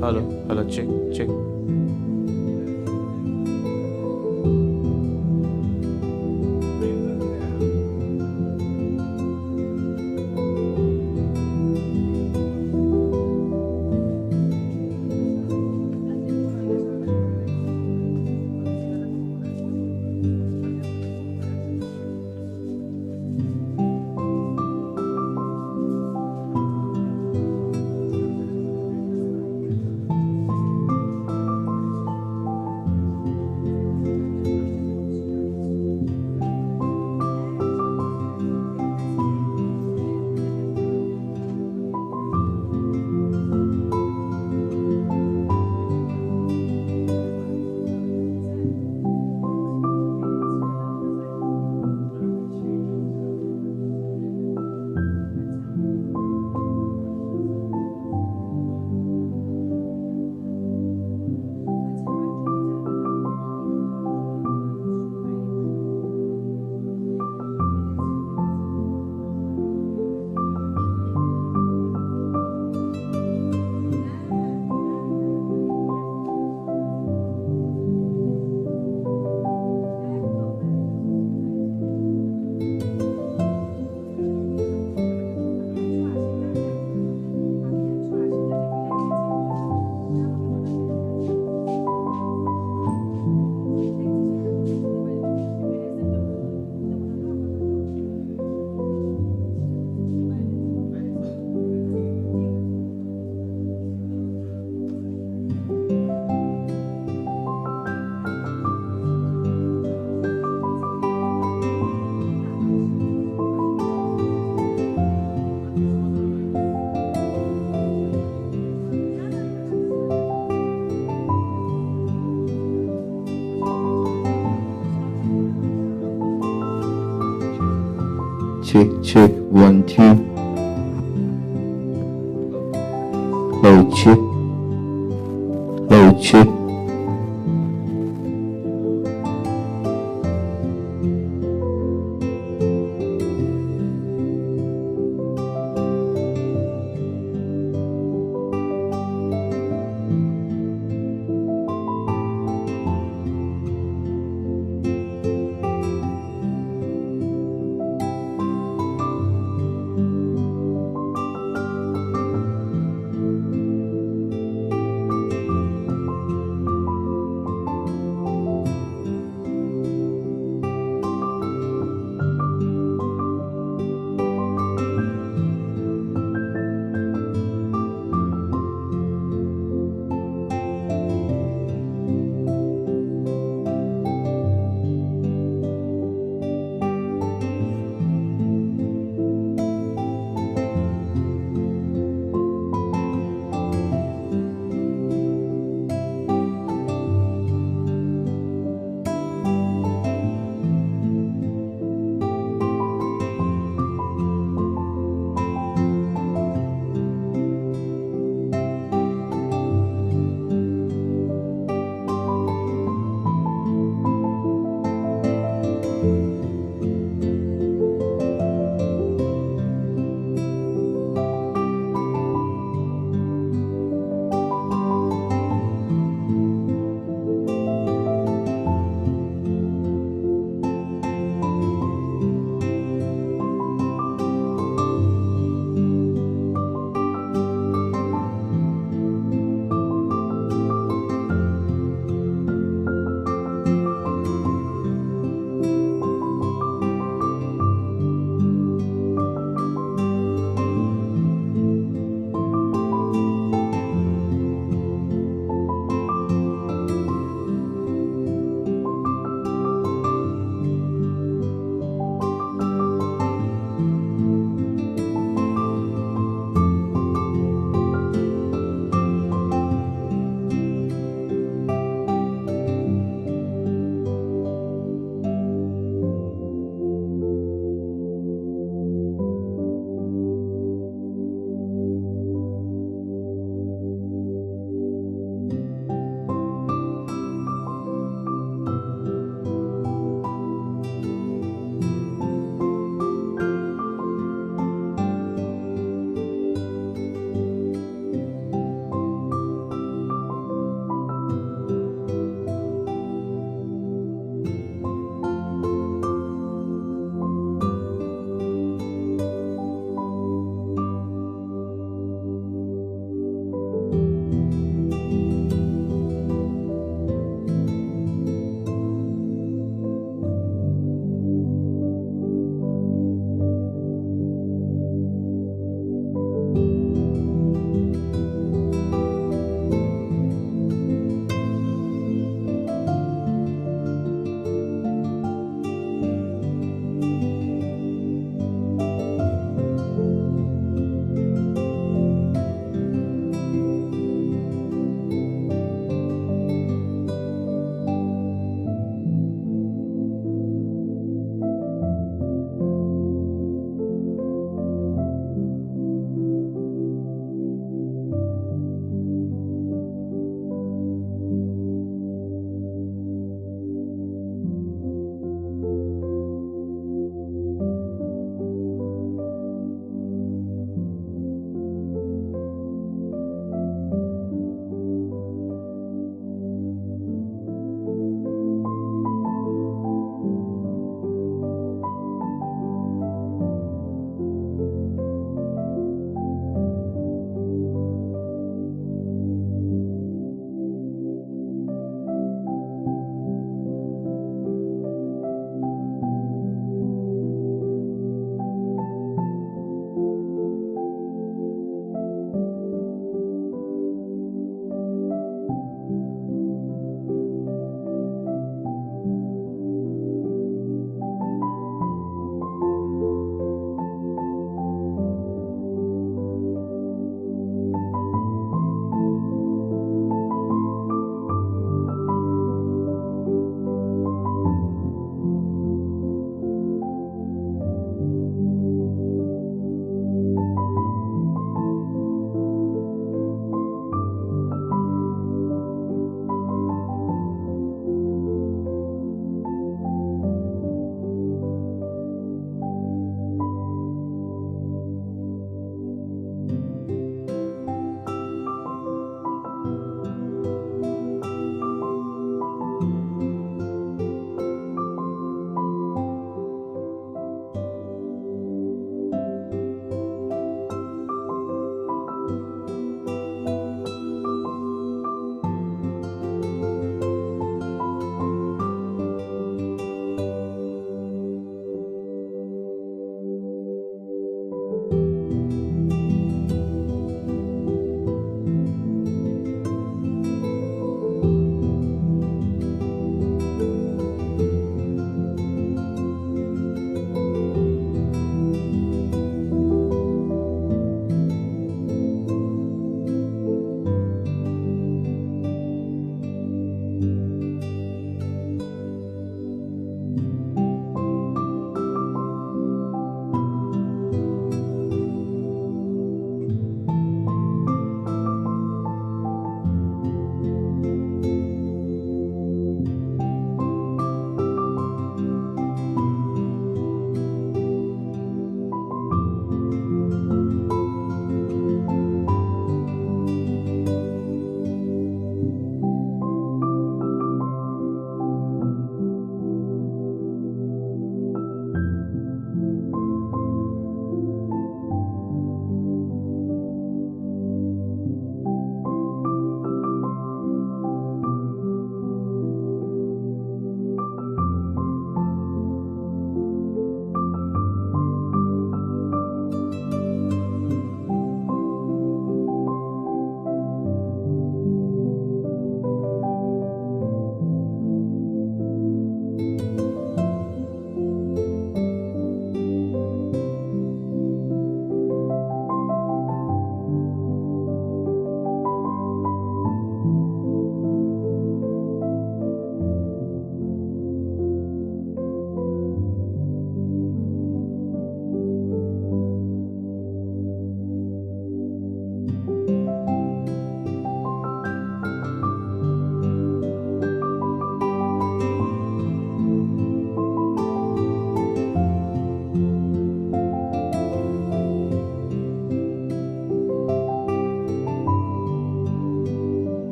Hello, hello, check, check. Check, check, 1, 2. Low check, low check.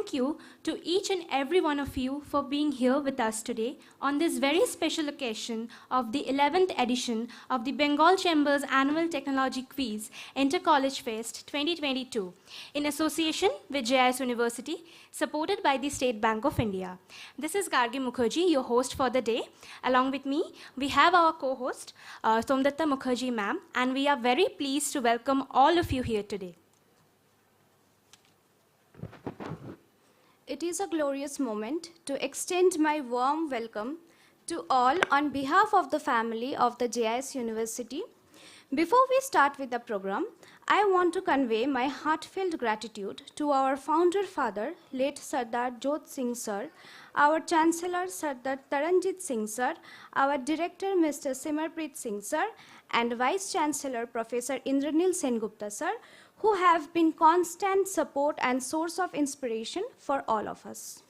thank you to each and every one of you for being here with us today on this very special occasion of the 11th edition of the Bengal Chamber's Annual Technology Quiz Inter-College Fest 2022 in association with JIS University, supported by the State Bank of India. This is Gargi Mukherjee, your host for the day. Along with me, we have our co-host, Somdatta Mukherjee ma'am, and we are very pleased to welcome all of you here today. It is a glorious moment to extend my warm welcome to all on behalf of the family of the JIS University. Before we start with the program, I want to convey my heartfelt gratitude to our founder father, late Sardar Jodh Singh sir, our Chancellor Sardar Taranjit Singh sir, our Director Mr. Simarpreet Singh sir, and Vice Chancellor Professor Indranil Sengupta sir, who have been constant support and source of inspiration for all of us.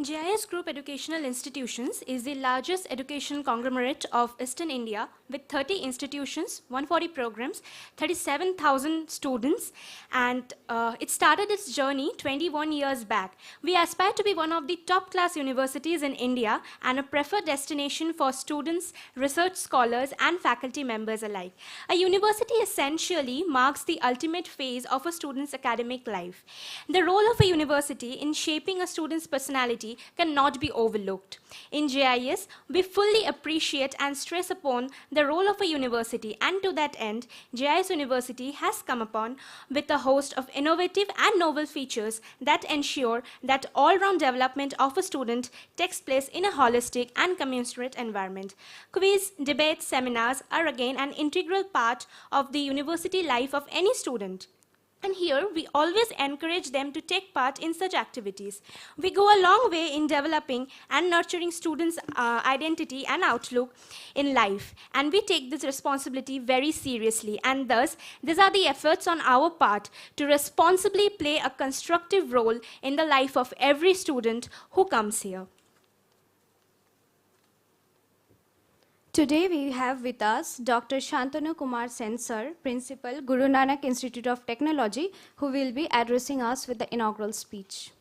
JIS Group Educational Institutions is the largest education conglomerate of Eastern India with 30 institutions, 140 programs, 37,000 students, and it started its journey 21 years back. We aspire to be one of the top-class universities in India and a preferred destination for students, research scholars, and faculty members alike. A university essentially marks the ultimate phase of a student's academic life. The role of a university in shaping a student's personality cannot be overlooked. In JIS, we fully appreciate and stress upon the role of a university, and to that end, JIS University has come upon with a host of innovative and novel features that ensure that all-round development of a student takes place in a holistic and commensurate environment. Quiz, debates, seminars are again an integral part of the university life of any student. And here, we always encourage them to take part in such activities. We go a long way in developing and nurturing students' identity and outlook in life. And we take this responsibility very seriously. And thus, these are the efforts on our part to responsibly play a constructive role in the life of every student who comes here. Today we have with us Dr. Shantanu Kumar Sen sir, Principal, Guru Nanak Institute of Technology, who will be addressing us with the inaugural speech.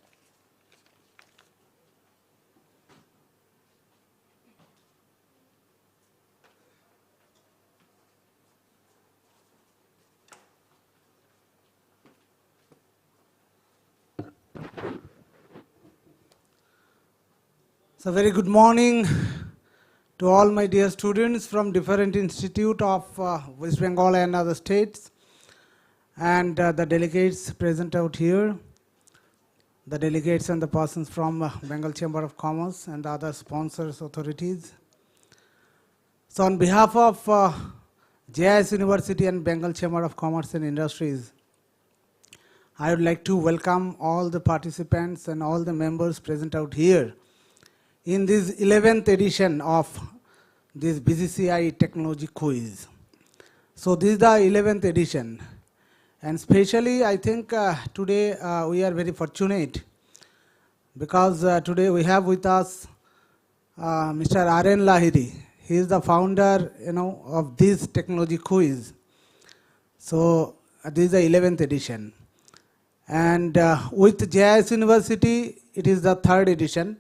So very good morning to all my dear students from different institutes of West Bengal and other states, and the delegates present out here, the delegates and the persons from Bengal Chamber of Commerce and the other sponsors, authorities. So on behalf of JIS University and Bengal Chamber of Commerce and Industries, I would like to welcome all the participants and all the members present out here in this 11th edition of this BCCI Technology Quiz. So this is the 11th edition, and especially I think today we are very fortunate because today we have with us Mr. R.N. Lahiri. He is the founder, of this Technology Quiz. So this is the 11th edition, and with JIS University, it is the 3rd edition.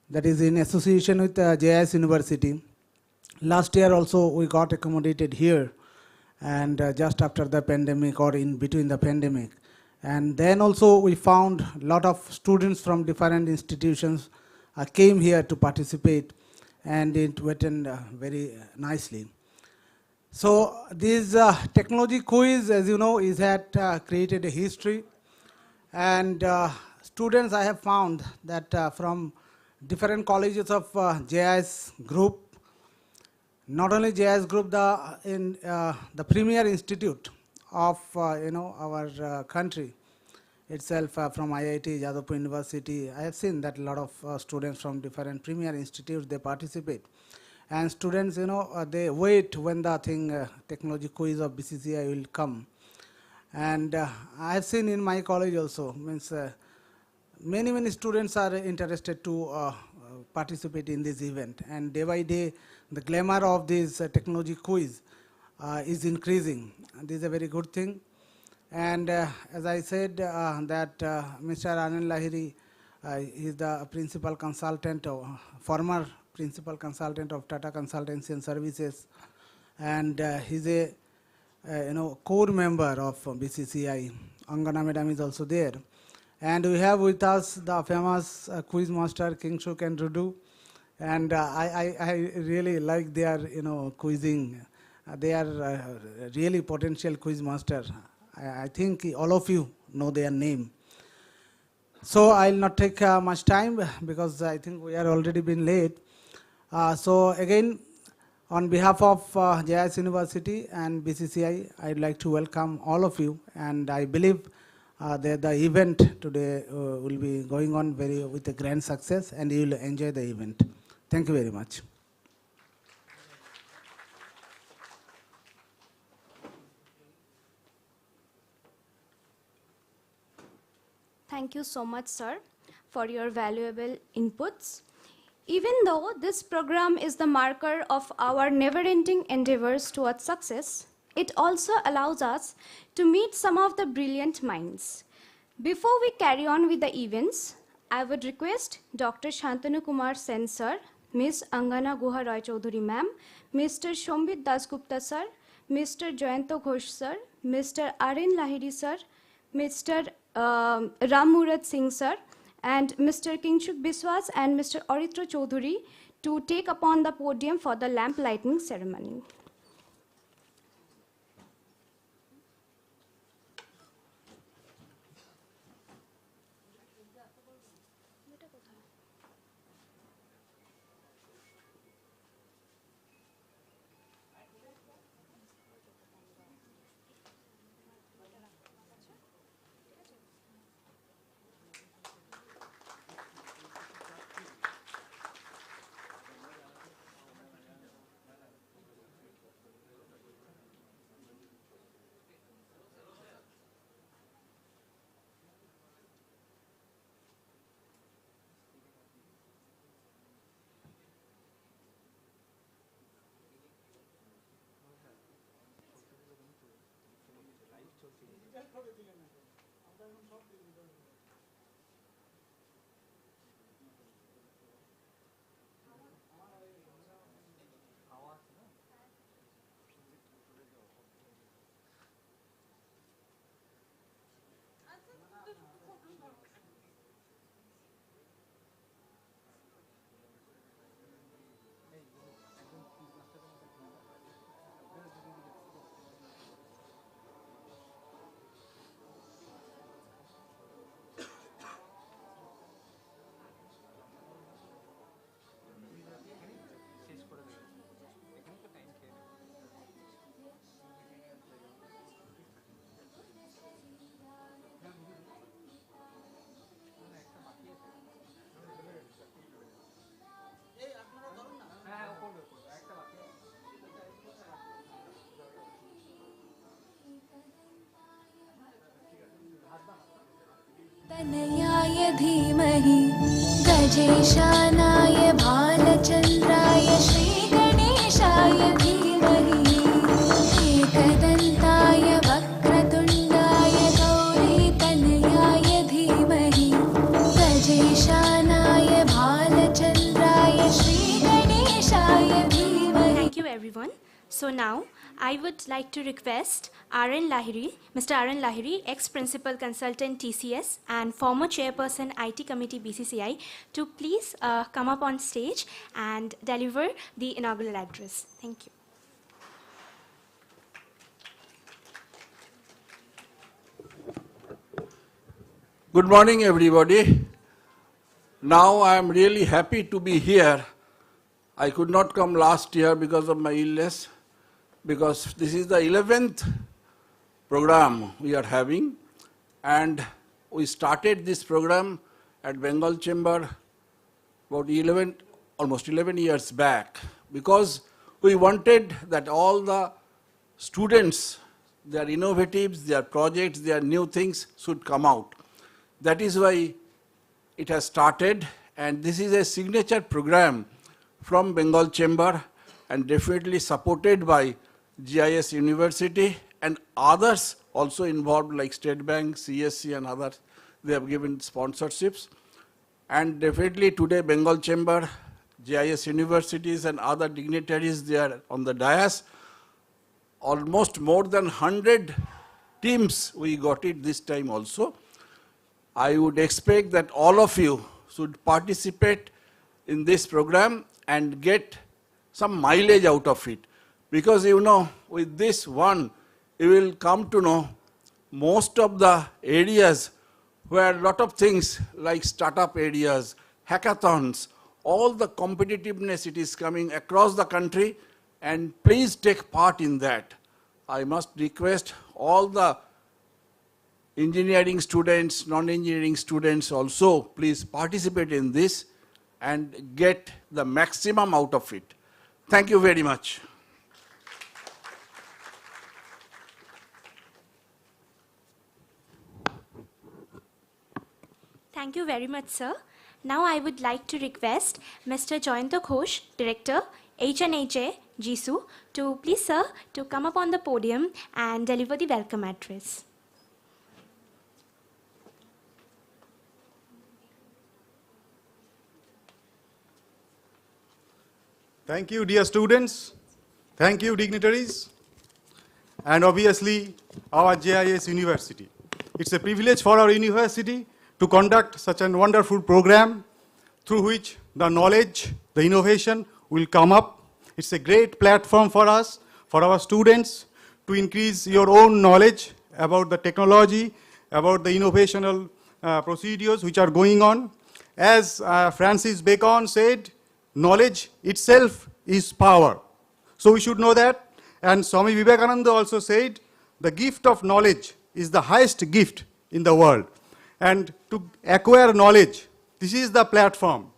That is in association with JIS University. Last year also we got accommodated here, and just after the pandemic or in between the pandemic. And then also we found a lot of students from different institutions came here to participate, and it went very nicely. So this technology quiz, as you know, is had created a history, and students I have found that from different colleges of JIS group, not only JIS group, the premier institute of our country itself, from IIT, Jadavpur University. I have seen that a lot of students from different premier institutes, they participate. And students, they wait when the technology quiz of BCCI will come. And I have seen in my college also, means many students are interested to participate in this event, and day by day the glamour of this technology quiz is increasing, and this is a very good thing. And as I said, that Mr. Anand Lahiri is the principal consultant, former principal consultant of Tata Consultancy and Services, and he's a core member of BCCI. Angana Madam is also there. And we have with us the famous quiz master Kingshuk and Rudu. And I really like their quizzing. They are really potential quiz master. I think all of you know their name. So I'll not take much time because I think we are already been late. So again, on behalf of JIS University and BCCI, I'd like to welcome all of you, and I believe that the event today will be going on with a grand success, and you will enjoy the event. Thank you very much. Thank you so much, sir, for your valuable inputs. Even though this program is the marker of our never-ending endeavors towards success, it also allows us to meet some of the brilliant minds. Before we carry on with the events, I would request Dr. Shantanu Kumar Sen, sir, Ms. Angana Guha Roy Chaudhuri ma'am, Mr. Shombit Dasgupta sir, Mr. Jayanto Ghosh sir, Mr. Aren Lahiri sir, Mr. Ram Murat Singh sir, and Mr. Kingshuk Biswas and Mr. Aritra Chaudhuri to take upon the podium for the lamp lighting ceremony. तनयाय धीमहि गजेशानाय भालचन्द्राय श्रीगणेशाय धीमहि एकदन्ताय वक्रतुण्डाय गौरीतनयाय धीमहि गजेशानाय भालचन्द्राय श्रीगणेशाय धीमहि. Thank you, everyone. So now, I would like to request Aren Lahiri, Mr. Aren Lahiri, ex-principal consultant TCS and former chairperson IT committee BCCI, to please come up on stage and deliver the inaugural address. Thank you. Good morning, everybody. Now I am really happy to be here. I could not come last year because of my illness, because this is the 11th program we are having, and we started this program at Bengal Chamber about almost 11 years back, because we wanted that all the students, their innovatives, their projects, their new things should come out. That is why it has started, and this is a signature program from Bengal Chamber and definitely supported by JIS University and others also involved, like State Bank, CSC and others. They have given sponsorships. And definitely today Bengal Chamber, JIS universities and other dignitaries, they are on the dais. Almost more than 100 teams we got it this time also. I would expect that all of you should participate in this program and get some mileage out of it. Because you know, with this one, you will come to know most of the areas where a lot of things like startup areas, hackathons, all the competitiveness, it is coming across the country, and please take part in that. I must request all the engineering students, non-engineering students also, please participate in this and get the maximum out of it. Thank you very much. Thank you very much, sir. Now I would like to request Mr. Joyanta Ghosh, Director, HNHA, JISU, to please, sir, to come up on the podium and deliver the welcome address. Thank you, dear students. Thank you, dignitaries. And obviously, our JIS University. It's a privilege for our university to conduct such a wonderful program through which the knowledge, the innovation will come up. It's a great platform for us, for our students, to increase your own knowledge about the technology, about the innovational procedures which are going on. As Francis Bacon said, knowledge itself is power. So we should know that. And Swami Vivekananda also said, the gift of knowledge is the highest gift in the world. And to acquire knowledge, this is the platform.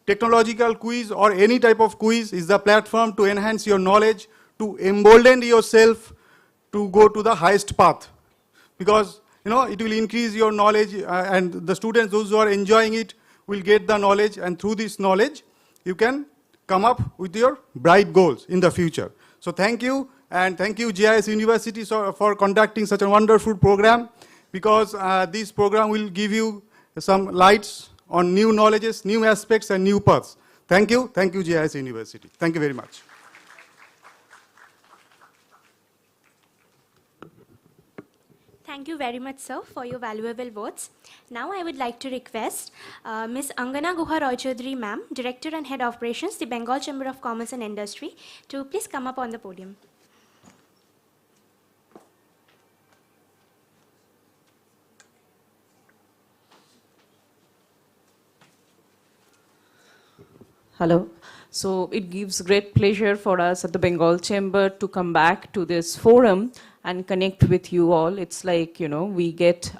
Technological quiz or any type of quiz is the platform to enhance your knowledge, to embolden yourself to go to the highest path. Because it will increase your knowledge, and the students, those who are enjoying it, will get the knowledge, and through this knowledge, you can come up with your bright goals in the future. So thank you, and thank you JIS University for conducting such a wonderful program, because this program will give you some lights on new knowledges, new aspects, and new paths. Thank you JIS University. Thank you very much. Thank you very much, sir, for your valuable words. Now I would like to request Ms. Angana Guha Roy Chaudhary, ma'am, Director and Head Operations, the Bengal Chamber of Commerce and Industry, to please come up on the podium. Hello. So it gives great pleasure for us at the Bengal Chamber to come back to this forum and connect with you all. It's like, we get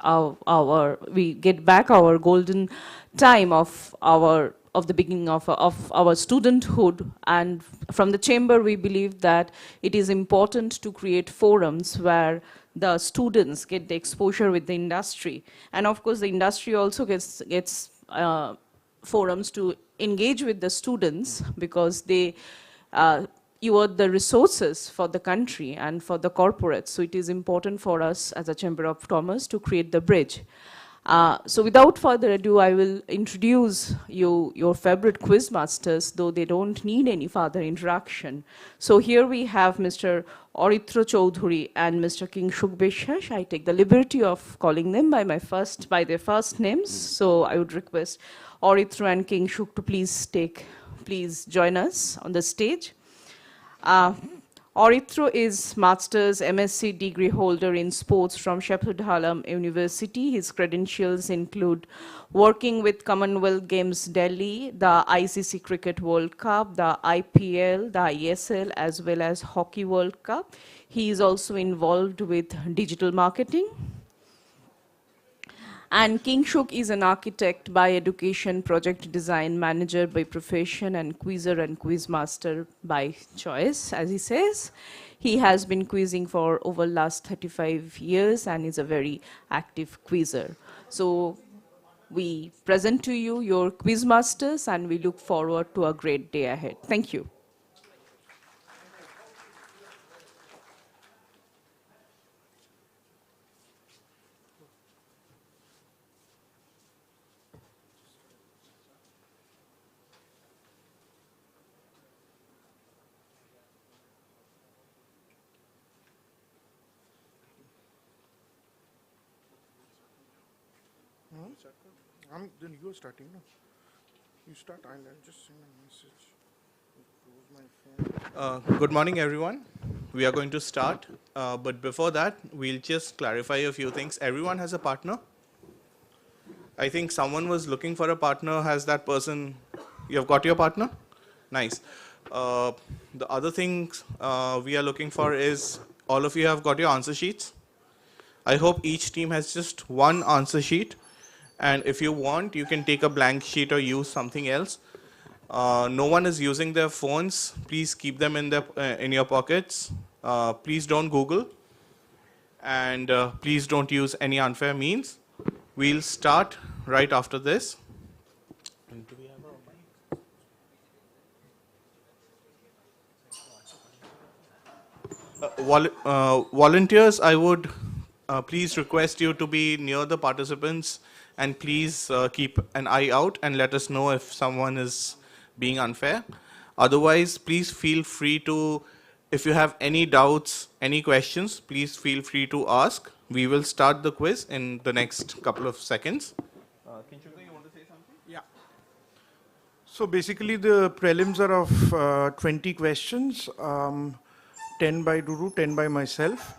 we get back our golden time of the beginning of our studenthood. And from the chamber, we believe that it is important to create forums where the students get the exposure with the industry. And of course, the industry also gets forums to engage with the students, because they you are the resources for the country and for the corporates. So it is important for us as a Chamber of Commerce to create the bridge. So without further ado, I will introduce your favorite quiz masters, though they don't need any further introduction. So here we have Mr. Oritra Chaudhary and Mr. Kingshuk Bishwash. I take the liberty of calling them by their first names. So I would request Oritra and Kingshuk to please join us on the stage. Oritra is Master's MSc degree holder in sports from Shepardhalam University. His credentials include working with Commonwealth Games Delhi, the ICC Cricket World Cup, the IPL, the ISL, as well as Hockey World Cup. He is also involved with digital marketing. And Kingshuk is an architect by education, project design manager by profession, and quizzer and quiz master by choice, as he says. He has been quizzing for over last 35 years and is a very active quizzer. So we present to you your quiz masters, and we look forward to a great day ahead. Thank you. Then you are starting, no? You start, I'll just send a message. Close my phone. Good morning, everyone. We are going to start, but before that, we'll just clarify a few things. Everyone has a partner. I think someone was looking for a partner. Has that person, you have got your partner? Nice. The other things we are looking for is all of you have got your answer sheets. I hope each team has just one answer sheet. And if you want, you can take a blank sheet or use something else. No one is using their phones. Please keep them in your pockets. Please don't Google. And please don't use any unfair means. We'll start right after this. Do we have a mic? Volunteers, I would please request you to be near the participants and please keep an eye out and let us know if someone is being unfair. Otherwise, please feel free to, if you have any doubts, any questions, please feel free to ask. We will start the quiz in the next couple of seconds. Kinshuk, you want to say something? Yeah. So basically the prelims are of 20 questions, 10 by Duru, 10 by myself.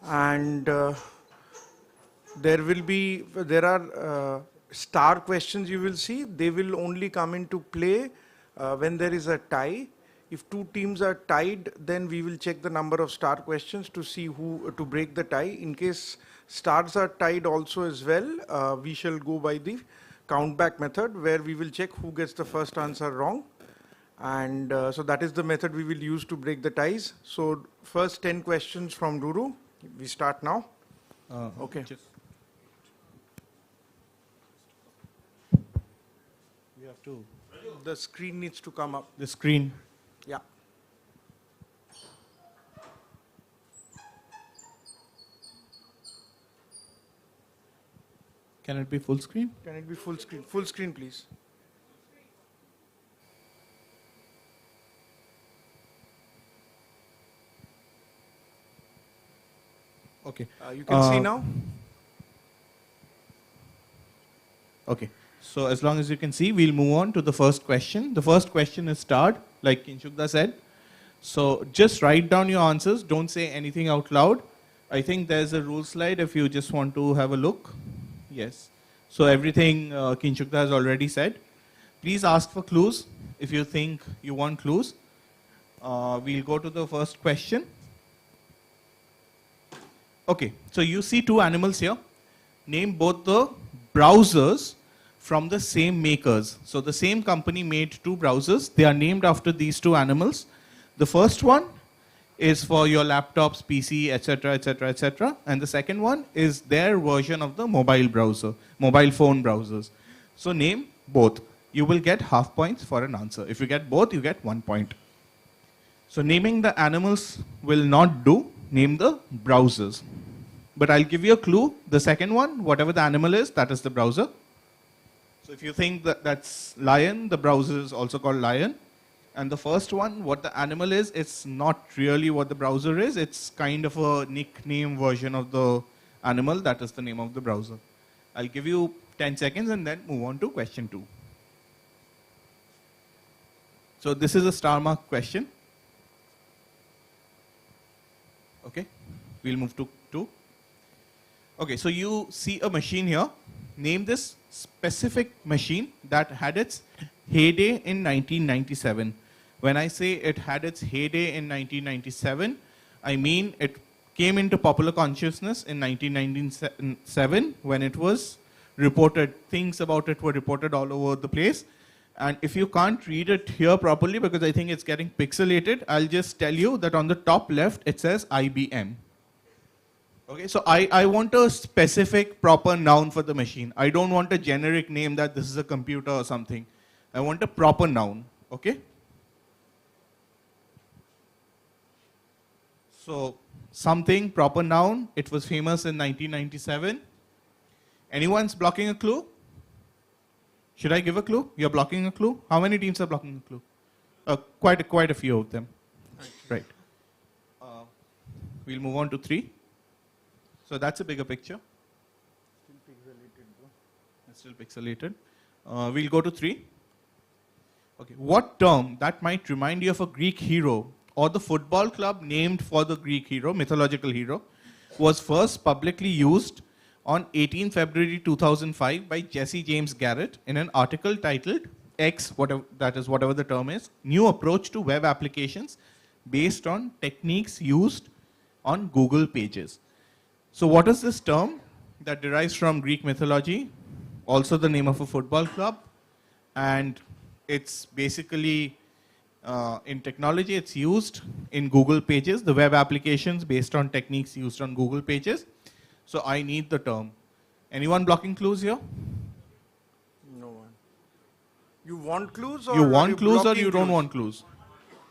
And there are star questions you will see. They will only come into play when there is a tie. If two teams are tied, then we will check the number of star questions to see who to break the tie. In case stars are tied also as well, we shall go by the count back method where we will check who gets the first answer wrong. And so that is the method we will use to break the ties. So first 10 questions from Duru. We start now. Okay. We have to. The screen needs to come up. The screen. Yeah. Can it be full screen? Can it be full screen? Full screen, please. Okay. You can see now. Okay. So as long as you can see, we'll move on to the first question. The first question is starred, like Kinshukda said. So just write down your answers. Don't say anything out loud. I think there's a rule slide if you just want to have a look. Yes. So everything Kinshukda has already said. Please ask for clues if you think you want clues. We'll go to the first question. Okay, so you see two animals here. Name both the browsers from the same makers. So the same company made two browsers. They are named after these two animals. The first one is for your laptops, PC, etc., etc., etc. And the second one is their version of the mobile browser, mobile phone browsers. So name both. You will get half points for an answer. If you get both, you get 1 point. So naming the animals will not do. Name the browsers. But I'll give you a clue. The second one, whatever the animal is, that is the browser. So if you think that that's lion, the browser is also called lion. And the first one, what the animal is, it's not really what the browser is. It's kind of a nickname version of the animal. That is the name of the browser. I'll give you 10 seconds and then move on to question 2. So this is a star mark question. Okay, we'll move to 2. Okay, so you see a machine here. Name this specific machine that had its heyday in 1997. When I say it had its heyday in 1997, I mean it came into popular consciousness in 1997 when it was reported. Things about it were reported all over the place. And if you can't read it here properly, because I think it's getting pixelated, I'll just tell you that on the top left, it says IBM. Okay, so I want a specific proper noun for the machine. I don't want a generic name that this is a computer or something. I want a proper noun, okay? So something, proper noun, it was famous in 1997. Anyone's blocking a clue? Should I give a clue? You're blocking a clue? How many teams are blocking a clue? Quite a few of them. Right. We'll move on to 3. So that's a bigger picture. Still pixelated, bro. still pixelated. We'll go to 3. Okay, what term that might remind you of a Greek hero or the football club named for the Greek hero, mythological hero, was first publicly used on 18 February 2005 by Jesse James Garrett in an article titled X, whatever that is, whatever the term is, New Approach to Web Applications Based on Techniques Used on Google Pages. So what is this term that derives from Greek mythology? Also the name of a football club, and it's basically in technology, it's used in Google Pages, the web applications based on techniques used on Google Pages. So I need the term. Anyone blocking clues here? No one. You want clues or You are want clues or blocking you don't clues? want clues?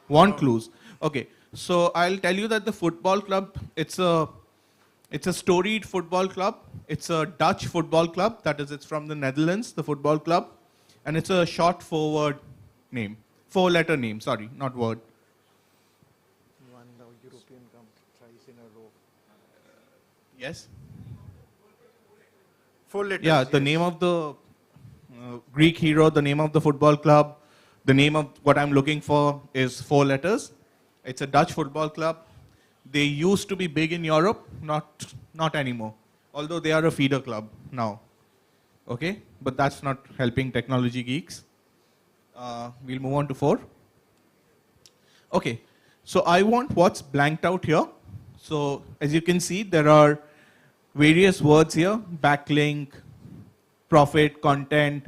Want clues. Okay. So I'll tell you that the football club, it's a storied football club. It's a Dutch football club. That is, it's from the Netherlands, the football club. And it's a short 4-word name. 4-letter name, sorry, not word. Won the European Cup thrice in a row. Yes? 4 letters. Yeah, the yes. name of the Greek hero, the name of the football club, the name of what I'm looking for is 4 letters. It's a Dutch football club. They used to be big in Europe, not anymore. Although they are a feeder club now. Okay, but that's not helping technology geeks. We'll move on to 4. Okay, so I want what's blanked out here. So as you can see, there are various words here: backlink, profit, content,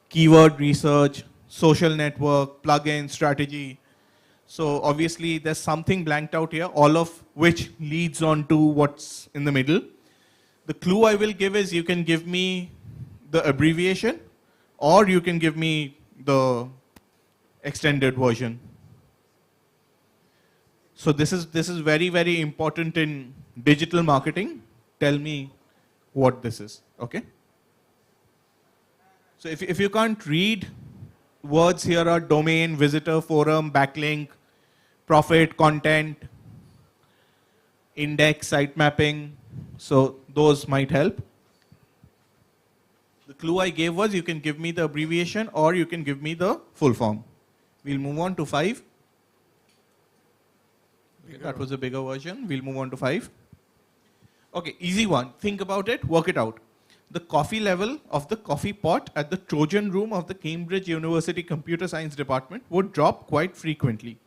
keyword research, social network, plugin, strategy. So obviously there's something blanked out here, all of which leads on to what's in the middle. The clue I will give is you can give me the abbreviation or you can give me the extended version. So this is very, very important in digital marketing. Tell me what this is, okay? So if you can't read, words here are domain, visitor, forum, backlink, profit, content, index, site mapping. So those might help. The clue I gave was you can give me the abbreviation or you can give me the full form. We'll move on to 5. Okay, that was a bigger version. We'll move on to 5. Okay, easy one. Think about it, work it out. The coffee level of the coffee pot at the Trojan room of the Cambridge University Computer Science Department would drop quite frequently.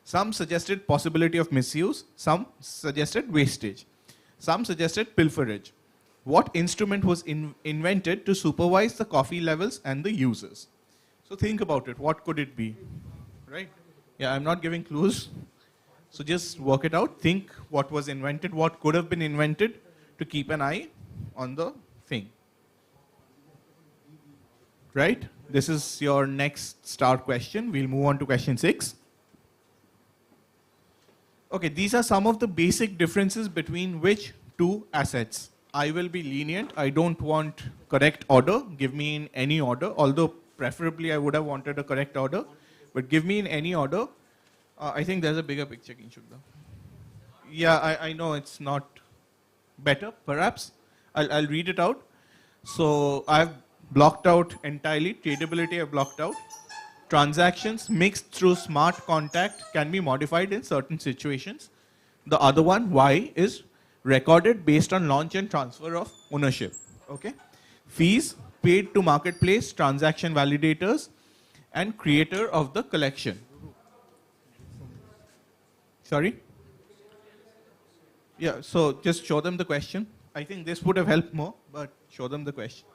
Some suggested possibility of misuse, some suggested wastage, some suggested pilferage. What instrument was invented to supervise the coffee levels and the users? So think about it, what could it be, right? Yeah, I'm not giving clues. So just work it out, think what was invented, what could have been invented to keep an eye on the thing. Right? This is your next star question. We'll move on to question 6. Okay, these are some of the basic differences between which 2 assets. I will be lenient. I don't want correct order. Give me in any order, although preferably I would have wanted a correct order. But give me in any order. I think there's a bigger picture, Kinshukda. Yeah, I know it's not better, perhaps. I'll read it out. So I've blocked out entirely. Tradability I've blocked out. Transactions mixed through smart contract can be modified in certain situations. The other one, Y, is recorded based on launch and transfer of ownership. Okay. Fees paid to marketplace, transaction validators, and creator of the collection. Sorry? Yeah, so just show them the question. I think this would have helped more, but show them the question.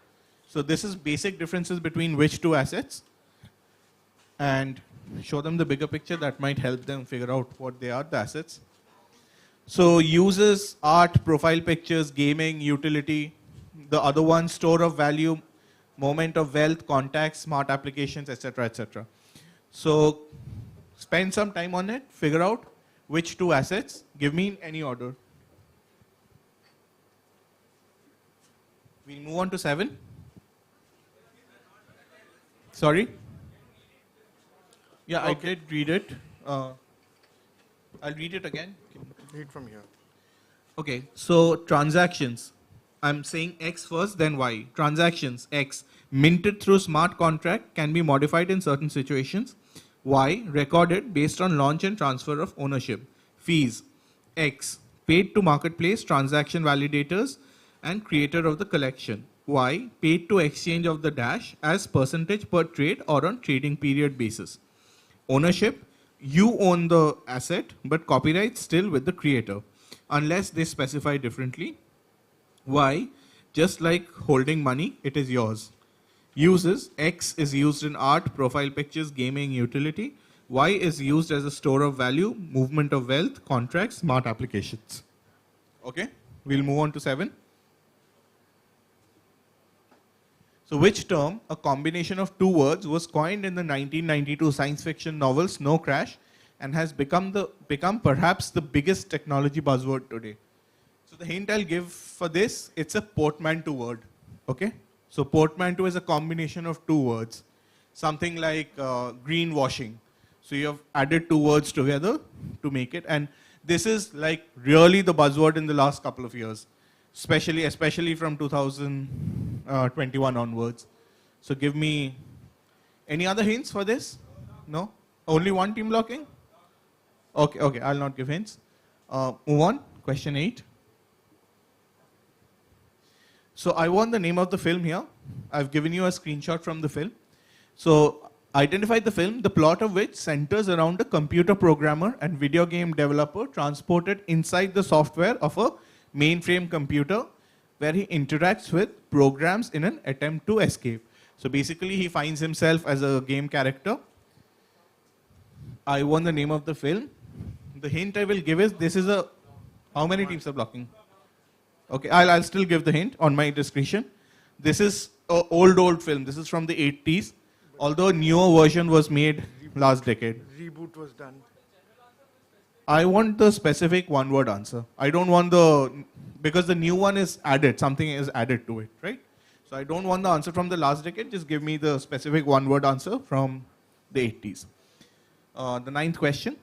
So this is basic differences between which 2 assets, and show them the bigger picture that might help them figure out what they are, the assets. So uses, art, profile pictures, gaming, utility. The other one, store of value, moment of wealth, contacts, smart applications, etc., etc. So spend some time on it, figure out which 2 assets, give me in any order. We'll move on to 7. Sorry? Yeah, I did read it. I'll read it again. Read from here. Okay, so transactions. I'm saying X first, then Y. Transactions, X. Minted through smart contract can be modified in certain situations. Y. Recorded based on launch and transfer of ownership. Fees, X. Paid to marketplace, transaction validators, and creator of the collection. Y. Paid to exchange of the dash as percentage per trade or on trading period basis. Ownership, you own the asset, but copyright still with the creator, unless they specify differently. Y, just like holding money, it is yours. Uses, X is used in art, profile pictures, gaming, utility. Y is used as a store of value, movement of wealth, contracts, smart applications. Okay, we'll move on to 7. So which term, a combination of 2 words, was coined in the 1992 science fiction novel Snow Crash and has become perhaps the biggest technology buzzword today? So the hint I'll give for this, it's a portmanteau word. Okay? So portmanteau is a combination of 2 words. Something like greenwashing. So you have added 2 words together to make it. And this is like really the buzzword in the last couple of years, especially from 2021 onwards. So give me any other hints for this? No? Only one team blocking? Okay, I'll not give hints. Move on, question 8. So I want the name of the film here. I've given you a screenshot from the film. So identify the film, the plot of which centers around a computer programmer and video game developer transported inside the software of a mainframe computer where he interacts with programs in an attempt to escape. So basically he finds himself as a game character. I want the name of the film. The hint I will give is this is a, how many teams are blocking? Okay, I'll still give the hint on my discretion. This is an old film. This is from the 80s. Although a newer version was made last decade. Reboot was done. I want the specific one-word answer. I don't want because the new one is added, something is added to it, right? So I don't want the answer from the last decade, just give me the specific one-word answer from the 80s. The 9th question.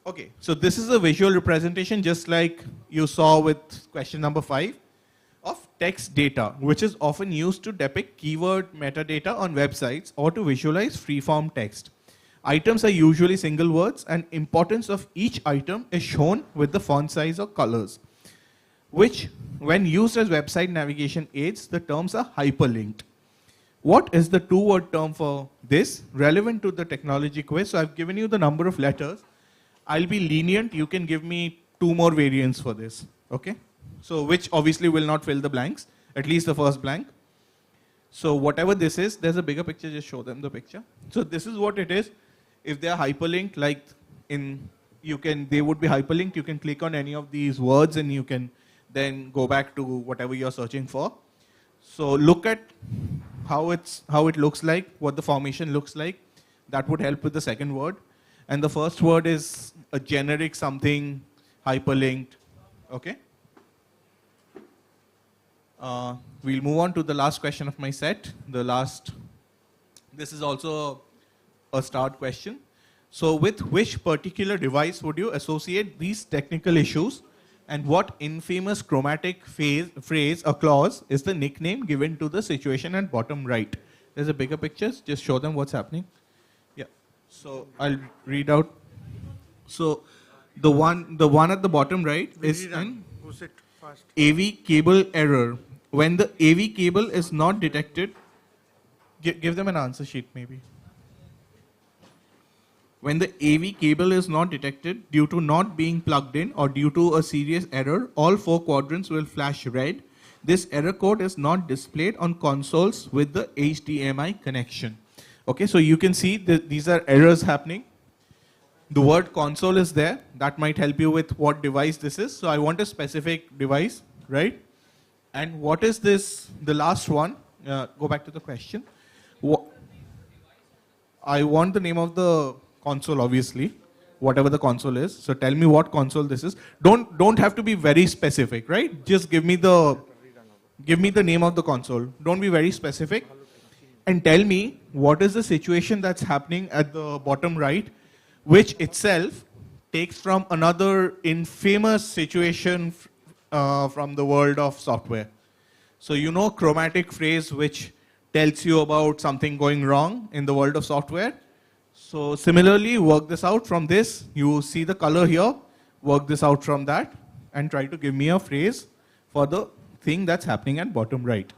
Okay, so this is a visual representation just like you saw with question number 5 of text data, which is often used to depict keyword metadata on websites or to visualize free-form text. Items are usually single words and importance of each item is shown with the font size or colors, which when used as website navigation aids, the terms are hyperlinked. What is the 2-word term for this relevant to the technology quiz? So I've given you the number of letters. I'll be lenient. You can give me 2 more variants for this. Okay? So which obviously will not fill the blanks, at least the first blank. So whatever this is, there's a bigger picture, just show them the picture. So this is what it is. If they are hyperlinked, like they would be hyperlinked, you can click on any of these words and you can then go back to whatever you're searching for. So look at how it looks like, what the formation looks like. That would help with the second word. And the first word is a generic something hyperlinked. Okay? We'll move on to the last question of my set. This is also a start question. So with which particular device would you associate these technical issues, and what infamous chromatic phrase or clause is the nickname given to the situation at bottom right? There's a bigger picture, just show them what's happening. Yeah. So I'll read out. So the one at the bottom right is an AV cable error. When the AV cable is not detected, give them an answer sheet maybe. When the AV cable is not detected due to not being plugged in or due to a serious error, all 4 quadrants will flash red. This error code is not displayed on consoles with the HDMI connection. Okay, so you can see that these are errors happening. The word console is there. That might help you with what device this is. So I want a specific device, right? And what is this, the last one? Go back to the question. I want the name of the console, obviously, whatever the console is. So tell me what console this is. Don't have to be very specific, right? Just give me the name of the console. Don't be very specific. And tell me what is the situation that's happening at the bottom right, which itself takes from another infamous situation from the world of software. So you know chromatic phrase which tells you about something going wrong in the world of software. So similarly, work this out from this. You see the color here, work this out from that, and try to give me a phrase for the thing that's happening at bottom right.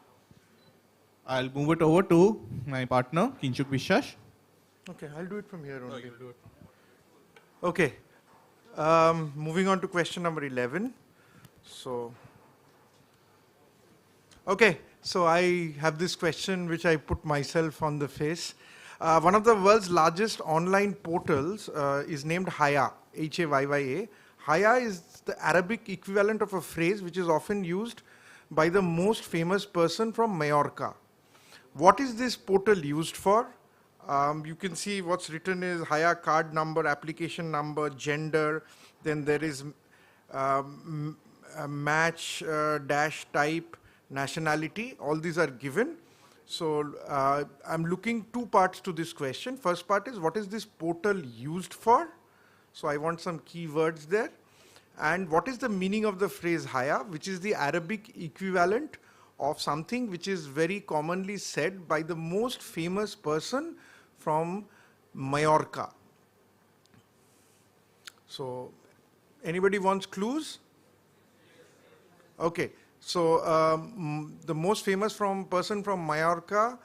I'll move it over to my partner, Kinshuk Vishwash. Okay, I'll do it from here only. Okay, moving on to question number 11. So, okay, so I have this question which I put myself on the face. One of the world's largest online portals is named Haya, Hayya. Haya is the Arabic equivalent of a phrase which is often used by the most famous person from Mallorca. What is this portal used for? You can see what's written is Haya card number, application number, gender, then there is match, dash type, nationality, all these are given. So I'm looking two parts to this question. First part is what is this portal used for? So I want some keywords there. And what is the meaning of the phrase Haya, which is the Arabic equivalent of something which is very commonly said by the most famous person from Mallorca. So anybody wants clues? Okay, so the most famous person from Mallorca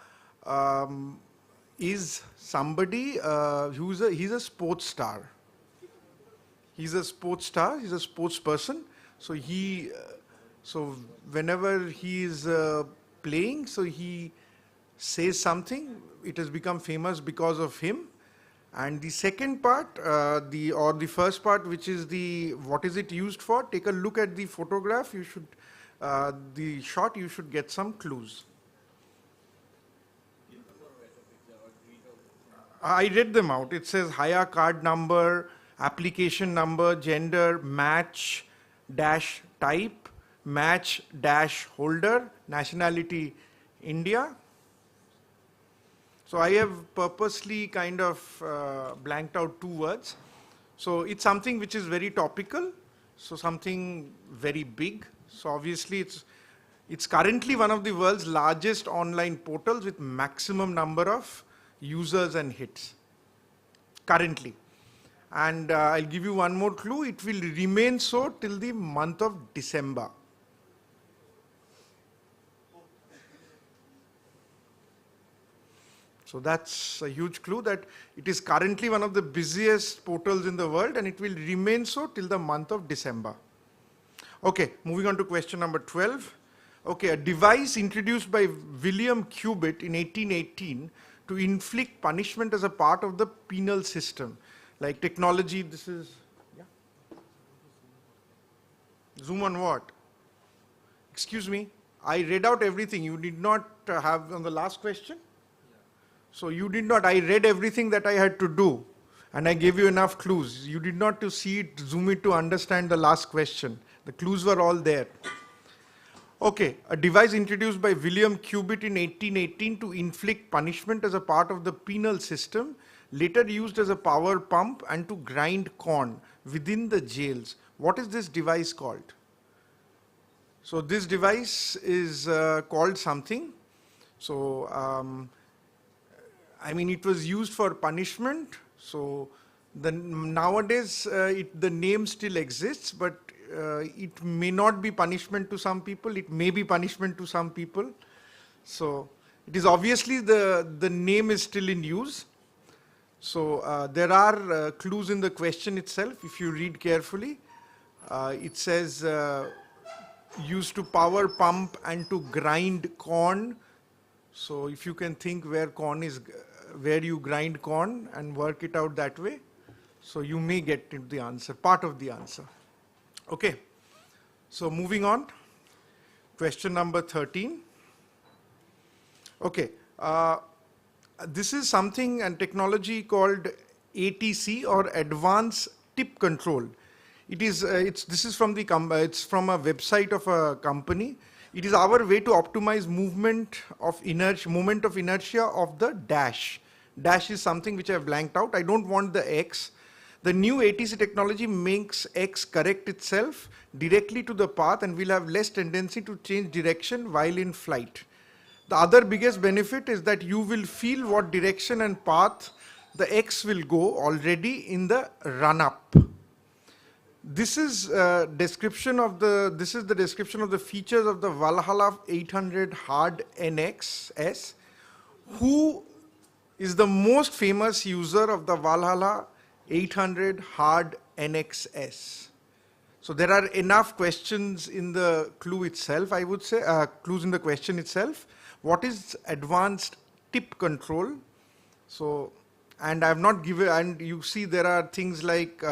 is somebody he's a sports star. He's a sports star, he's a sports person. So so whenever he is playing, so he says something, it has become famous because of him. And the second part, the first part, which is what is it used for? Take a look at the photograph. You should, the shot. You should get some clues. I read them out. It says Haya card number, application number, gender, match dash type, match dash holder, nationality India. So I have purposely kind of blanked out two words. So it's something which is very topical, so something very big. So obviously it's currently one of the world's largest online portals with maximum number of users and hits, currently. And I'll give you one more clue, it will remain so till the month of December. So that's a huge clue that it is currently one of the busiest portals in the world and it will remain so till the month of December. Okay, moving on to question number 12. Okay, a device introduced by William Cubitt in 1818 to inflict punishment as a part of the penal system. Like technology, this is, yeah. Zoom on what? Excuse me, I read out everything. You did not have on the last question? So you did not, I read everything that I had to do and I gave you enough clues. You did not to see it, zoom it to understand the last question. The clues were all there. Okay, a device introduced by William Cubitt in 1818 to inflict punishment as a part of the penal system, later used as a power pump and to grind corn within the jails. What is this device called? So this device is called something. So, I mean, it was used for punishment. So nowadays, the name still exists, but it may not be punishment to some people. It may be punishment to some people. So it is obviously the name is still in use. So there are clues in the question itself. If you read carefully, it says used to power pump and to grind corn. So if you can think where corn is, where you grind corn and work it out that way, so you may get into the answer, part of the answer. Okay, so moving on, question number 13. Okay, this is something and technology called ATC or Advanced Tip Control. It is, this is from it's from a website of a company. It is our way to optimize moment of inertia of the dash. Dash is something which I have blanked out. I don't want the X. The new ATC technology makes X correct itself directly to the path and will have less tendency to change direction while in flight. The other biggest benefit is that you will feel what direction and path the X will go already in the run-up. This is the description of the features of the Valhalla 800 Hard NXS. Who is the most famous user of the Valhalla 800 Hard NXS? So there are enough questions in the clue itself, I would say, clues in the question itself. What is advanced tip control? So, and I have not given, and you see there are things like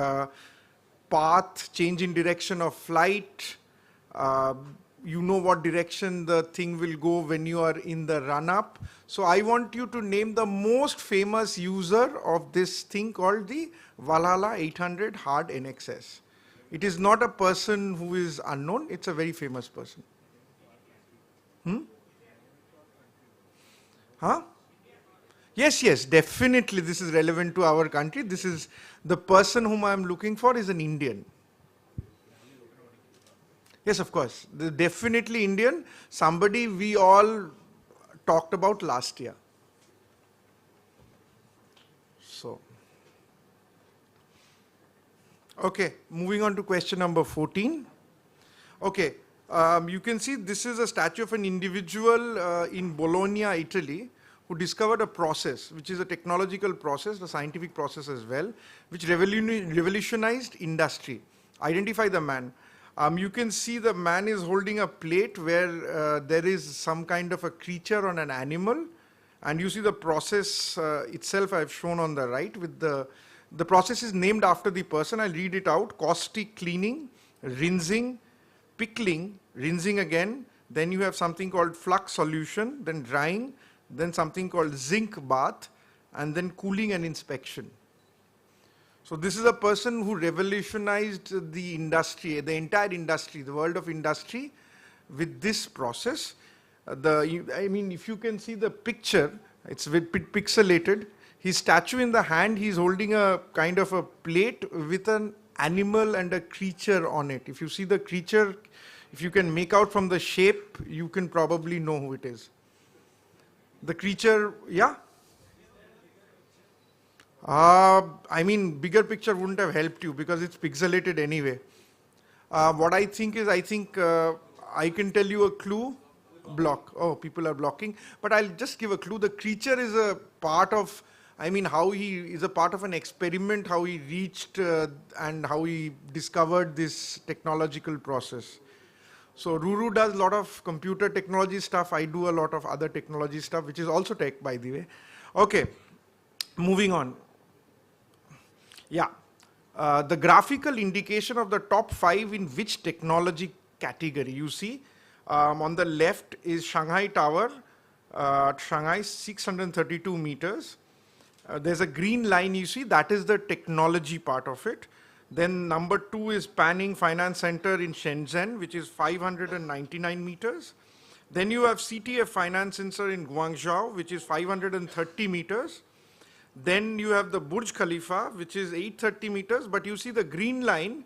path, change in direction of flight, you know what direction the thing will go when you are in the run-up. So I want you to name the most famous user of this thing called the Valhalla 800 Hard NXS. It is not a person who is unknown, it's a very famous person. Huh? Yes, definitely this is relevant to our country. This is the person whom I am looking for is an Indian. Yes, of course. Definitely Indian. Somebody we all talked about last year. So, okay, moving on to question number 14. Okay, you can see this is a statue of an individual in Bologna, Italy, who discovered a process, which is a technological process, a scientific process as well, which revolutionized industry. Identify the man. You can see the man is holding a plate where there is some kind of a creature on an animal, and you see the process itself I have shown on the right. With the process is named after the person. I'll read it out. Caustic cleaning, rinsing, pickling, rinsing again. Then you have something called flux solution, then drying, then something called zinc bath, and then cooling and inspection. So this is a person who revolutionized the industry, the entire industry, the world of industry with this process. I mean, if you can see the picture, it's a bit pixelated. His statue in the hand, he's holding a kind of a plate with an animal and a creature on it. If you see the creature, if you can make out from the shape, you can probably know who it is. The creature, yeah? I mean, bigger picture wouldn't have helped you because it's pixelated anyway. What I think is, I can tell you a clue. Block. Oh, people are blocking. But I'll just give a clue. The creature is a part of, I mean, how he is a part of an experiment, how he reached and how he discovered this technological process. So Ruru does a lot of computer technology stuff. I do a lot of other technology stuff, which is also tech, by the way. Okay, moving on. Yeah, the graphical indication of the top 5 in which technology category? You see, on the left is Shanghai Tower, Shanghai 632 meters. There's a green line you see, that is the technology part of it. Then number 2 is Panning Finance Center in Shenzhen, which is 599 meters. Then you have CTF Finance Center in Guangzhou, which is 530 meters. Then you have the Burj Khalifa, which is 830 meters, but you see the green line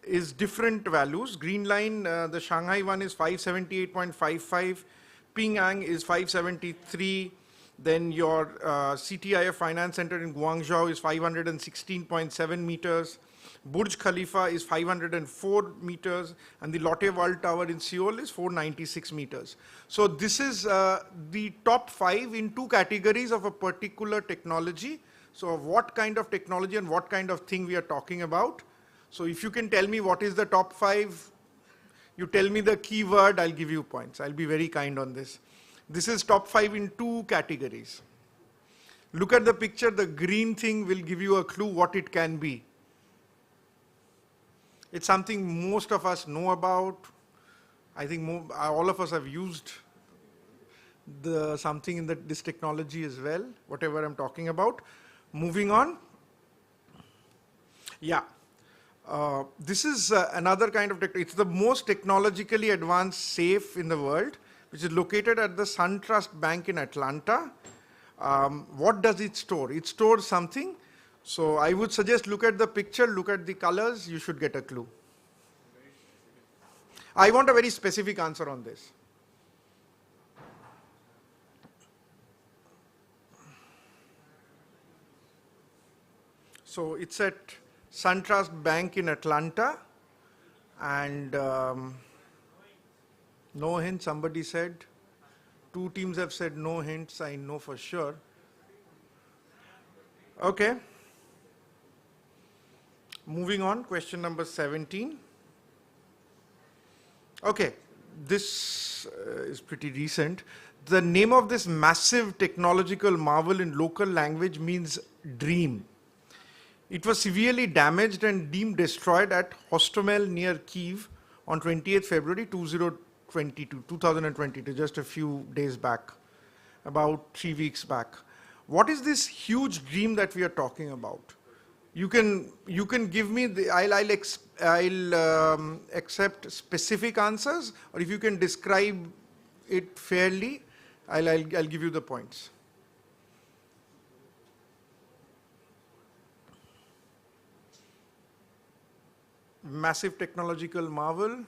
is different values. Green line, the Shanghai one is 578.55, Ping-An is 573, then your CTIF Finance Center in Guangzhou is 516.7 meters. Burj Khalifa is 504 meters, and the Lotte World Tower in Seoul is 496 meters. So this is the top 5 in 2 categories of a particular technology. So what kind of technology and what kind of thing we are talking about. So if you can tell me what is the top 5, you tell me the keyword, I'll give you points. I'll be very kind on this. This is top 5 in 2 categories. Look at the picture, the green thing will give you a clue what it can be. It's something most of us know about. I think all of us have used something in this technology as well, whatever I'm talking about. Moving on. Yeah. This is another kind of it's the most technologically advanced safe in the world, which is located at the SunTrust Bank in Atlanta. What does it store? It stores something. So I would suggest look at the picture, look at the colors, you should get a clue. I want a very specific answer on this. So it's at SunTrust Bank in Atlanta, and no hint, somebody said. 2 teams have said no hints, I know for sure. Okay. Moving on, question number 17. Okay, this is pretty recent. The name of this massive technological marvel in local language means dream. It was severely damaged and deemed destroyed at Hostomel near Kyiv on 28th February 2022, just a few days back, about 3 weeks back. What is this huge dream that we are talking about? You can give me the, I'll accept specific answers, or if you can describe it fairly, I'll give you the points. Massive technological marvel.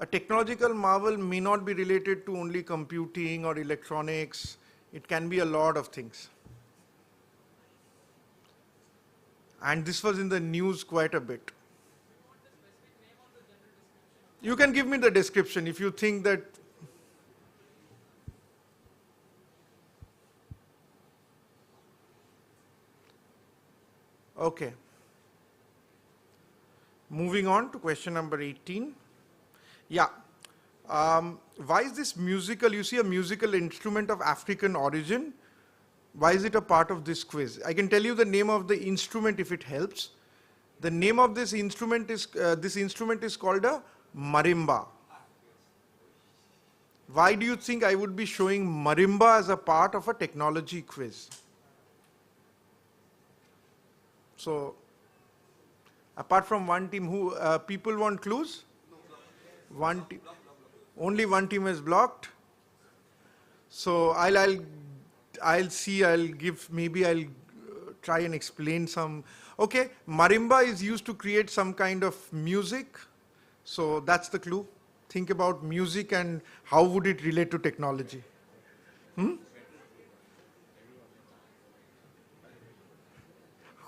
A technological marvel may not be related to only computing or electronics. It can be a lot of things. And this was in the news quite a bit. You can give me the description if you think that. Okay. Moving on to question number 18. Yeah. Why is this musical, you see a musical instrument of African origin? Why is it a part of this quiz? I can tell you the name of the instrument if it helps. The name of this instrument is called a marimba. Why do you think I would be showing marimba as a part of a technology quiz? So, apart from one team, who people want clues? One team. Only one team is blocked. So I'll see. Maybe I'll try and explain some. Okay, marimba is used to create some kind of music. So that's the clue. Think about music and how would it relate to technology.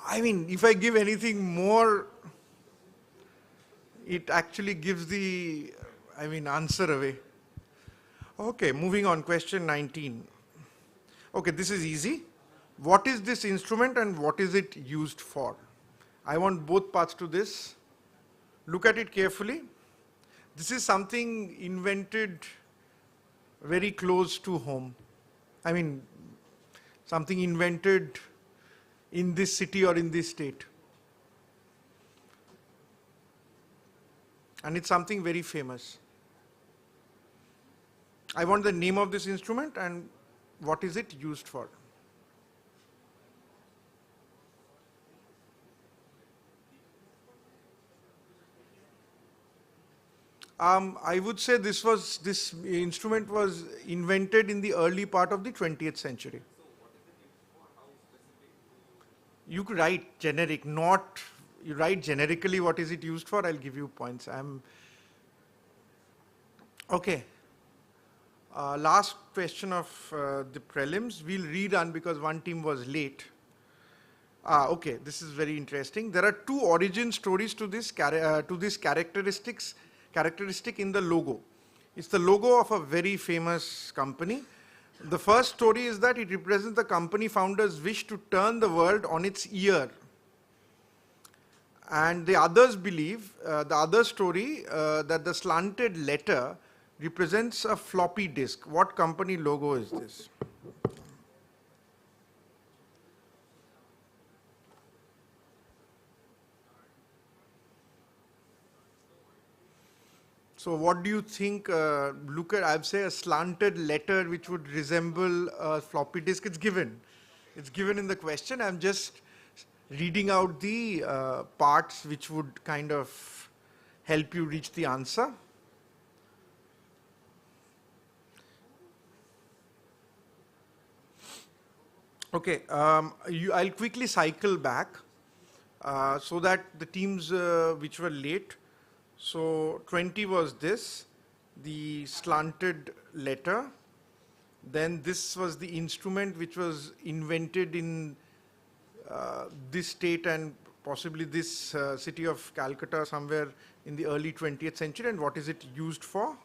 I mean, if I give anything more, it actually gives the, answer away. Okay, moving on, question 19. Okay, this is easy. What is this instrument and what is it used for? I want both parts to this. Look at it carefully. This is something invented very close to home. Something invented in this city or in this state. And it's something very famous. I want the name of this instrument and what is it used for. I would say this instrument was invented in the early part of the 20th century. You could write generic, you write generically what is it used for, I'll give you points. Okay. Last question of the prelims. We'll rerun because one team was late. Okay, this is very interesting. There are 2 origin stories to this characteristic in the logo. It's the logo of a very famous company. The first story is that it represents the company founder's wish to turn the world on its ear. And the others believe, the other story, that the slanted letter represents a floppy disk. What company logo is this? So what do you think? Look at, I'd say a slanted letter which would resemble a floppy disk. It's given. It's given in the question. I'm just reading out the parts which would kind of help you reach the answer. Okay, I'll quickly cycle back so that the teams which were late. So 20 was this, the slanted letter. Then this was the instrument which was invented in this state and possibly this city of Calcutta somewhere in the early 20th century, and what is it used for?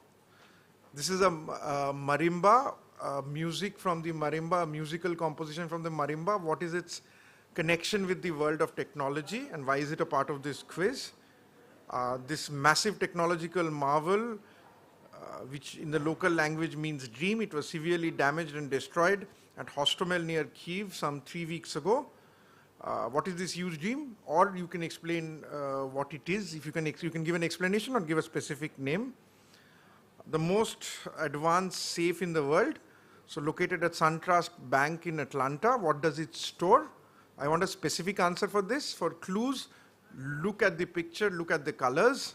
This is a marimba, music from the marimba, musical composition from the marimba. What is its connection with the world of technology and why is it a part of this quiz? This massive technological marvel, which in the local language means dream, it was severely damaged and destroyed at Hostomel near Kyiv some 3 weeks ago. What is this huge dream? Or you can explain what it is. If you can give an explanation or give a specific name. The most advanced safe in the world, so located at SunTrust Bank in Atlanta. What does it store? I want a specific answer for this. For clues, look at the picture, look at the colors.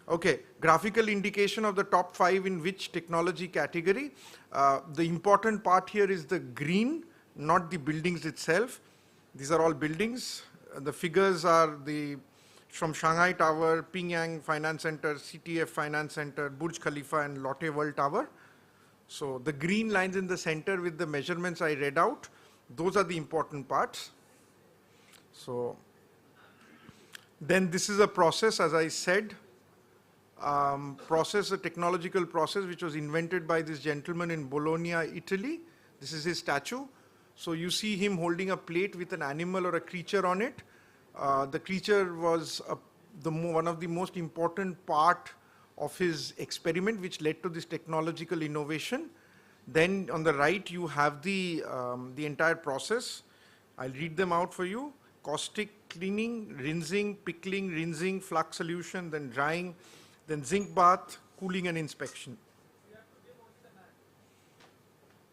Okay, graphical indication of the top 5 in which technology category? The important part here is the green, not the buildings itself. These are all buildings. The figures are from Shanghai Tower, Pingyang Finance Center, CTF Finance Center, Burj Khalifa and Lotte World Tower. So the green lines in the center with the measurements I read out, those are the important parts. So then this is a process, as I said, a technological process which was invented by this gentleman in Bologna, Italy. This is his statue. So you see him holding a plate with an animal or a creature on it. The creature was one of the most important part of his experiment which led to this technological innovation. Then on the right you have the entire process. I'll read them out for you. Caustic cleaning, rinsing, pickling, rinsing, flux solution, then drying, then zinc bath, cooling and inspection.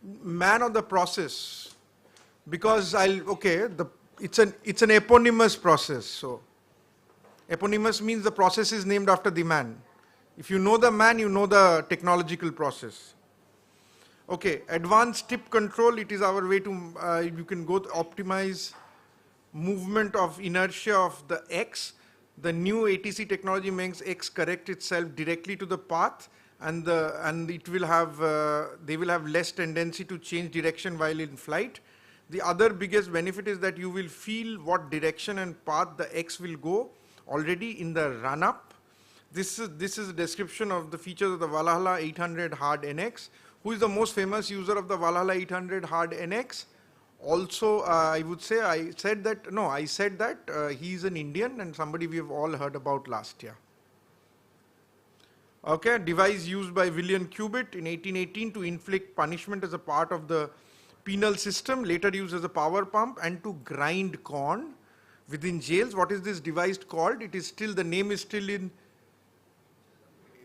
Man of the process, because it's an eponymous process. So eponymous means the process is named after the man. If you know the man, you know the technological process. Okay, advanced tip control, it is our way to, you can go to optimize movement of inertia of the X. The new ATC technology makes X correct itself directly to the path, and it will have, they will have less tendency to change direction while in flight. The other biggest benefit is that you will feel what direction and path the X will go already in the run-up. This is a description of the features of the Valhalla 800 Hard NX. Who is the most famous user of the Valhalla 800 Hard NX? Also, I said that he's an Indian and somebody we have all heard about last year. Okay, device used by William Cubitt in 1818 to inflict punishment as a part of the penal system, later used as a power pump and to grind corn within jails. What is this device called? It is still, the name is still in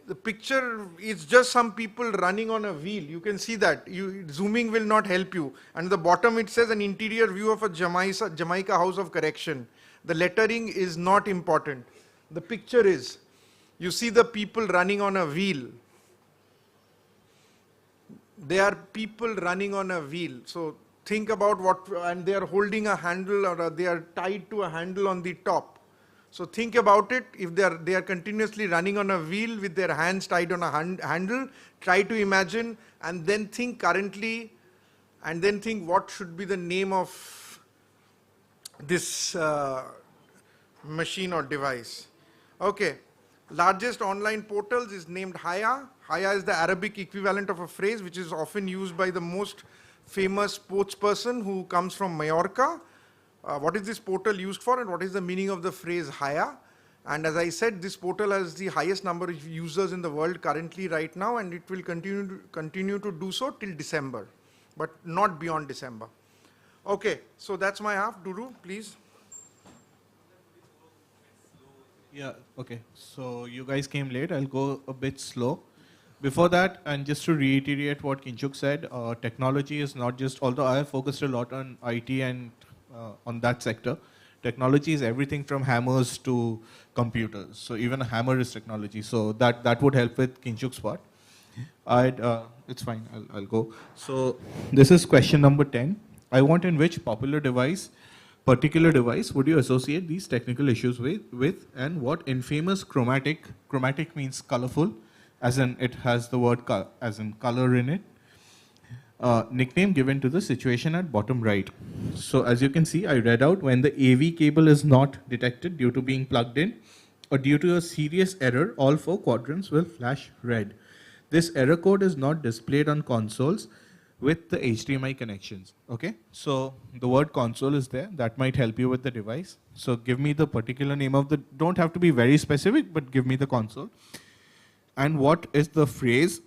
the picture. It's just some people running on a wheel. You can see that. Zooming will not help you. And at the bottom it says an interior view of a Jamaica House of Correction. The lettering is not important. The picture is, you see the people running on a wheel. They are people running on a wheel. So think about and they are holding a handle or they are tied to a handle on the top. So think about it, if they are continuously running on a wheel with their hands tied on a handle, try to imagine and then think currently and then think what should be the name of this machine or device. Okay, largest online portals is named Haya. Haya is the Arabic equivalent of a phrase which is often used by the most famous sports person who comes from Mallorca. What is this portal used for and what is the meaning of the phrase Haya? And as I said, this portal has the highest number of users in the world currently right now, and it will continue to do so till December, but not beyond December. Okay, so that's my half. Duru, please. Yeah, okay. So you guys came late. I'll go a bit slow. Before that, and just to reiterate what Kinshuk said, technology is not just, although I have focused a lot on IT and on that sector, technology is everything from hammers to computers. So even a hammer is technology. So that would help with Kinshuk's part. It's fine, I'll go. So this is question number 10. I want in which particular device would you associate these technical issues with and what infamous chromatic means colorful, as in it has the word as in color in it, nickname given to the situation at bottom right. So as you can see, I read out when the AV cable is not detected due to being plugged in or due to a serious error, all 4 quadrants will flash red. This error code is not displayed on consoles with the HDMI connections. Okay, so the word console is there. That might help you with the device. So give me the particular name of the, don't have to be very specific, but give me the console. And what is the phrase?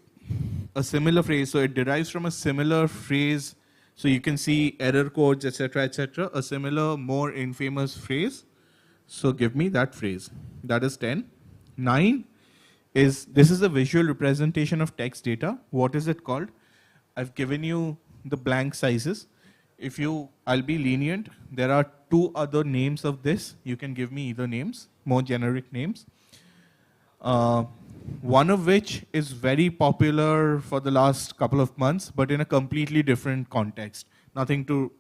A similar phrase, so it derives from a similar phrase. So you can see error codes, etc., etc. A similar, more infamous phrase. So give me that phrase. That is 10. 9 is, this is a visual representation of text data. What is it called? I've given you the blank sizes. If you, I'll be lenient. There are 2 other names of this. You can give me either names, more generic names. One of which is very popular for the last couple of months, but in a completely different context. Nothing to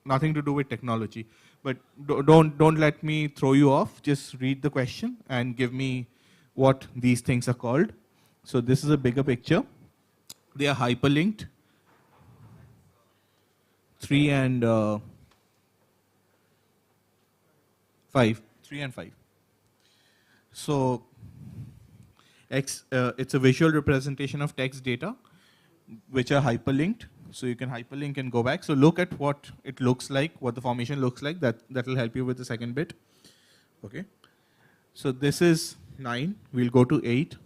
do with technology. But don't let me throw you off. Just read the question and give me what these things are called. So this is a bigger picture. They are hyperlinked. 3 and 5. 3 and 5. So it's a visual representation of text data, which are hyperlinked. So you can hyperlink and go back. So look at what it looks like, what the formation looks like. That will help you with the second bit. Okay. So this is 9. We'll go to 8.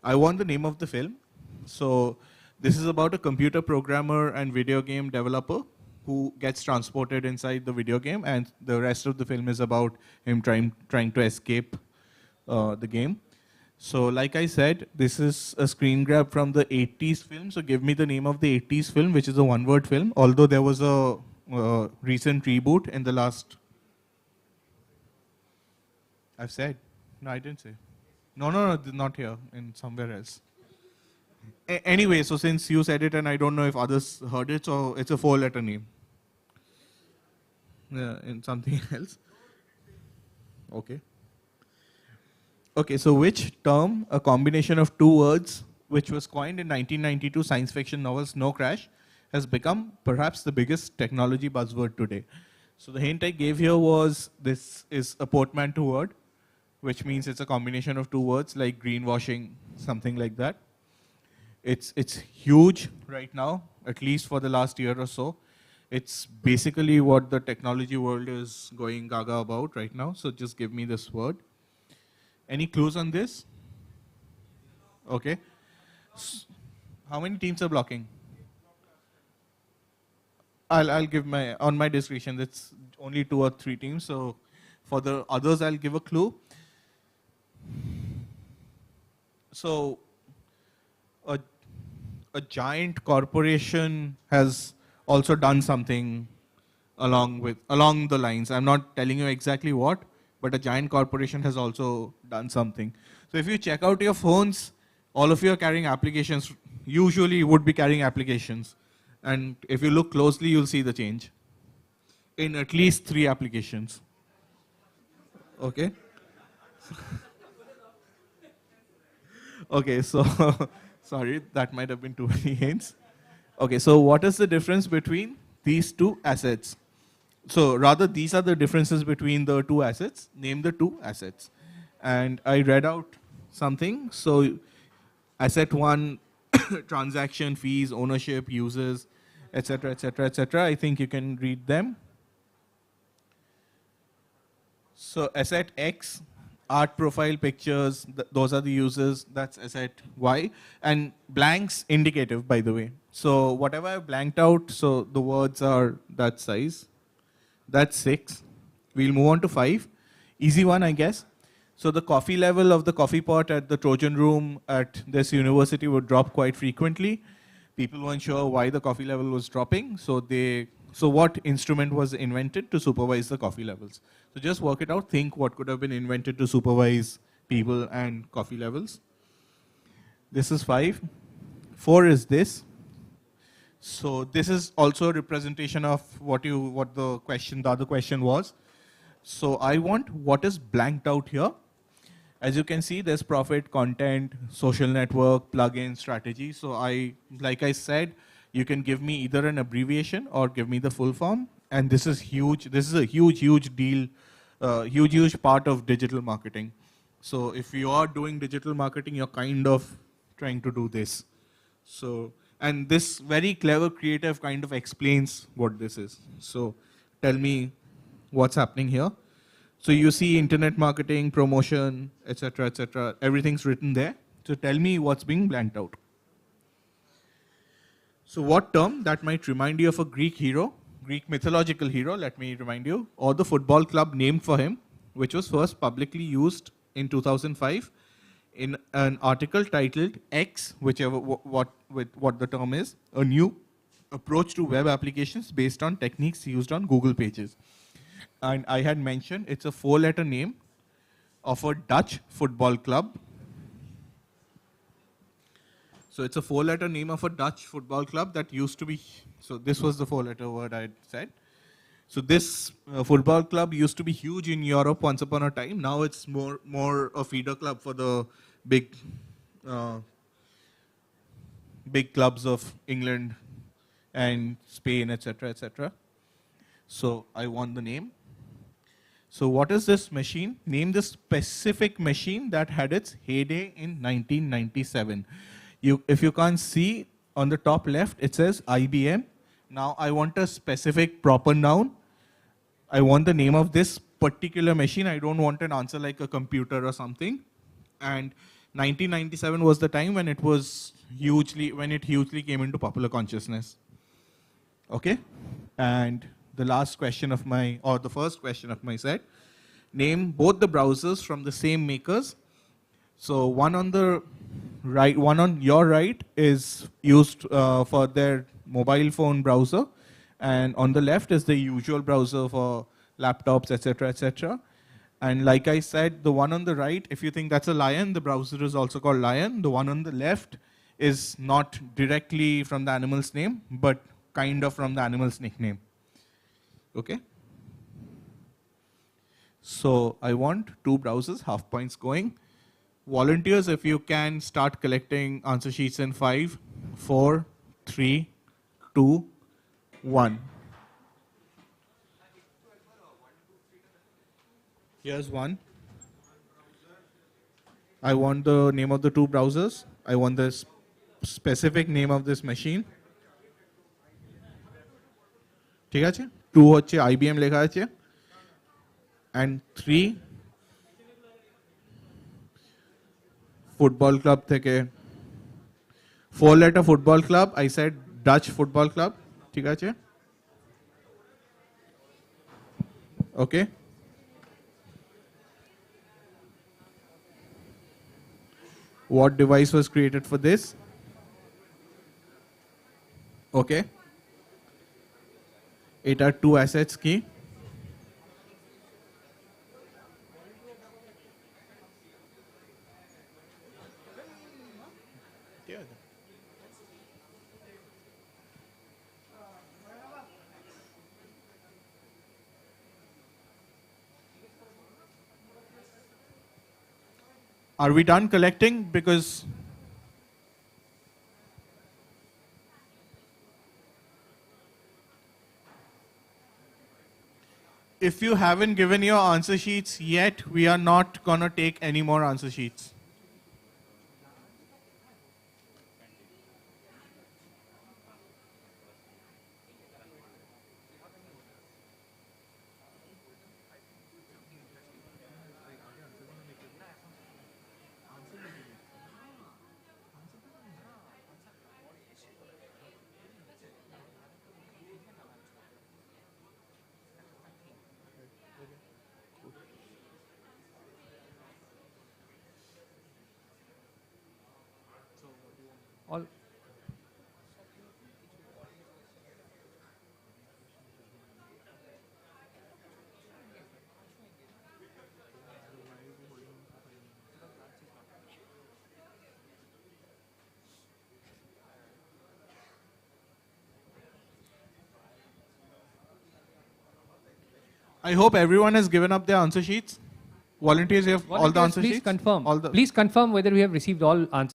I want the name of the film. So this is about a computer programmer and video game developer who gets transported inside the video game, and the rest of the film is about him trying to escape the game. So like I said, this is a screen grab from the 80s film. So give me the name of the 80s film, which is a one-word film, although there was a recent reboot in the last... I've said. No, I didn't say. No, not here, in somewhere else. Anyway, so since you said it and I don't know if others heard it, so it's a 4-letter name. Yeah, in something else. Okay. Okay, so which term, a combination of 2 words, which was coined in 1992 science fiction novel Snow Crash, has become perhaps the biggest technology buzzword today? So the hint I gave here was this is a portmanteau word, which means it's a combination of 2 words like greenwashing, something like that. It's huge right now, at least for the last year or so. It's basically what the technology world is going gaga about right now. So just give me this word. Any clues on this? Okay. How many teams are blocking? I'll give on my discretion, it's only 2 or 3 teams. So for the others, I'll give a clue. So a giant corporation has also done something along the lines. I'm not telling you exactly what, but a giant corporation has also done something. So if you check out your phones, all of you are carrying applications. Usually you would be carrying applications. And if you look closely, you'll see the change in at least 3 applications. Okay? Okay, so sorry, that might have been too many hints. Okay, so what is the difference between these 2 assets? So rather, these are the differences between the 2 assets. Name the 2 assets. And I read out something. So asset 1, transaction fees, ownership, users, etc., etc., etc. I think you can read them. So asset X, art profile pictures, those are the users, that's asset Y. And blanks indicative, by the way. So whatever I've blanked out, so the words are that size. That's 6. We'll move on to 5. Easy one, I guess. So the coffee level of the coffee pot at the Trojan room at this university would drop quite frequently. People weren't sure why the coffee level was dropping. So what instrument was invented to supervise the coffee levels? So just work it out. Think what could have been invented to supervise people and coffee levels. This is 5. 4 is this. So this is also a representation of what the other question was. So I want what is blanked out here. As you can see, there's profit, content, social network, plugin, strategy. So like I said, you can give me either an abbreviation or give me the full form. And this is huge. This is a huge deal, huge part of digital marketing. So if you are doing digital marketing, you're kind of trying to do this. So, and this very clever creative kind of explains what this is. So tell me what's happening here. So you see internet marketing, promotion, etc., etc. Everything's written there. So tell me what's being blanked out. So what term that might remind you of a Greek hero, Greek mythological hero, let me remind you, or the football club named for him, which was first publicly used in 2005 in an article titled X, whichever what the term is, a new approach to web applications based on techniques used on Google pages. And I had mentioned it's a 4-letter name of a Dutch football club. So it's a 4-letter name of a Dutch football club that used to be, so this was the 4-letter word I said. So this football club used to be huge in Europe once upon a time. Now it's more a feeder club for the big clubs of England and Spain, etc., etc. So I want the name. So what is this machine? Name the specific machine that had its heyday in 1997. If you can't see, on the top left, it says IBM. Now I want a specific proper noun. I want the name of this particular machine. I don't want an answer like a computer or something. And 1997 was the time when it hugely came into popular consciousness. Okay? And the last question of the first question of my set, name both the browsers from the same makers. So one on your right is used for their mobile phone browser, and on the left is the usual browser for laptops, etc., etc. And like I said, the one on the right, if you think that's a lion, the browser is also called Lion. The one on the left is not directly from the animal's name, but kind of from the animal's nickname. Okay? So I want 2 browsers, half points going. Volunteers, if you can start collecting answer sheets in 5, 4, 3, 2, 1. Here's one. I want the name of the 2 browsers. I want the specific name of this machine. ঠিক আছে? 2 হচ্ছে IBM লেখা আছে, and 3 football club থেকে 4-letter football club. I said Dutch football club. ঠিক আছে? Okay. What device was created for this? Okay. It had 2 assets key. Are we done collecting? Because if you haven't given your answer sheets yet, we are not going to take any more answer sheets. I hope everyone has given up their answer sheets. Volunteers, you have all the Volunteers, answer please sheets? confirm. All the Please confirm whether we have received all answers.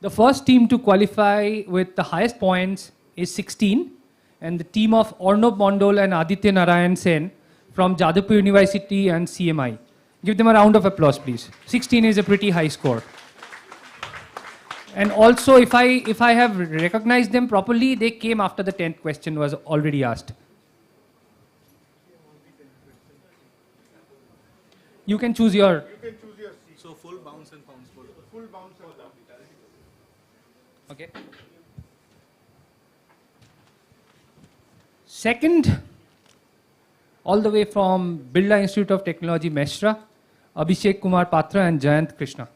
The first team to qualify with the highest points is 16, and the team of Arnab Mondol and Aditya Narayan Sen from Jadavpur University and CMI. Give them a round of applause, please. 16 is a pretty high score. And also, if I have recognized them properly, they came after the 10th question was already asked. You can choose your... So full bounce and pounce. Full bounce and pounce. Okay. Second, all the way from Birla Institute of Technology, Meshra, Abhishek Kumar Patra and Jayant Krishna.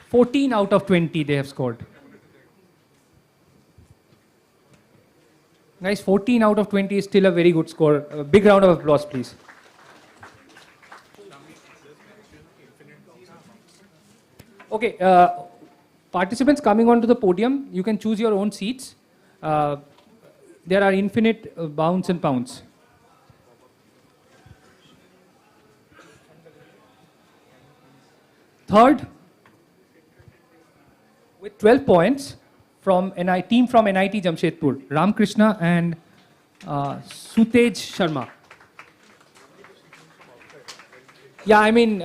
14 out of 20 they have scored. Guys, 14 out of 20 is still a very good score. A big round of applause, please. Okay, participants coming onto the podium, you can choose your own seats. There are infinite bounds and pounds. Third, with 12 points, from team from NIT Jamshedpur, Ram Krishna and Sutej Sharma. Yeah, I mean,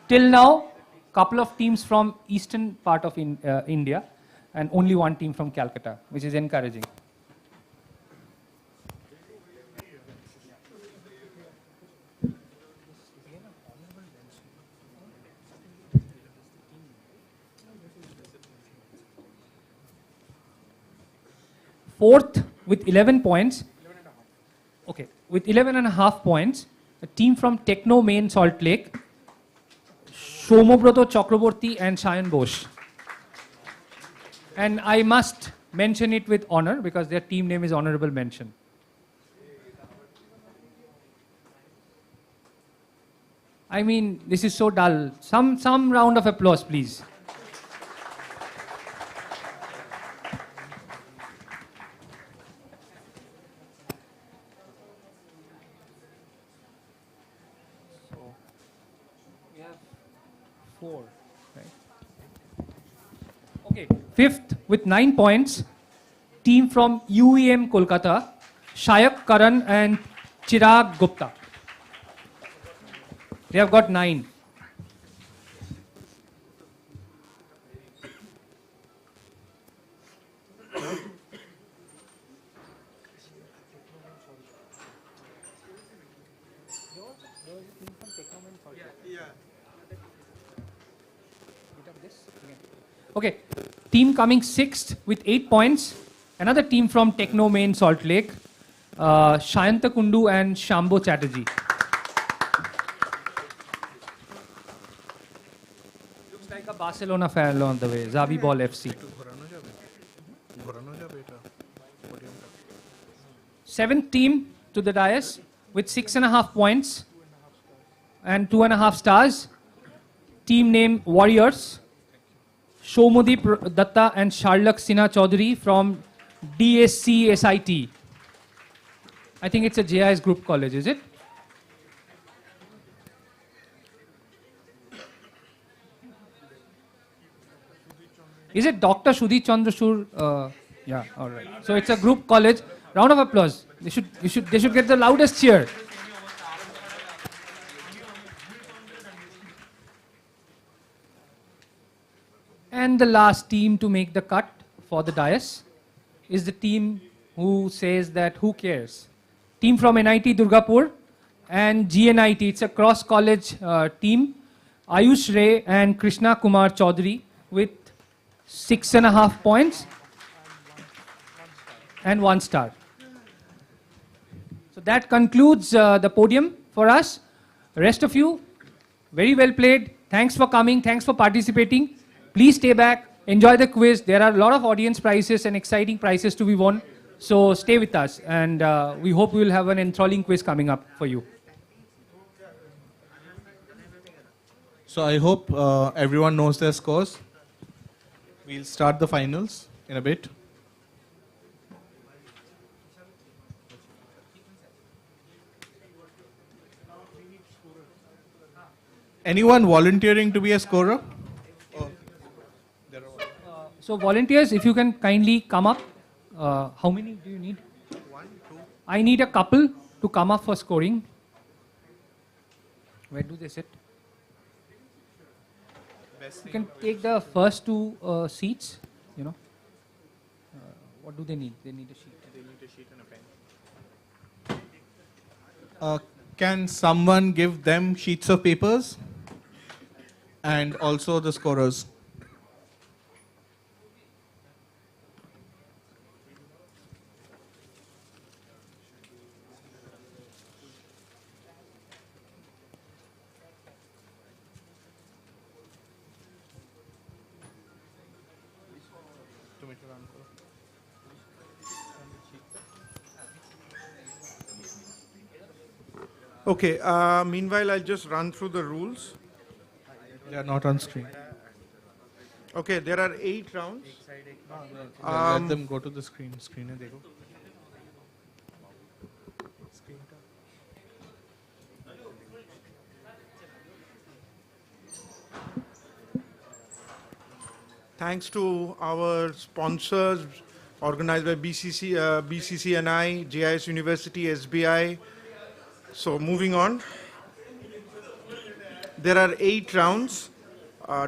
till now, couple of teams from eastern part of India and only one team from Calcutta, which is encouraging. Fourth, with 11 points. Okay, with 11.5 points, a team from Techno Main Salt Lake, Shomobroto Chakraborty and Shayan Bose. And I must mention it with honor because their team name is honorable mention. I mean, this is so dull. Some round of applause, please. Four, right? Okay, fifth with 9 points, team from UEM Kolkata, Shayak Karan and Chirag Gupta. They have got 9. Okay, team coming 6th with 8 points. Another team from Techno Main Salt Lake, Shayanta Kundu and Shambo Chatterjee. Looks like a Barcelona fan on the way, Zabi Ball FC. 7th team to the dais with 6.5 points and 2.5 stars. Team name Warriors. Shomodeep Datta and Sharlak Sinha Chaudhary from DSC SIT. I think it's a JIS group college, is it? Is it Dr. Sudhi Chandrashur? Yeah, all right. So it's a group college. Round of applause. They should get the loudest cheer. And the last team to make the cut for the dais is the team who says that who cares. Team from NIT Durgapur and GNIT. It's a cross-college team. Ayush Ray and Krishna Kumar Chaudhary with 6.5 points and 1 star. So that concludes the podium for us. Rest of you, very well played. Thanks for coming. Thanks for participating. Please stay back. Enjoy the quiz. There are a lot of audience prizes and exciting prizes to be won. So stay with us. And we hope we will have an enthralling quiz coming up for you. So I hope everyone knows their scores. We'll start the finals in a bit. Anyone volunteering to be a scorer? So volunteers, if you can kindly come up. How many do you need? 1, 2. I need a couple to come up for scoring. Where do they sit? You can take the first two seats, you know. What do they need? They need a sheet. They need a sheet and a pen. Can someone give them sheets of papers? And also the scorers. Okay, meanwhile, I'll just run through the rules. They are not on screen. Okay, there are 8 rounds. Let them go to the screen. Screener, they go. Thanks to our sponsors organized by BCCI, JIS University, SBI. So moving on. There are 8 rounds.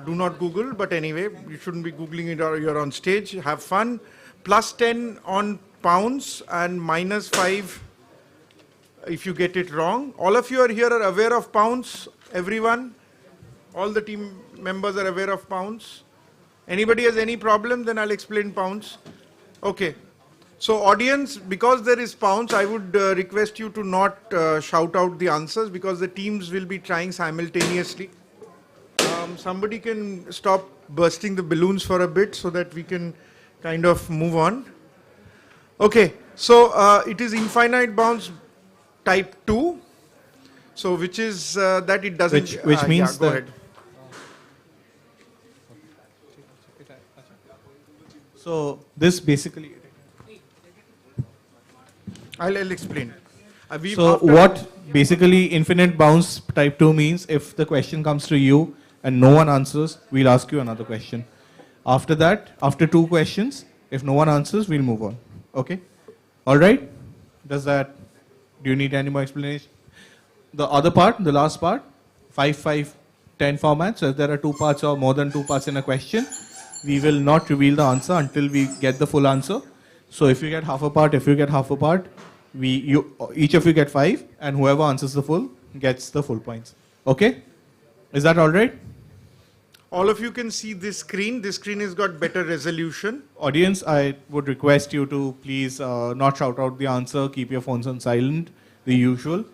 Do not Google, but anyway, you shouldn't be Googling it or you're on stage. Have fun. Plus 10 on pounds and minus 5 if you get it wrong. All of you are here are aware of pounds, everyone? All the team members are aware of pounds? Anybody has any problem, then I'll explain pounds. Okay. So audience, because there is pounds, I would request you to not shout out the answers because the teams will be trying simultaneously. Somebody can stop bursting the balloons for a bit so that we can kind of move on. Okay, so it is infinite bounds type 2. So which is that it doesn't... Which means yeah, go that... ahead. So this basically... I'll explain. So what basically infinite bounds type 2 means, if the question comes to you and no one answers, we'll ask you another question. After that, after 2 questions, if no one answers, we'll move on. Okay? All right? Do you need any more explanation? The other part, the last part, 5, 5, 10 format. So if there are 2 parts or more than 2 parts in a question, we will not reveal the answer until we get the full answer. So if you get half a part, each of you get 5, and whoever answers the full gets the full points. Okay? Is that all right? All of you can see this screen. This screen has got better resolution. Audience, I would request you to please not shout out the answer. Keep your phones on silent, the usual.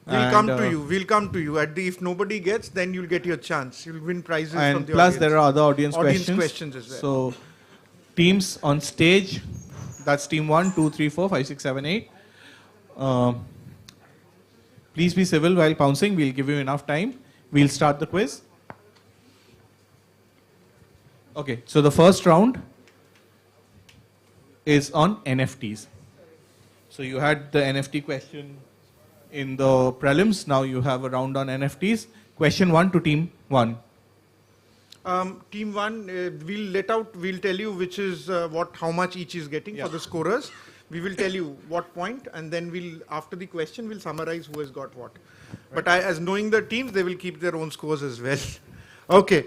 We'll come to you. We'll come to you. If nobody gets, then you'll get your chance. You'll win prizes from the audience. And plus, there are other audience questions as well. So, teams on stage, that's team 1, 2, 3, 4, 5, 6, 7, 8. Please be civil while pouncing. We'll give you enough time. We'll start the quiz. Okay, so the first round is on NFTs. So you had the NFT question in the prelims. Now you have a round on NFTs. Question 1 to team 1. Team 1, we'll tell you which is how much each is getting for the scorers. We will tell you what point, and then after the question, we'll summarize who has got what. Right. But as knowing the teams, they will keep their own scores as well. Okay,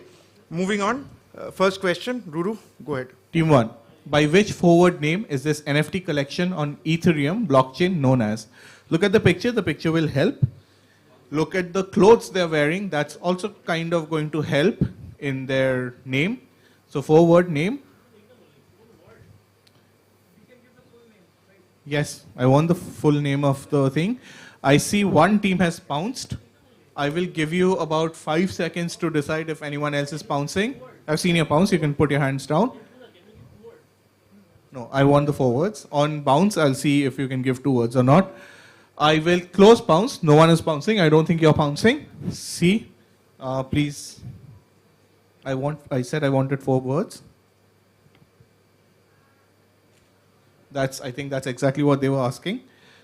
moving on. First question, Ruru, go ahead. Team 1. By which forward name is this NFT collection on Ethereum blockchain known as? Look at the picture will help. Look at the clothes they're wearing, that's also kind of going to help in their name. So forward name. Yes, I want the full name of the thing. I see one team has pounced. I will give you about 5 seconds to decide if anyone else is pouncing. I've seen your pounce, you can put your hands down. No, I want the 4 words. On bounce, I'll see if you can give 2 words or not. I will close pounce. No one is pouncing. I don't think you're pouncing. C, please. I said I wanted 4 words. I think that's exactly what they were asking.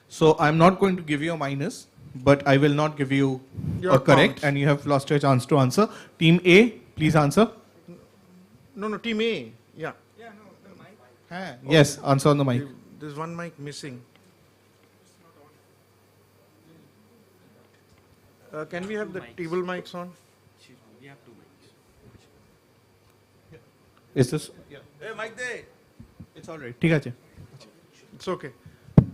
So I'm not going to give you a minus. but I will not give you Your a correct, pounds. and you have lost your chance to answer. Team A, please answer. No, team A. Yeah. Yes, answer on the mic. There's one mic missing. Can we have the table mics on? Is this? Hey, mic there. It's all right. ठीक है. It's okay.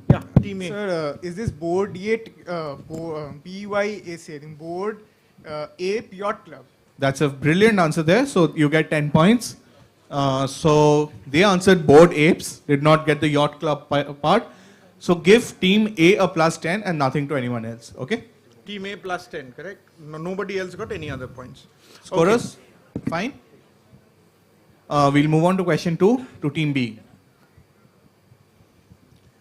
Yeah, team A. Sir, is this board yet BYAC, I think board A Yacht Club? That's a brilliant answer there. So you get 10 points. So they answered board apes, did not get the yacht club part. So give team A a plus 10 and nothing to anyone else. Okay? Team A plus 10, correct? No, nobody else got any other points. Scorers? Fine. We'll move on to question 2 to team B.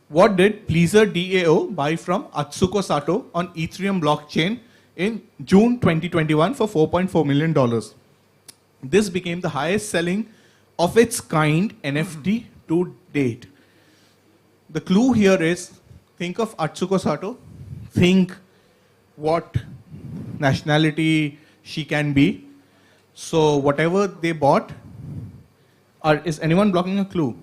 What did Pleaser DAO buy from Atsuko Sato on Ethereum blockchain in June 2021 for $4.4 million? This became the highest selling of its kind NFT to date. The clue here is, think of Atsuko Sato, think what nationality she can be. So whatever they bought, is anyone blocking a clue?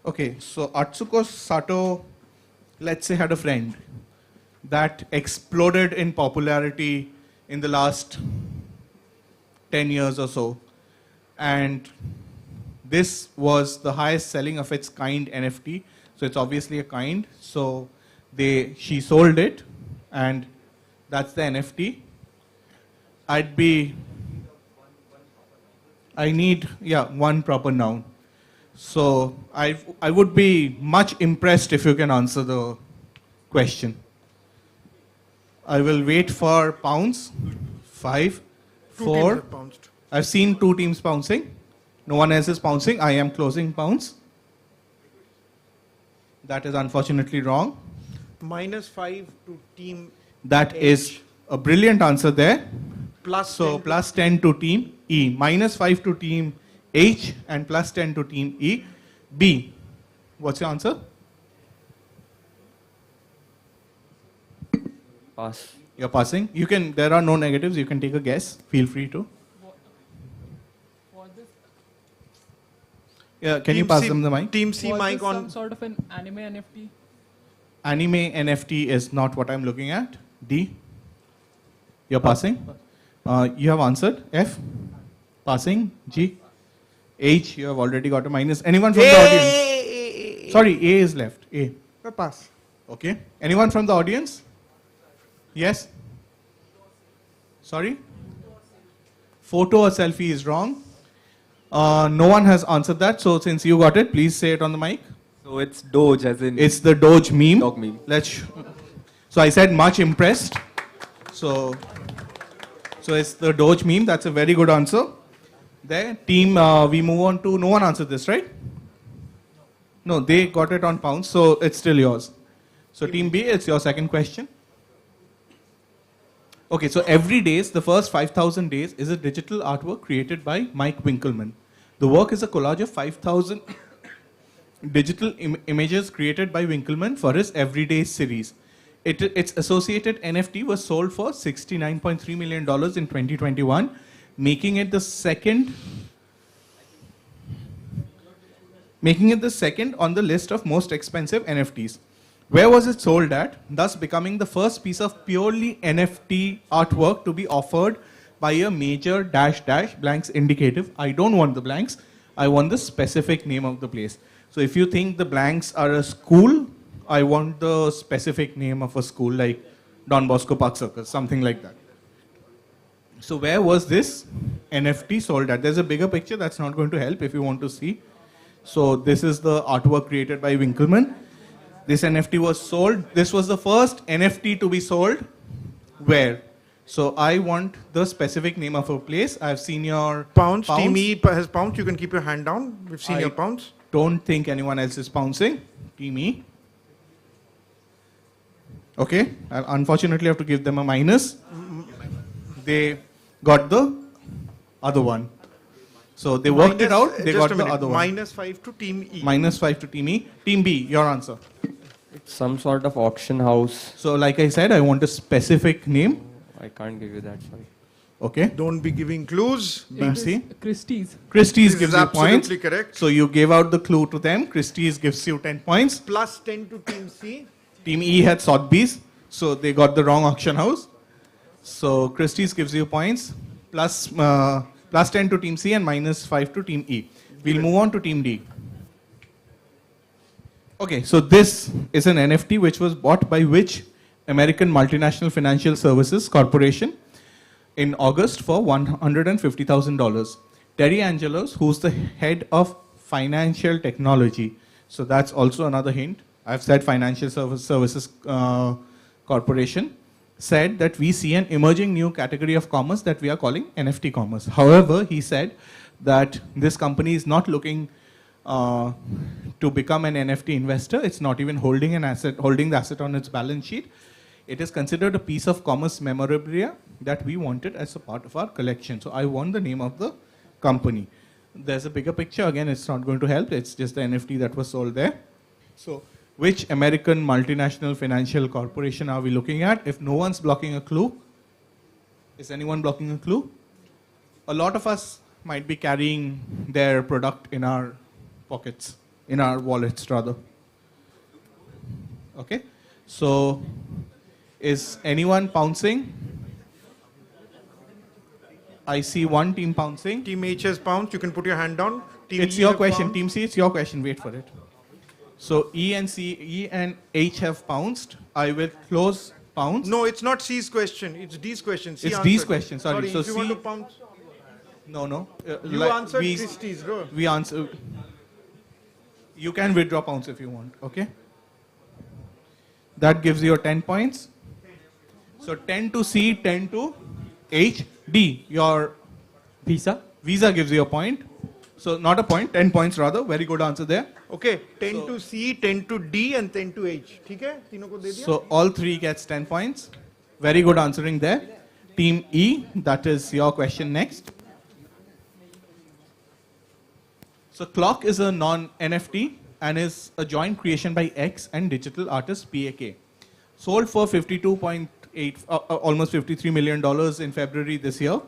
Okay, so Atsuko Sato, let's say, had a friend that exploded in popularity in the last 10 years or so. And this was the highest selling of its kind NFT. So it's obviously a kind. So she sold it, and that's the NFT. I need one proper noun. So I would be much impressed if you can answer the question. I will wait for pounds. 5, 4. Bounced. I've seen 2 teams bouncing. No one else is bouncing. I am closing pounds. That is unfortunately wrong. -5 to team That H. is a brilliant answer there. Plus So 10 to plus 10 to team E, -5 to team H, and plus 10 to team E. B, what's your answer? Pass. You're passing. There are no negatives. You can take a guess. Feel free to. Yeah, can you Team pass C- them the mic? Team C mic on. Some sort of an anime NFT? Anime NFT is not what I'm looking at. D, you're passing. You have answered. F, passing. G, H, you have already got a minus. Anyone from the audience? Sorry, A is left. A. Pass. Okay. Anyone from the audience? Yes? Sorry? Photo or selfie is wrong. No one has answered that. So since you got it, please say it on the mic. So it's Doge as in... It's the Doge meme. Dog meme. So I said much impressed. So it's the Doge meme. That's a very good answer. There. Team, we move on to... No one answered this, right? No, they got it on pounds. So it's still yours. So team B, it's your second question. Okay, so every days, the first 5,000 days is a digital artwork created by Mike Winkleman. The work is a collage of 5,000 digital images created by Winkleman for his Everyday series. Its associated NFT was sold for $69.3 million in 2021, making it the second on the list of most expensive NFTs. Where was it sold at, thus becoming the first piece of purely NFT artwork to be offered by a major blanks indicative. I don't want the blanks. I want the specific name of the place. So if you think the blanks are a school, I want the specific name of a school like Don Bosco Park Circus, something like that. So where was this NFT sold at? There's a bigger picture that's not going to help if you want to see. So this is the artwork created by Winkleman. This NFT was sold. This was the first NFT to be sold. Where? So I want the specific name of a place. I've seen your Pounds. Team E has pounds. You can keep your hand down. We've seen your pounds. Don't think anyone else is pouncing. Team E. Okay. I'll unfortunately have to give them a minus. They got the other one. So they worked it out. They got the other one. -5 to team E. -5 to team E. Team B, your answer. Some sort of auction house. So like I said, I want a specific name. I can't give you that, sorry. Okay. Don't be giving clues. Team C. Christie's. Christie's This gives is you points. absolutely correct. So you gave out the clue to them. Christie's gives you 10 points. Plus 10 to Team C. Team E had Sotheby's, so they got the wrong auction house. So Christie's gives you points. Plus 10 to Team C and minus 5 to Team E. We'll move on to Team D. Okay, so this is an NFT which was bought by which American multinational financial services corporation in August for $150,000. Terry Angelos, who's the head of financial technology. So that's also another hint. I've said financial services corporation, said that we see an emerging new category of commerce that we are calling NFT commerce. However, he said that this company is not looking to become an NFT investor. It's not even holding the asset on its balance sheet. It is considered a piece of commerce memorabilia that we wanted as a part of our collection. So I want the name of the company. There's a bigger picture. Again, it's not going to help. It's just the NFT that was sold there. So which American multinational financial corporation are we looking at? If no one's blocking a clue, is anyone blocking a clue? A lot of us might be carrying their product in our pockets, in our wallets rather. Okay, so is anyone pouncing? I see one team pouncing. Team H has pounced. You can put your hand down. Team It's E your have question. pounced. Team C, it's your question. Wait for it. So E and H have pounced. I will close pounce. No, it's not C's question. It's D's question. C It's answered. D's question. Sorry. So if you want C. to pounce. No. You answered Christie's, bro. We answer. You can withdraw pounds if you want. Okay. That gives you 10 points. So 10 to C, 10 to H. D, your Visa? Visa gives you a point. So not a point, 10 points rather. Very good answer there. Okay, 10 to C, 10 to D and 10 to H. ठीक है? तीनों को दे दिया? So all three gets 10 points. Very good answering there. Team E, that is your question next. So Clock is a non-NFT and is a joint creation by X and digital artist PAK. Sold for almost $53 million in February this year.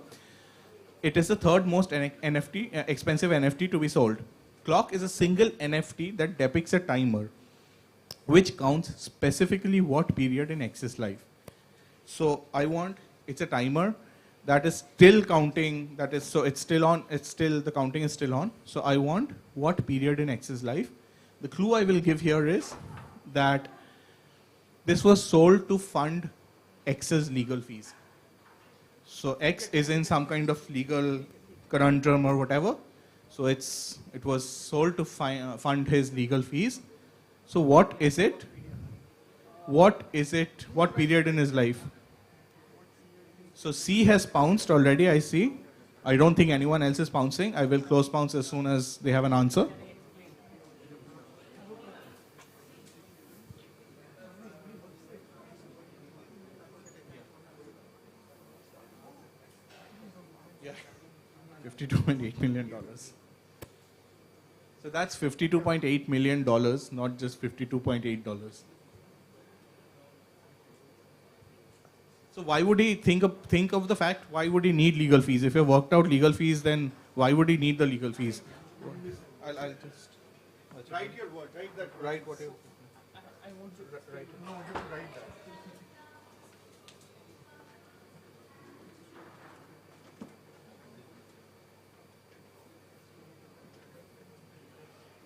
It is the third most expensive NFT to be sold. Clock is a single NFT that depicts a timer, which counts specifically what period in X's life. So it's a timer that is still counting, it's still on, the counting is still on. So I want what period in X's life. The clue I will give here is that this was sold to fund X's legal fees. So X is in some kind of legal conundrum or whatever. So it was sold to fund his legal fees. So what is it? What period in his life? So C has pounced already, I see. I don't think anyone else is pouncing. I will close pounce as soon as they have an answer. $52.8 million. So that's $52.8 million, not just $52.8. So why would he think of the fact, why would he need legal fees? If you have worked out legal fees, then why would he need the legal fees? I'll just... Write your word, write that. Write whatever. I want to write it. No, just write that.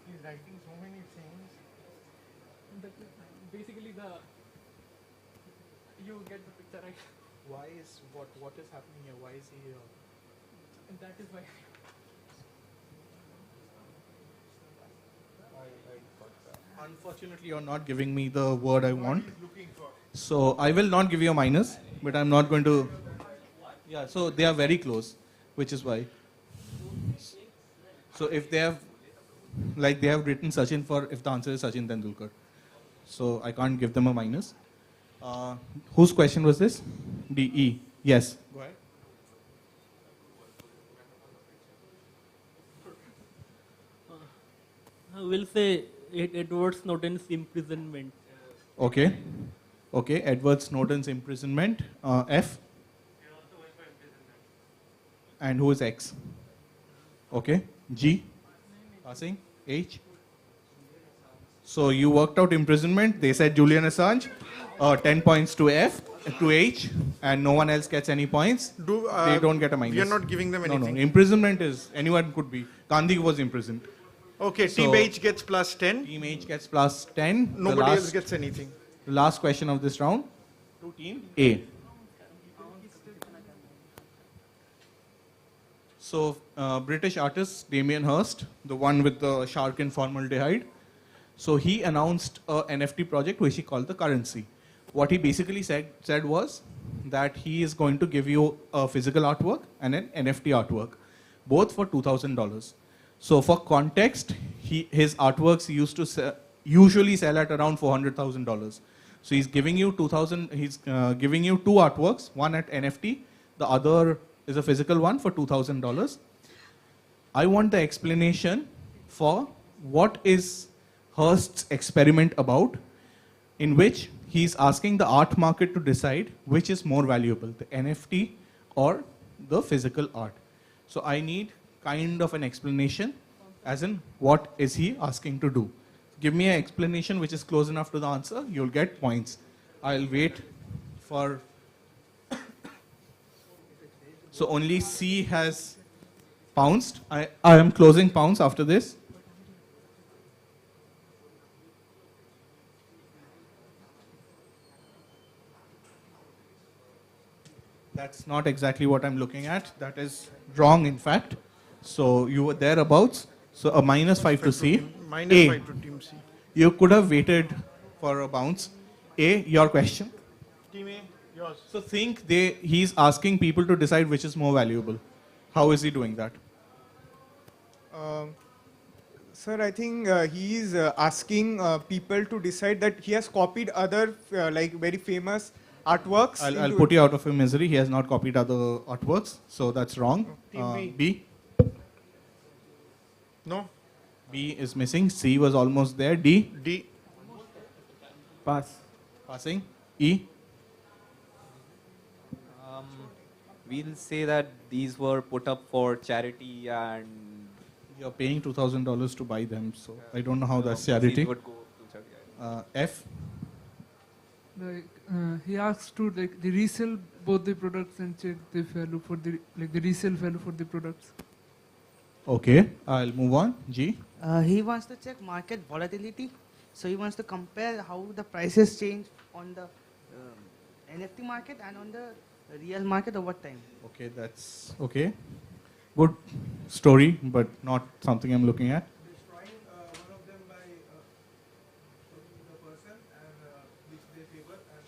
He's writing so many things. Basically, you get the picture, right? Why is what is happening here? Why is he here? And that is why. Unfortunately, you're not giving me the word I want. So I will not give you a minus, but I'm not going to. Yeah, so they are very close, which is why. So if they have, they have written Sachin if the answer is Sachin Tendulkar. So I can't give them a minus. Whose question was this? DE. Yes. Go ahead. We'll say Edward Snowden's imprisonment. Okay. Okay. Edward Snowden's imprisonment. F. And who is X? Okay. G. Passing. H. So you worked out imprisonment. They said Julian Assange. 10 points to F, to H, and no one else gets any points. They don't get a minus. We are not giving them anything. No. Imprisonment is, anyone could be. Gandhi was imprisoned. Okay, So Team H gets plus 10. Team H gets plus 10. Nobody else gets anything. The last question of this round. To Team A. So, British artist Damien Hirst, the one with the shark in formaldehyde. So he announced a NFT project which he called the currency. What he basically said was that he is going to give you a physical artwork and an NFT artwork, both for $2,000. So for context, his artworks usually sell at around $400,000. So he's giving you giving you two artworks, one at NFT, the other is a physical one for $2,000. I want the explanation for what is Hirst's experiment about, in which he's asking the art market to decide which is more valuable, the NFT or the physical art. So I need kind of an explanation, as in what is he asking to do. Give me an explanation which is close enough to the answer, you'll get points. I'll wait for... So only C has pounced. I am closing pounce after this. That's not exactly what I'm looking at. That is wrong, in fact. So you were thereabouts. So a -5 to C. -5 to Team C. You could have waited for a bounce. A, your question. Team A, yours. So think he's asking people to decide which is more valuable. How is he doing that? Sir, I think he is asking people to decide that he has copied other like very famous artworks. I'll put you out of your misery. He has not copied other artworks, so that's wrong. Team B. No. B is missing. C was almost there. D. D. Pass. Passing. E. We'll say that these were put up for charity and... You're paying $2,000 to buy them, so I don't know how that's charity. Would go to charity. F. He asks to they resell both the products and check the value for the resale value for the products. Okay, I'll move on. G. He wants to check market volatility, so he wants to compare how the prices change on the NFT market and on the real market over time. Okay, that's okay. Good story, but not something I'm looking at. Destroying one of them by the person and which they favor and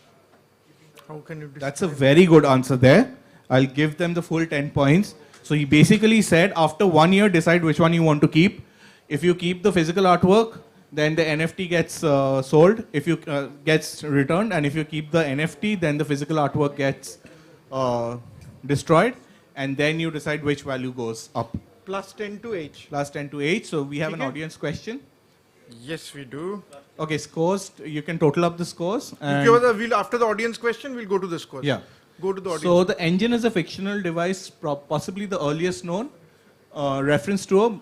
keeping the... How can you destroy? That's a very good answer there. I'll give them the full 10 points. So he basically said after 1 year, decide which one you want to keep. If you keep the physical artwork, then the NFT gets sold. If you gets returned, and if you keep the NFT, then the physical artwork gets destroyed, and then you decide which value goes up. Plus 10 to H. Plus 10 to H. So we have an audience question. Yes, we do. Okay, scores. You can total up the scores. And After the audience question, we'll go to the scores. Yeah. Go to the audience. So the engine is a fictional device, possibly the earliest known reference to a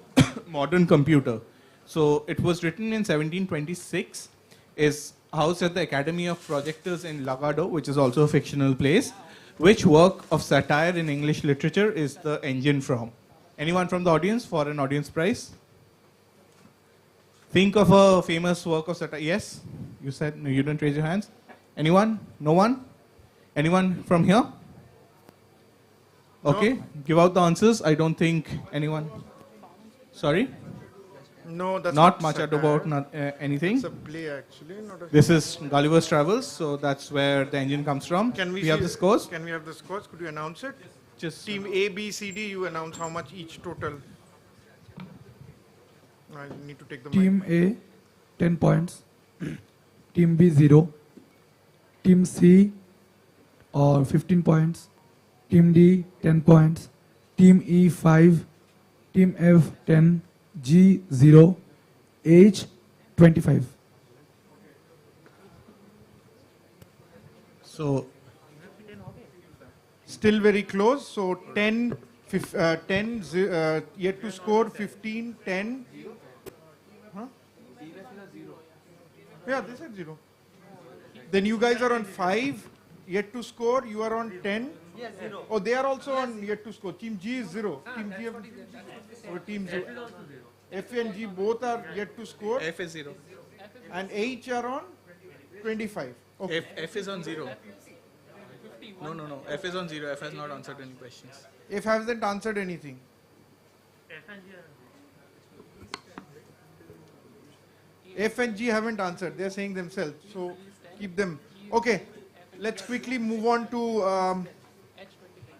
modern computer. So it was written in 1726, is housed at the Academy of Projectors in Lagado, which is also a fictional place. Which work of satire in English literature is the engine from? Anyone from the audience for an audience prize? Think of a famous work of satire. Yes? You said no, you didn't raise your hands. Anyone? No one? Anyone from here? Okay, no. Give out the answers. I don't think anyone. Sorry? No, that's not much about anything. It's a play actually. This is Gulliver's Travels, so that's where the engine comes from. Can we have the scores? Can we have the scores? Could you announce it? Just Team A, B, C, D, you announce how much each total. I need to take the Team A, 10 points. Team B, 0. Team C, 15 points. Team D, 10 points. Team E, 5. Team F, 10. G, 0. H, 25. So still very close. So 10, 10 yet to score, 15, 10. Huh? Yeah, they said 0. Then you guys are on 5, yet to score, you are on 10. Yes, 0. Oh, they are also on yet to score. Team G is 0. Team G or Team Z. F and G both are yet to score. F is 0. And H are on 25. Okay. F is on 0. No. F is on 0. F has not answered any questions. F hasn't answered anything. F and G haven't answered. They're saying themselves. So keep them. Okay. Let's quickly move on to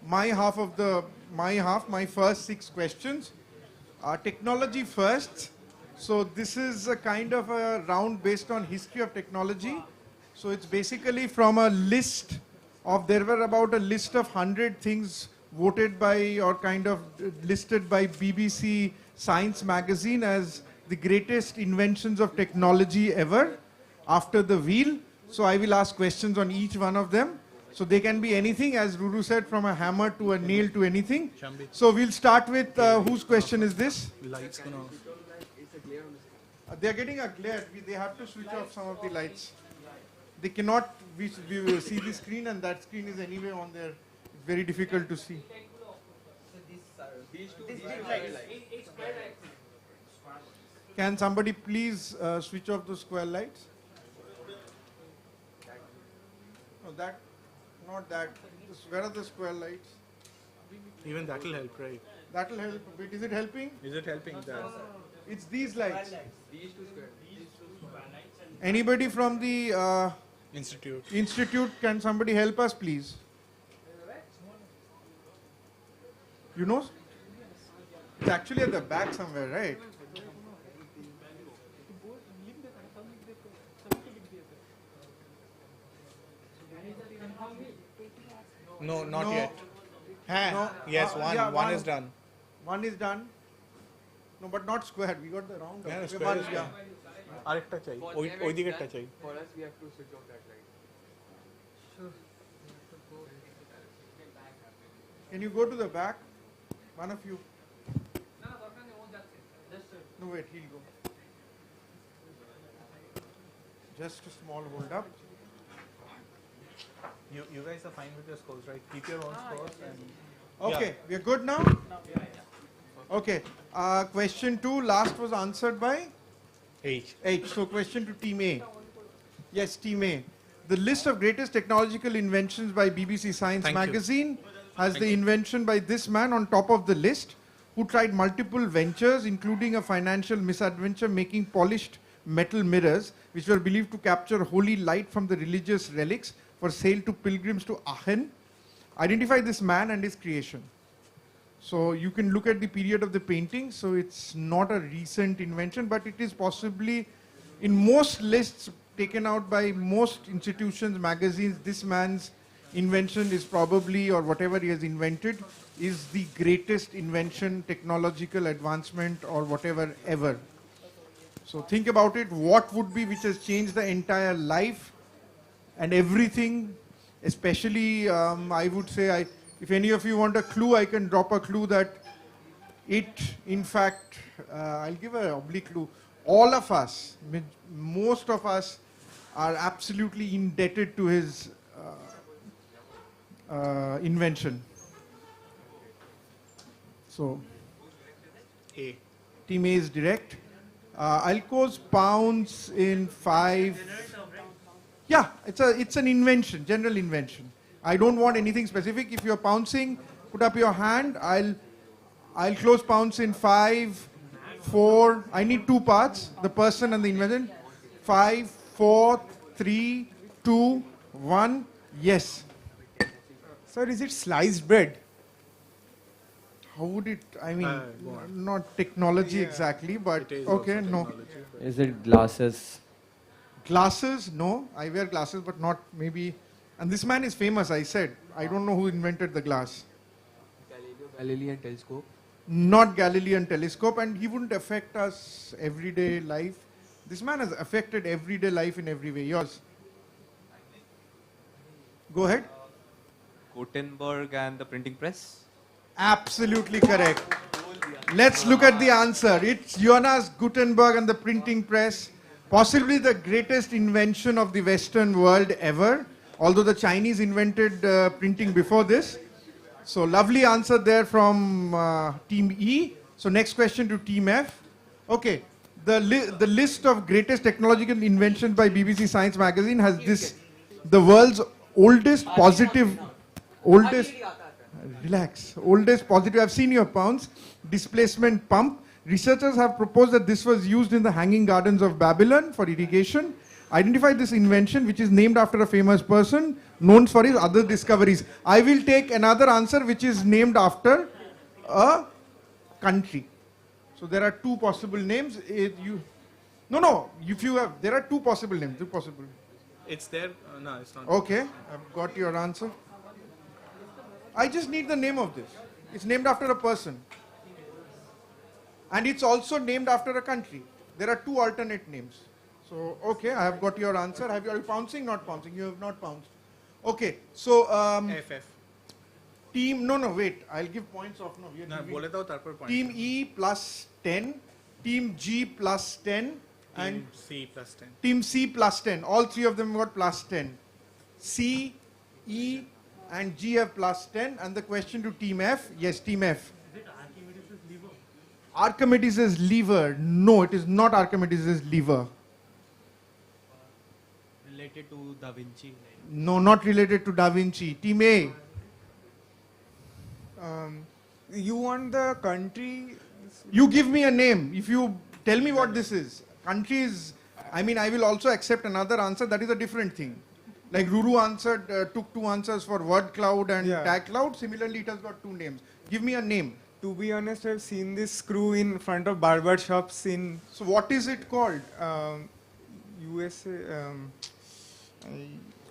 my first 6 questions. Technology first. So this is a kind of a round based on history of technology. So it's basically from a list of, there were about a list of 100 things voted by or kind of listed by BBC Science magazine as the greatest inventions of technology ever after the wheel. So I will ask questions on each one of them. So they can be anything, as Ruru said, from a hammer to a nail to anything. So we'll start with, whose question is this? Lights gonna off. They're getting a glare. They have to switch off some of the lights. They cannot we see the screen, and that screen is anyway on there. It's very difficult to see. Can somebody please switch off the square lights? No, not that. Where are the square lights? Even that will help, right? That will help. Wait, is it helping? Is it helping? It's these lights. Anybody from the institute, can somebody help us, please? You know? It's actually at the back somewhere, right? No, not No. yet. No. Yes, yeah, one is done. One is done. No, but not square. We got the round. Yeah, Okay, square one, is yeah. done. আরেকটা চাই ওইদিকে একটা চাই For us, we have to switch off that light. Can you go to the back? One of you. No, wait, he'll go. Just a small hold up. You guys are fine with your scores, right? Keep your own scores and Okay, we are good now? Okay, question 2, last was answered by? H. So question to team A. Yes, team A. The list of greatest technological inventions by BBC Science Thank you. magazine has the invention by this man on top of the list, who tried multiple ventures, including a financial misadventure making polished metal mirrors, which were believed to capture holy light from the religious relics for sale to pilgrims to Aachen. Identify this man and his creation. So you can look at the period of the painting. So it's not a recent invention, but it is possibly in most lists taken out by most institutions, magazines, this man's invention is probably, or whatever he has invented, is the greatest invention, technological advancement, or whatever ever. So think about it. What would be which has changed the entire life and everything, especially I would say, if any of you want a clue, I can drop a clue that it, in fact, I'll give an oblique clue. All of us, most of us, are absolutely indebted to his invention. So, team A is direct. I'll cause pounds in 5. Yeah, it's an invention, general invention. I don't want anything specific. If you're pouncing, put up your hand. I'll close pounds in 5, 4. I need 2 parts, the person and the invention. 5, 4, 3, 2, 1. Yes. Sir, is it sliced bread? How would it, I mean, not technology exactly, but okay, no. Is it glasses? Glasses? No. I wear glasses, but not maybe. And this man is famous, I said. I don't know who invented the glass. Galilean telescope? Not Galilean telescope, and he wouldn't affect us everyday life. This man has affected everyday life in every way. Yours? Go ahead. Gutenberg and the printing press. Absolutely correct. Let's look at the answer. It's Johannes Gutenberg and the printing press, possibly the greatest invention of the Western world ever, although the Chinese invented printing before this. So lovely answer there from Team E. So next question to Team F. Okay, the list of greatest technological inventions by BBC Science Magazine has this, the world's oldest positive, oldest positive, I've seen your pounds, displacement pump. Researchers have proposed that this was used in the Hanging Gardens of Babylon for irrigation. Identify this invention, which is named after a famous person known for his other discoveries. I will take another answer which is named after a country. So there are two possible names. If you have, there are two possible names. It's there. No, it's not. Okay, I've got your answer. I just need the name of this. It's named after a person. And it's also named after a country. There are two alternate names. So, okay, I have got your answer. Are you pouncing? Not pouncing. You have not pounced. Okay, so FF. Team, wait. I'll give points off. Team E plus 10, Team G plus 10, and C plus 10. Team C plus 10. All three of them got plus 10. C, E, and G have plus 10. And the question to Team F, yes, Team F. Is it Archimedes' lever? Archimedes' lever. No, it is not Archimedes' lever. Related to Da Vinci? No, not related to Da Vinci. Team A. You want the country? You give me a name. If you tell me what this is. Country is, I will also accept another answer. That is a different thing. Like Ruru answered, took two answers for word cloud and tag cloud. Similarly, it has got two names. Give me a name. To be honest, I've seen this screw in front of barber shops in... So what is it called? USA...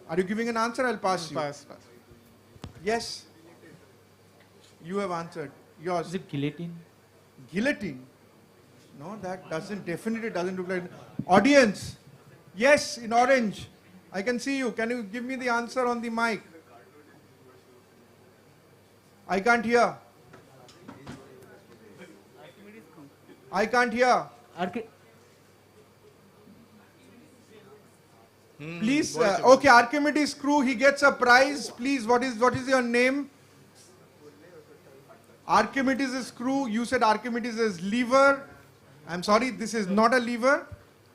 Are you giving an answer? I'll pass you. Pass. Yes. You have answered. Yours. Is it guillotine? Guillotine? No, that definitely doesn't look like... Audience. Yes, in orange. I can see you. Can you give me the answer on the mic? I can't hear. I can't hear. Please, okay, Archimedes screw, he gets a prize. Please, what is your name? Archimedes' screw, you said Archimedes' lever. I'm sorry, this is not a lever.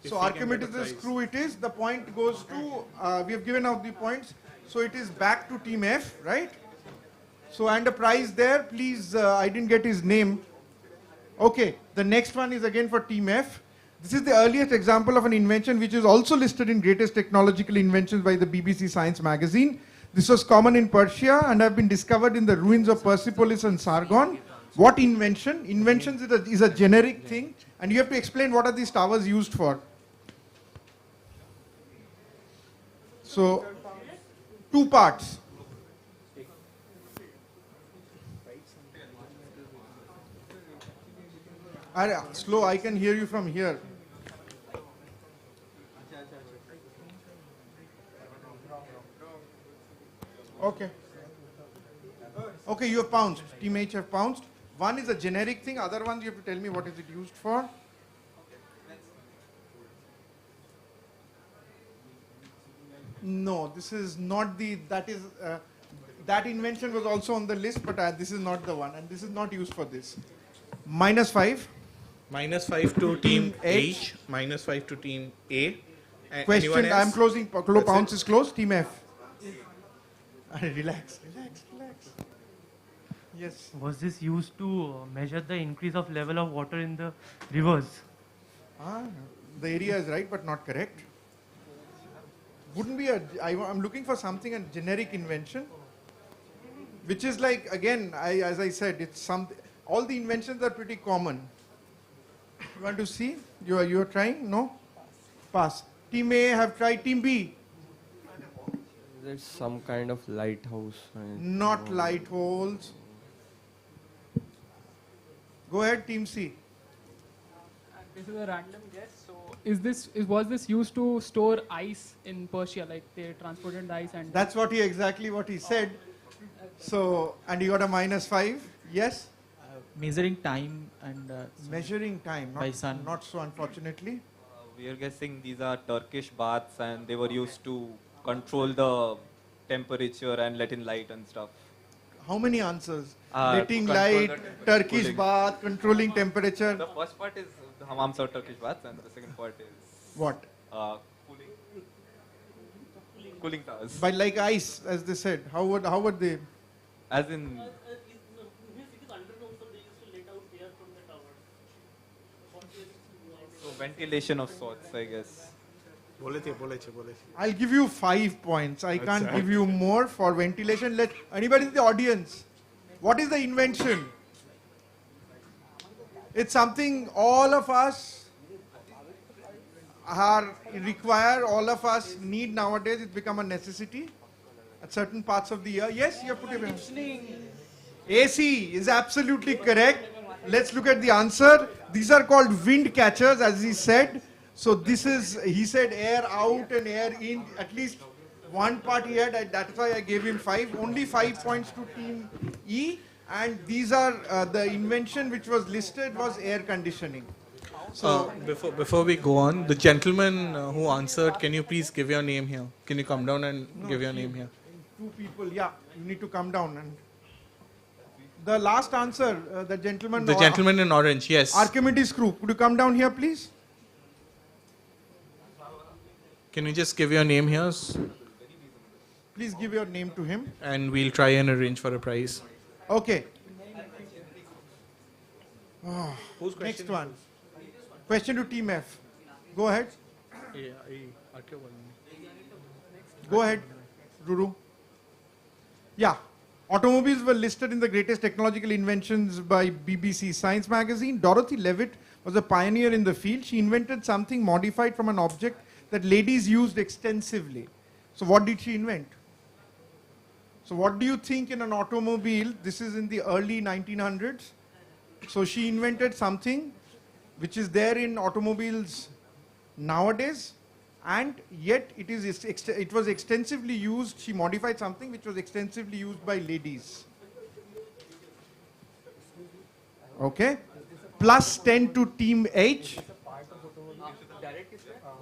So Archimedes' screw it is. The point goes to, we have given out the points. So it is back to Team F, right? So, and a prize there. Please, I didn't get his name. Okay, the next one is again for Team F. This is the earliest example of an invention which is also listed in greatest technological inventions by the BBC Science Magazine. This was common in Persia and have been discovered in the ruins of Persepolis and Sargon. What invention? Inventions is a generic thing, and you have to explain what are these towers used for. So, two parts. Slow, I can hear you from here. Okay. Okay, you have pounced. Team H have pounced. One is a generic thing, other one you have to tell me what is it used for. No, this is not the, that invention was also on the list, but this is not the one, and this is not used for this. -5. -5 to Team H, -5 to Team A. Question, I am closing, pounce is closed, Team F. Relax. Yes. Was this used to measure the increase of level of water in the rivers? The area is right, but not correct. Wouldn't be I'm looking for something, a generic invention, which is like, again, as I said, it's something, all the inventions are pretty common. You want to see? You are trying? No? Pass. Team A have tried. Team B? There's some kind of lighthouse. Not lightholes. Go ahead, Team C. This is a random guess, so was this used to store ice in Persia? Like they transported the ice and. That's exactly what he said. So, and you got a -5. Yes? Measuring time and Measuring time, by sun. not so unfortunately. We are guessing these are Turkish baths and they were used to control the temperature and let in light and stuff. How many answers? To Letting control light, the Turkish cooling. bath, controlling temperature. The first part is the hammams or Turkish baths and the second part is What? Cooling towers. By like ice, as they said. How would they? As in so ventilation of sorts, I guess. I'll give you 5 points. I can't Achha. give you more for ventilation. Let anybody in the audience. What is the invention? It's something all of us require, all of us need nowadays. It's become a necessity at certain parts of the year. Yes, you have put your hand. AC is absolutely correct. Let's look at the answer. These are called wind catchers, as he said. So this is, he said air out and air in. At least one part he had, that's why I gave him 5. Only 5 points to team E. And these are the invention which was listed was air conditioning. So Before we go on, the gentleman who answered, can you please give your name here? Can you come down and give your name here? 2 people, yeah, you need to come down. And the last answer, the gentleman. The gentleman in orange, yes. Archimedes crew, could you come down here, please? Can you just give your name here? Please give your name to him. And we'll try and arrange for a prize. Okay. Whose Next one. Question to team F. Go ahead. Go ahead, Ruru. Yeah. Automobiles were listed in the greatest technological inventions by BBC Science magazine. Dorothy Levitt was a pioneer in the field. She invented something modified from an object that ladies used extensively. So what did she invent? So what do you think in an automobile? This is in the early 1900s. So she invented something which is there in automobiles nowadays, and yet it was extensively used. She modified something which was extensively used by ladies. Okay. Plus 10 to team H.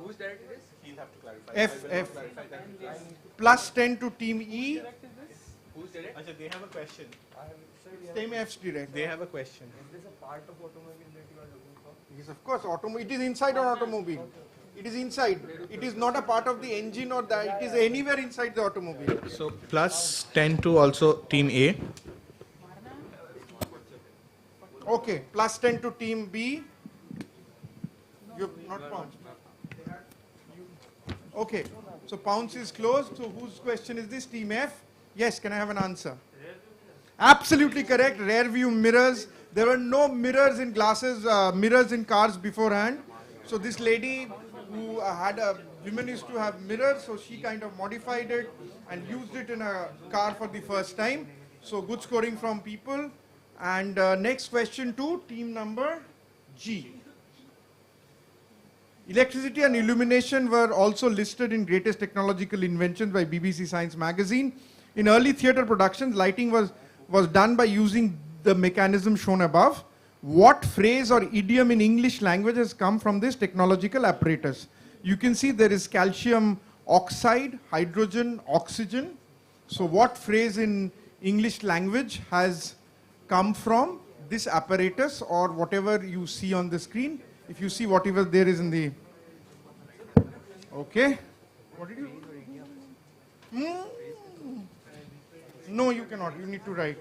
Whose direct it is? He'll have to clarify. F. Plus 10 to team E. Who's direct? Achha, they have a question. Team F's direct. They have a question. Is this a part of automobile that you are looking for? Yes, of course. It is inside an automobile. It is inside. It is not a part of the engine or that. It is anywhere inside the automobile. So plus 10 to also team A. Okay. Plus 10 to team B. You have not pounced. Okay. So pounce is closed. So whose question is this? Team F? Yes. Can I have an answer? Absolutely correct. Rear view mirrors. There were no mirrors in glasses, mirrors in cars beforehand. So this lady who women used to have mirrors, so she kind of modified it and used it in a car for the first time. So good scoring from people. And next question to team number G. Electricity and illumination were also listed in greatest technological inventions by BBC Science magazine. In early theatre productions, lighting was done by using the mechanism shown above. What phrase or idiom in English language has come from this technological apparatus? You can see there is calcium oxide, hydrogen, oxygen. So what phrase in English language has come from this apparatus or whatever you see on the screen? If you see whatever there is in the... Okay. What did you... No, you cannot. You need to write.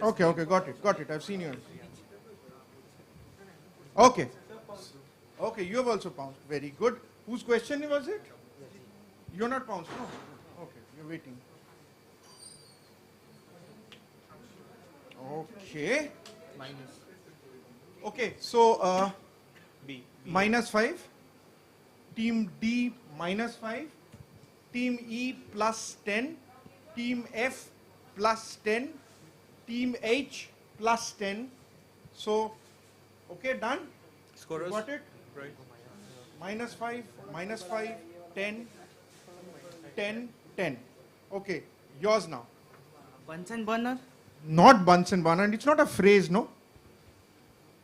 Okay, got it. I've seen yours. Okay. Okay, you have also pounced. Very good. Whose question was it? You're not pounced, no? Okay, you're waiting. Okay. Okay, so -5. Team D -5. Team E plus 10. Team F plus 10. Team H plus 10. So Okay, done? Scorers? Got it? Right. -5, 10, 10, 10. Okay, yours now. Bunsen burner? Not Bunsen burner, and it's not a phrase, no?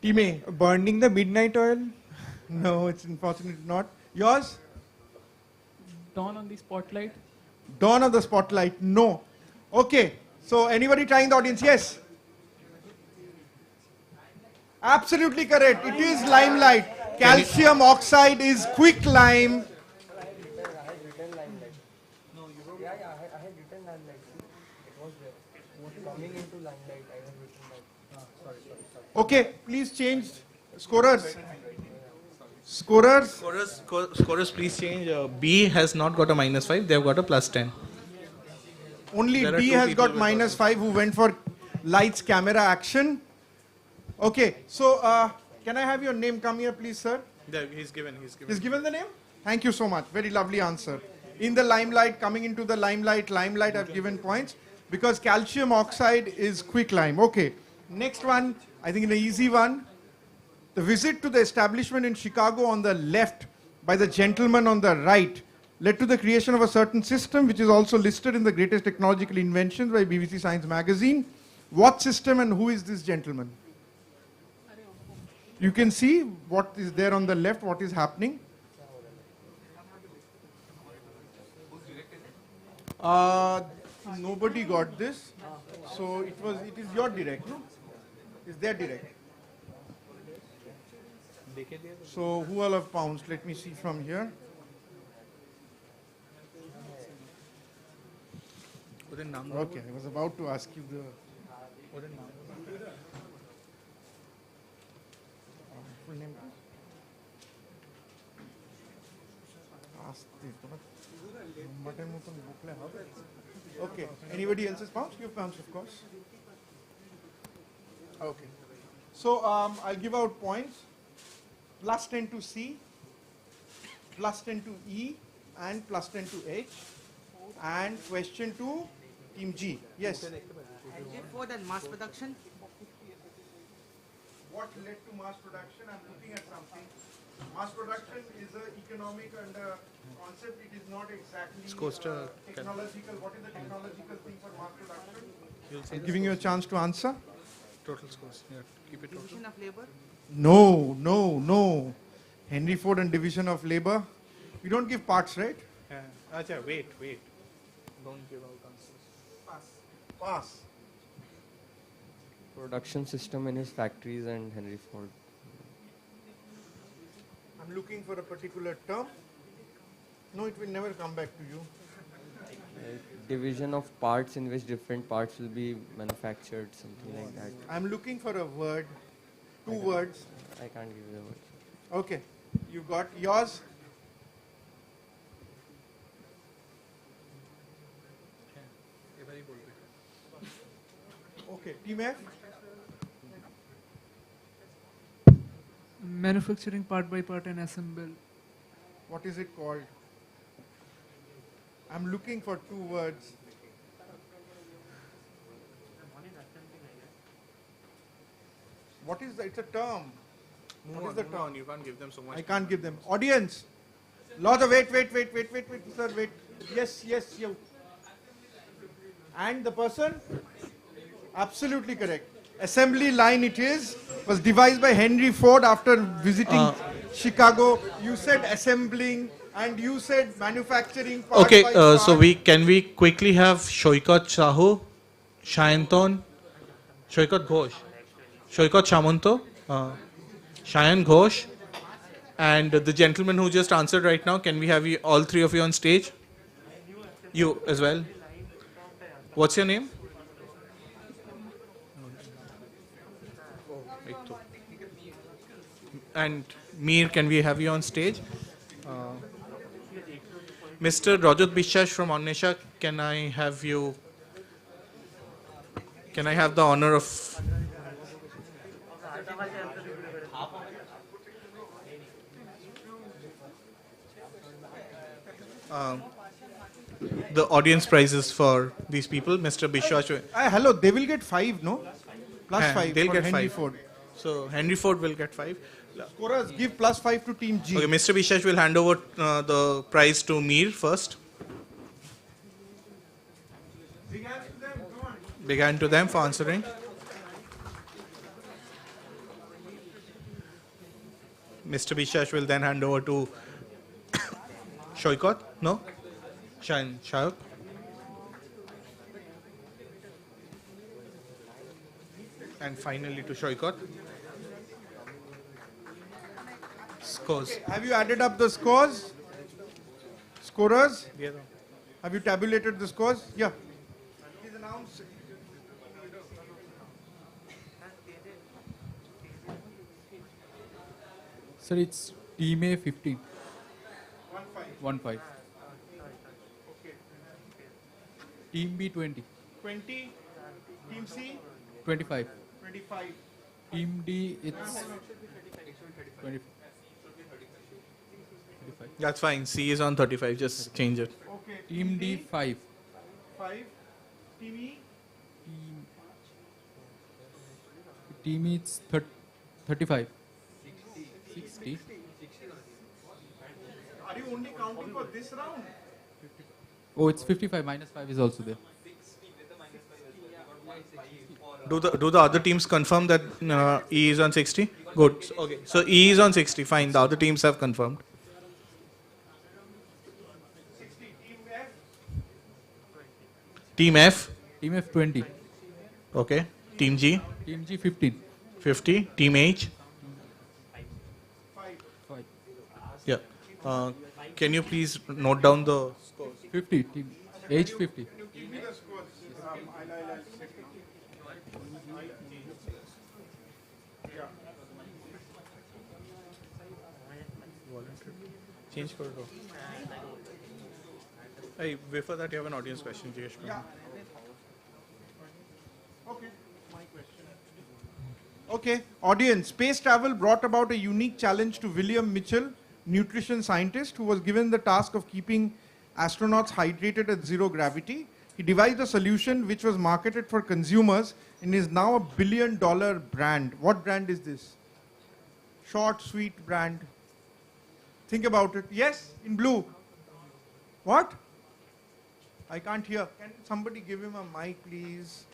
Team A, burning the midnight oil? No, it's unfortunately not. Yours? Dawn on the spotlight. Dawn of the spotlight, no. Okay, so anybody trying the audience? Yes? Absolutely correct. It is limelight. Calcium oxide is quick lime. Okay, please change. Scorers. Scorers. Scorers, please change. B has not got a -5. They have got a +10. Only There are D two has people got with -5 who went for lights, camera, action. Okay, so can I have your name? Come here, please, sir. Yeah, he's given. He's given the name? Thank you so much. Very lovely answer. In the limelight, coming into the limelight, I've given points because calcium oxide is quick lime. Okay, next one, I think an easy one. The visit to the establishment in Chicago on the left by the gentleman on the right led to the creation of a certain system which is also listed in the greatest technological inventions by BBC Science magazine. What system and who is this gentleman? You can see what is there on the left, what is happening. Nobody got this. So it is your direct, no? It's their direct. So who all have pounced? Let me see from here. Okay, I was about to ask you the full name. Okay, anybody else has pounced? You've pounced, of course. Okay. So I'll give out points. +10 to C, +10 to E, and +10 to H. And question to Team G. Yes. For the mass production? What led to mass production? I'm looking at something. Mass production is an economic and a concept. It is not exactly technological. What is the technological thing for mass production? I'm giving you a chance to answer. Total scores. Yeah, keep it total. Division of labor? No, no, no. Henry Ford and division of labor. We don't give parts, right? Wait. Don't give out answers. Pass. Production system in his factories and Henry Ford. I'm looking for a particular term. No, it will never come back to you. Division of parts in which different parts will be manufactured, something like that. I'm looking for a word. Two words. I can't give you the words. Okay. You got yours? Okay. Team F? Manufacturing part by part and assemble. What is it called? I'm looking for two words. What is it's a term. What is the term? You can't give them so much. I can't give them. Audience. Lot of wait, sir, wait. Yes, you. And the person? Absolutely correct. Assembly line it is. Was devised by Henry Ford after visiting Chicago. You said assembling and you said manufacturing. Okay, so can we quickly have Shoikat Sahu, Shayanton, Shoikat Ghosh, Shoikat Shamanto, Shayan Ghosh, and the gentleman who just answered right now. Can we have you, all three of you on stage? You as well. What's your name? And Mir, can we have you on stage? Mr. Rajat Bishash from Onnesha, can I have you? Can I have the honor of? The audience prizes for these people, Mr. Bishash. Hello, they will get 5, no? Plus 5 they'll for get Henry 5. Ford. So Henry Ford will get 5. Scorers, give +5 to team G. Okay, Mr. Bishash will hand over the prize to Mir first. Big hand to them for answering. Mr. Bishash will then hand over to Shoykot. No? Shayok. And finally to Shoykot. Scores. Have you added up the scores? Scorers? Yeah. Have you tabulated the scores? Yeah. Please announce. Sir, it's Team A 15. 1-5. Team B 20. 20. Team C? 25. 25. Team D, it's 25. That's fine. C is on 35. Just change it. Okay. Team D 5. 5. Team E? Team E, it's 35. 60. Are you only counting for this round? Oh, it's 55. -5 is also there. Do the other teams confirm that E is on 60? Good. Okay. So E is on 60. Fine. The other teams have confirmed. Team F? Team F 20. Okay. Team G? Team G 15. 50. Team H? 5. Yeah. Can you please note down the scores? 50. Team H 50. Give me the scores. Change corridor. Hey, before that, you have an audience question, Jayesh. Yeah. Okay. My question. Okay. Audience. Space travel brought about a unique challenge to William Mitchell, nutrition scientist, who was given the task of keeping astronauts hydrated at zero gravity. He devised a solution which was marketed for consumers and is now a $1 billion brand. What brand is this? Short, sweet brand. Think about it. Yes, in blue. What? I can't hear. Can somebody give him a mic, please?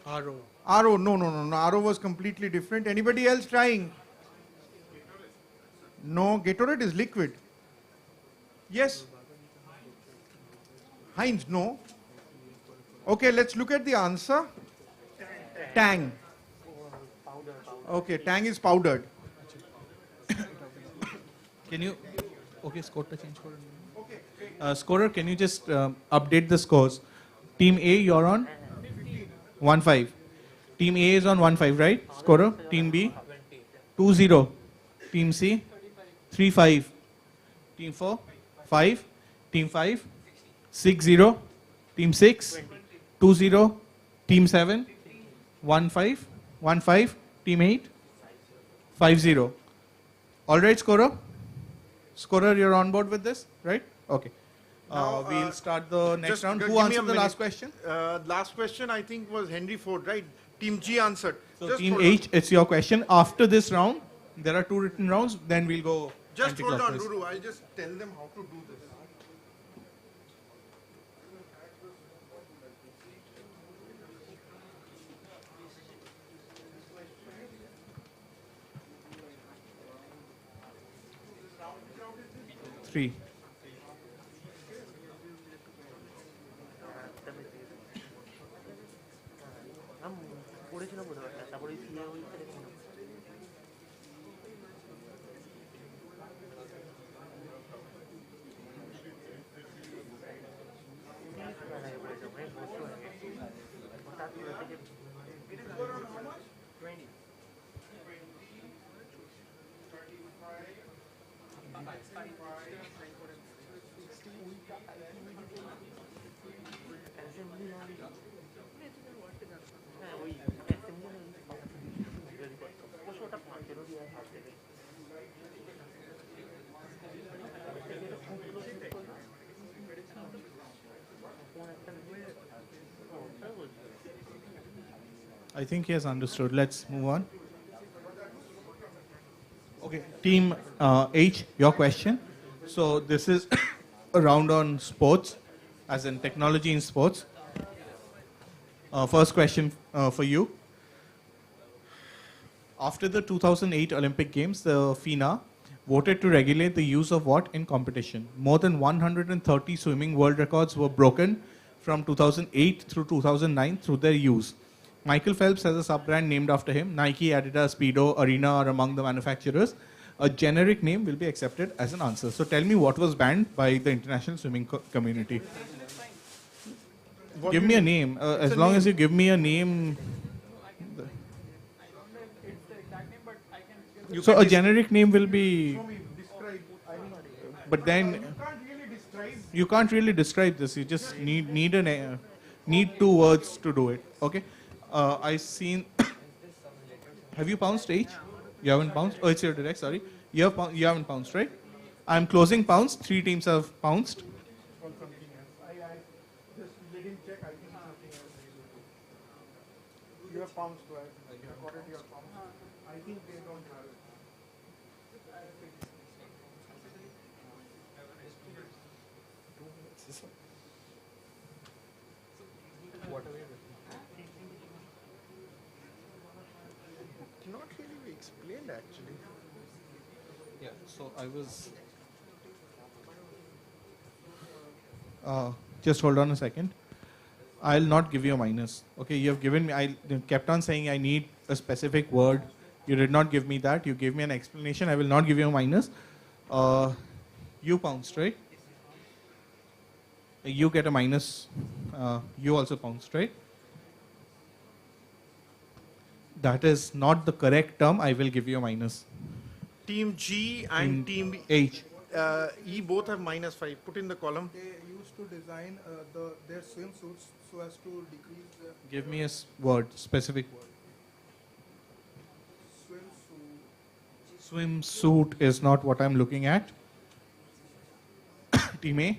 RO. RO. No. RO was completely different. Anybody else trying? No. Gatorade is liquid. Yes. Heinz, no. Okay, let's look at the answer. Tang. Okay, Tang is powdered. Can you... Okay, score to change score. Scorer, can you just update the scores? Team A, you're on? 1-5. Team A is on 1-5, right? Scorer. Team B? 2-0. Team C? 3-5. Team 4? 5. Team 5? 6-0. Team 6? 2-0. Team 7? 1-5. 1-5. Team 8? 5-0. All right, scorer? Scorer, you're on board with this, right? Okay. We'll start the next round. Who answered the last question? Last question, I think, was Henry Ford, right? Team G answered. So Team H, it's your question. After this round, there are 2 written rounds. Then we'll go. Just hold on, Ruru. I'll just tell them how to do this. Three. I think he has understood. Let's move on. Okay, team H, your question. So this is a round on sports, as in technology in sports. First question for you. After the 2008 Olympic Games, the FINA voted to regulate the use of what in competition? More than 130 swimming world records were broken from 2008 through 2009 through their use. Michael Phelps has a sub-brand named after him. Nike, Adidas, Speedo, Arena are among the manufacturers. A generic name will be accepted as an answer. So tell me what was banned by the international swimming community. Give me a name. As long as you give me a name. So a generic name will be. But then you can't really describe this. You just need 2 words to do it. Okay. I seen. Have you pounced H? You haven't pounced? Oh, it's your direct. Sorry. You haven't pounced, right? I'm closing pounce. 3 teams have pounced. You have pounced, right? According to your pounds. I think they don't have it. Not really be explained actually. Yeah, so I was. Just hold on a second. I'll not give you a minus. Okay, you have given me, I kept on saying I need a specific word. You did not give me that. You gave me an explanation. I will not give you a minus. You pounced, right? You get a minus. You also pounced, right? That is not the correct term. I will give you a minus. Team G and Team H. E both have -5. Put in the column. They used to design their swimsuits so as to decrease the Give me a word, specific word. Swimsuit is not what I'm looking at. Team A.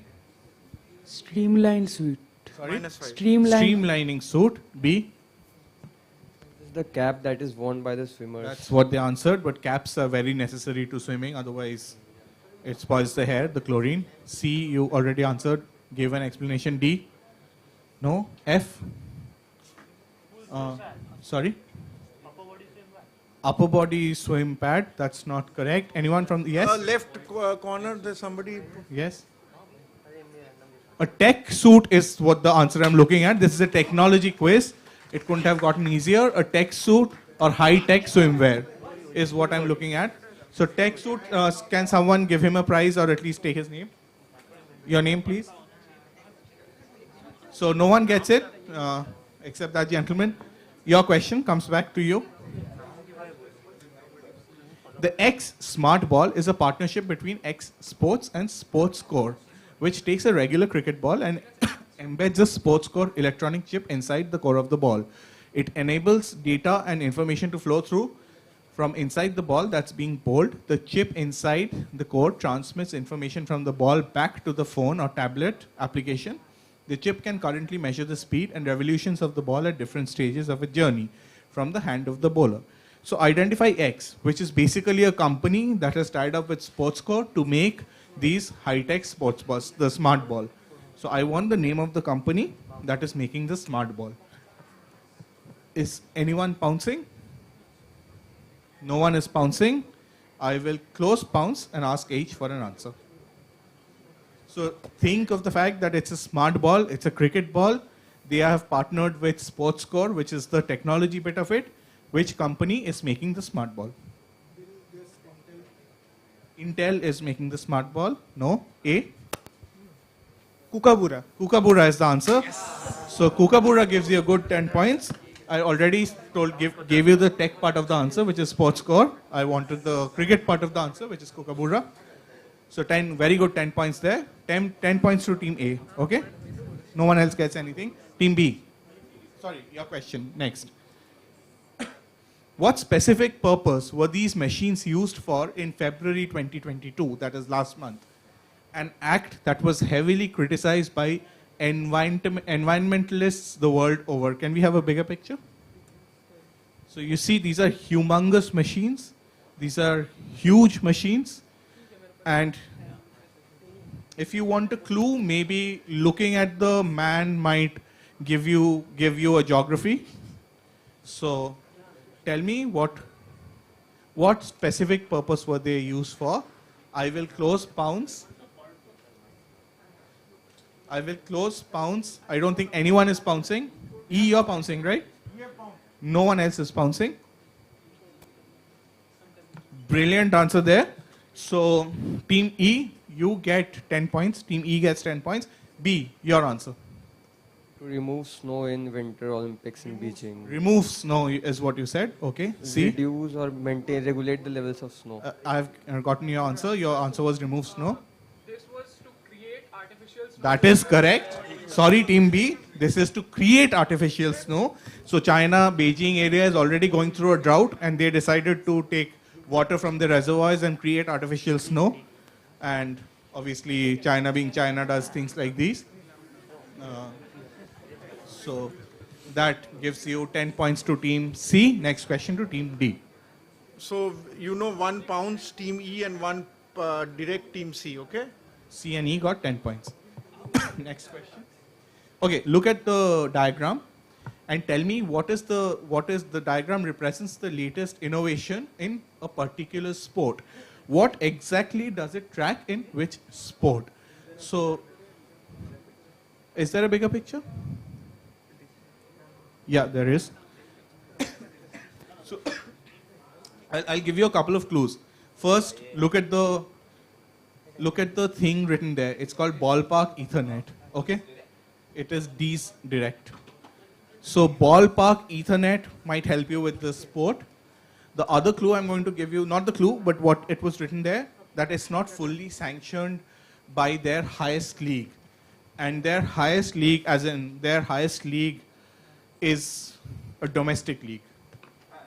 Streamlined suit. Sorry? -5. Streamlining suit. B. The cap that is worn by the swimmers. That's what they answered, but caps are very necessary to swimming, otherwise it spoils the hair, the chlorine. C, you already answered, gave an explanation. D. No. F. Sorry? Upper body swim pad. That's not correct. Anyone from the yes? Left corner, there's somebody. Yes. A tech suit is what the answer I'm looking at. This is a technology quiz. It couldn't have gotten easier. A tech suit or high-tech swimwear is what I'm looking at. So tech suit, can someone give him a prize or at least take his name? Your name, please. So no one gets it, except that gentleman. Your question comes back to you. The X Smart Ball is a partnership between X Sports and Sports Core, which takes a regular cricket ball and embeds a Sports Core electronic chip inside the core of the ball. It enables data and information to flow through from inside the ball that's being bowled. The chip inside the core transmits information from the ball back to the phone or tablet application. The chip can currently measure the speed and revolutions of the ball at different stages of a journey from the hand of the bowler. So identify X, which is basically a company that has tied up with SportsCore to make these high-tech sports balls, the smart ball. So I want the name of the company that is making the smart ball. Is anyone pouncing? No one is pouncing. I will close pounce and ask H for an answer. So think of the fact that it's a smart ball, it's a cricket ball. They have partnered with SportsCore, which is the technology bit of it. Which company is making the smart ball? Intel is making the smart ball. No. A? Kookaburra. Kookaburra is the answer. Yes. So Kookaburra gives you a good 10 points. I already gave you the tech part of the answer, which is SportsCore. I wanted the cricket part of the answer, which is Kookaburra. So 10, very good 10 points there. 10 points to Team A. Okay? No one else gets anything. Team B. Sorry, your question. Next. What specific purpose were these machines used for in February 2022, that is last month? An act that was heavily criticized by environmentalists the world over. Can we have a bigger picture? So you see, these are humongous machines. These are huge machines, and if you want a clue, maybe looking at the man might give you a geography. So tell me what specific purpose were they used for? I will close pounds. I will close pounds. I don't think anyone is pouncing. E, you're pouncing, right? No one else is pouncing. Brilliant answer there. So team E, you get 10 points. Team E gets 10 points. B, your answer. To remove snow in Winter Olympics in Beijing. Remove snow is what you said. Okay. C. Reduce or maintain, regulate the levels of snow. I've gotten your answer. Your answer was remove snow. This was to create artificial snow. That is correct. Sorry, team B. This is to create artificial snow. So China, Beijing area is already going through a drought, and they decided to take water from the reservoirs and create artificial snow. And obviously, China being China does things like these. So that gives you 10 points to team C. Next question to team D. So, you know, 1 pounds team E and 1 direct team C, okay? C and E got 10 points. Next question. Okay, look at the diagram and tell me what is the diagram represents the latest innovation in a particular sport. What exactly does it track in which sport? So, is there a bigger picture? Yeah, there is. So, I'll give you a couple of clues. First, look at the thing written there. It's called ballpark Ethernet. Okay, it is D's direct. So ballpark Ethernet might help you with the sport. The other clue I'm going to give you, not the clue, but what it was written there, that it's not fully sanctioned by their highest league. And their highest league, as in their highest league, is a domestic league.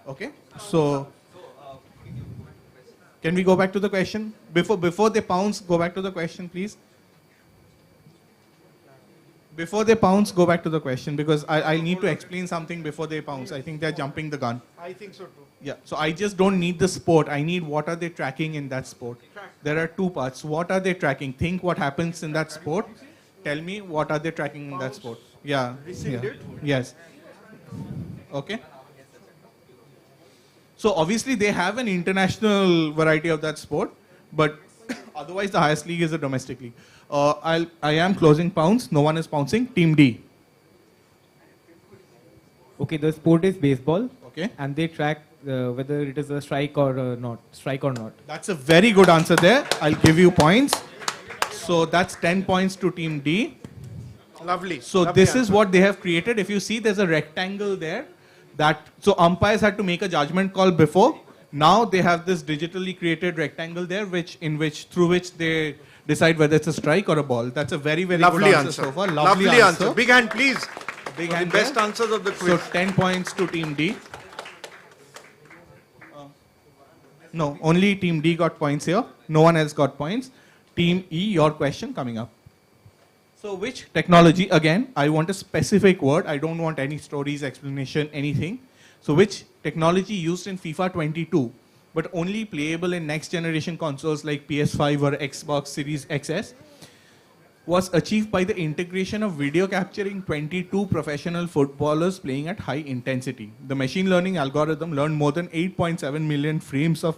Okay? So, can we go back to the question? Before they pounce, go back to the question, please. Before they pounce, go back to the question, because I need to explain something before they pounce. I think they're jumping the gun. I think so too. Yeah, so I just don't need the sport. I need what are they tracking in that sport. There are two parts. What are they tracking? Think what happens in that sport. Tell me what are they tracking in that sport. Yeah. Rescinded? Yes. Okay. So obviously they have an international variety of that sport, but otherwise the highest league is a domestic league. I am closing pounds. No one is pouncing. Team D. Okay, the sport is baseball. Okay. And they track whether it is a strike or not. Strike or not. That's a very good answer there. I'll give you points. So that's 10 points to Team D. Lovely. So Lovely this answer. is what they have created. If you see, there's a rectangle there. So umpires had to make a judgment call before. Now they have this digitally created rectangle there, through which they decide whether it's a strike or a ball. That's a very, very Lovely good answer so far. Lovely answer. Big hand, please. Big For hand the best there. answers of the quiz. So 10 points to Team D. No, only Team D got points here. No one else got points. Team E, your question coming up. So which technology, again, I want a specific word. I don't want any stories, explanation, anything. So which technology used in FIFA 22, but only playable in next generation consoles like PS5 or Xbox Series XS, was achieved by the integration of video capturing 22 professional footballers playing at high intensity. The machine learning algorithm learned more than 8.7 million frames of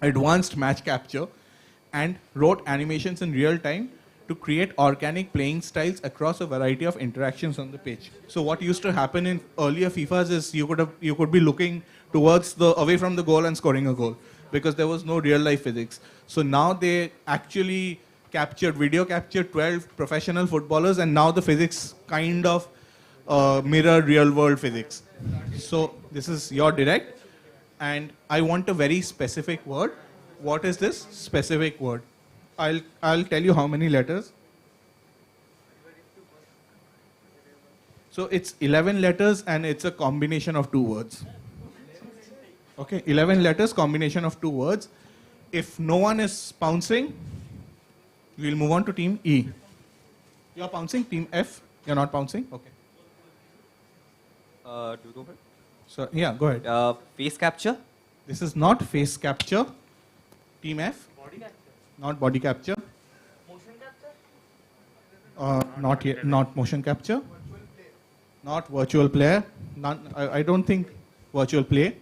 advanced match capture and wrote animations in real time to create organic playing styles across a variety of interactions on the pitch. So what used to happen in earlier FIFAs is you could be looking towards away from the goal and scoring a goal because there was no real life physics. So now they actually video captured 12 professional footballers, and now the physics kind of mirror real world physics. So this is your direct, and I want a very specific word. What is this specific word? I'll tell you how many letters. So it's 11 letters and it's a combination of 2 words. Okay, 11 letters, combination of 2 words. If no one is pouncing, we'll move on to Team E. You're pouncing, Team F. You're not pouncing? Okay. Do you go ahead? So, yeah, go ahead. Face capture? This is not face capture. Team F? Not body capture. Motion capture? Not yet, not motion capture. Not virtual player. None, I don't think virtual play.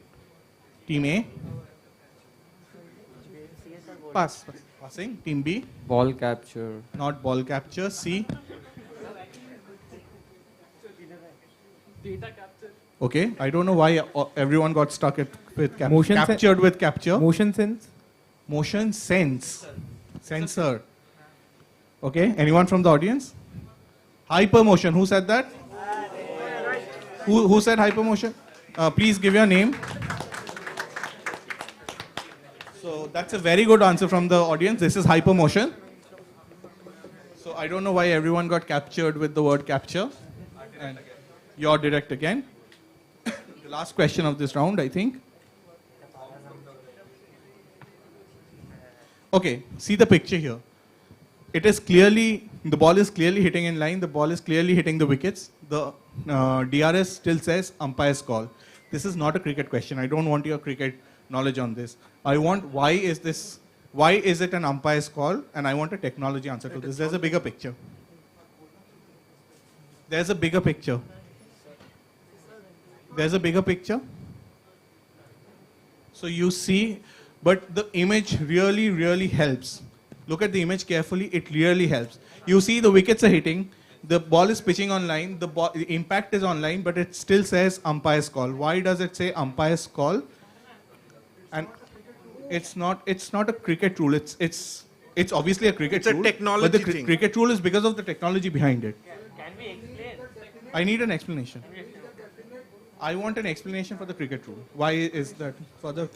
Team A? Pass. Passing. Team B? Ball capture. Not ball capture. C? Data capture. Okay, I don't know why everyone got stuck with Motion captured with capture. Motion sense. Motion sense. Sensor. Okay, anyone from the audience? Hypermotion, who said that? Who said hypermotion? Please give your name. So that's a very good answer from the audience. This is hypermotion. So I don't know why everyone got captured with the word capture. And you're direct again. The last question of this round, I think. Okay, see the picture here. It is clearly, the ball is clearly hitting in line, the ball is clearly hitting the wickets. The DRS still says umpire's call. This is not a cricket question. I don't want your cricket knowledge on this. I want why is it an umpire's call, and I want a technology answer to this. There's a bigger picture. There's a bigger picture. There's a bigger picture. So you see, but the image really, really helps. Look at the image carefully, it really helps. You see the wickets are hitting, the ball is pitching on line, the impact is on line, but it still says umpire's call. Why does it say umpire's call? And it's not a cricket rule, it's obviously a cricket rule. It's a technology but the thing. cricket rule is because of the technology behind it. Can we explain? I need an explanation. I want an explanation for the cricket rule. Why is that for the...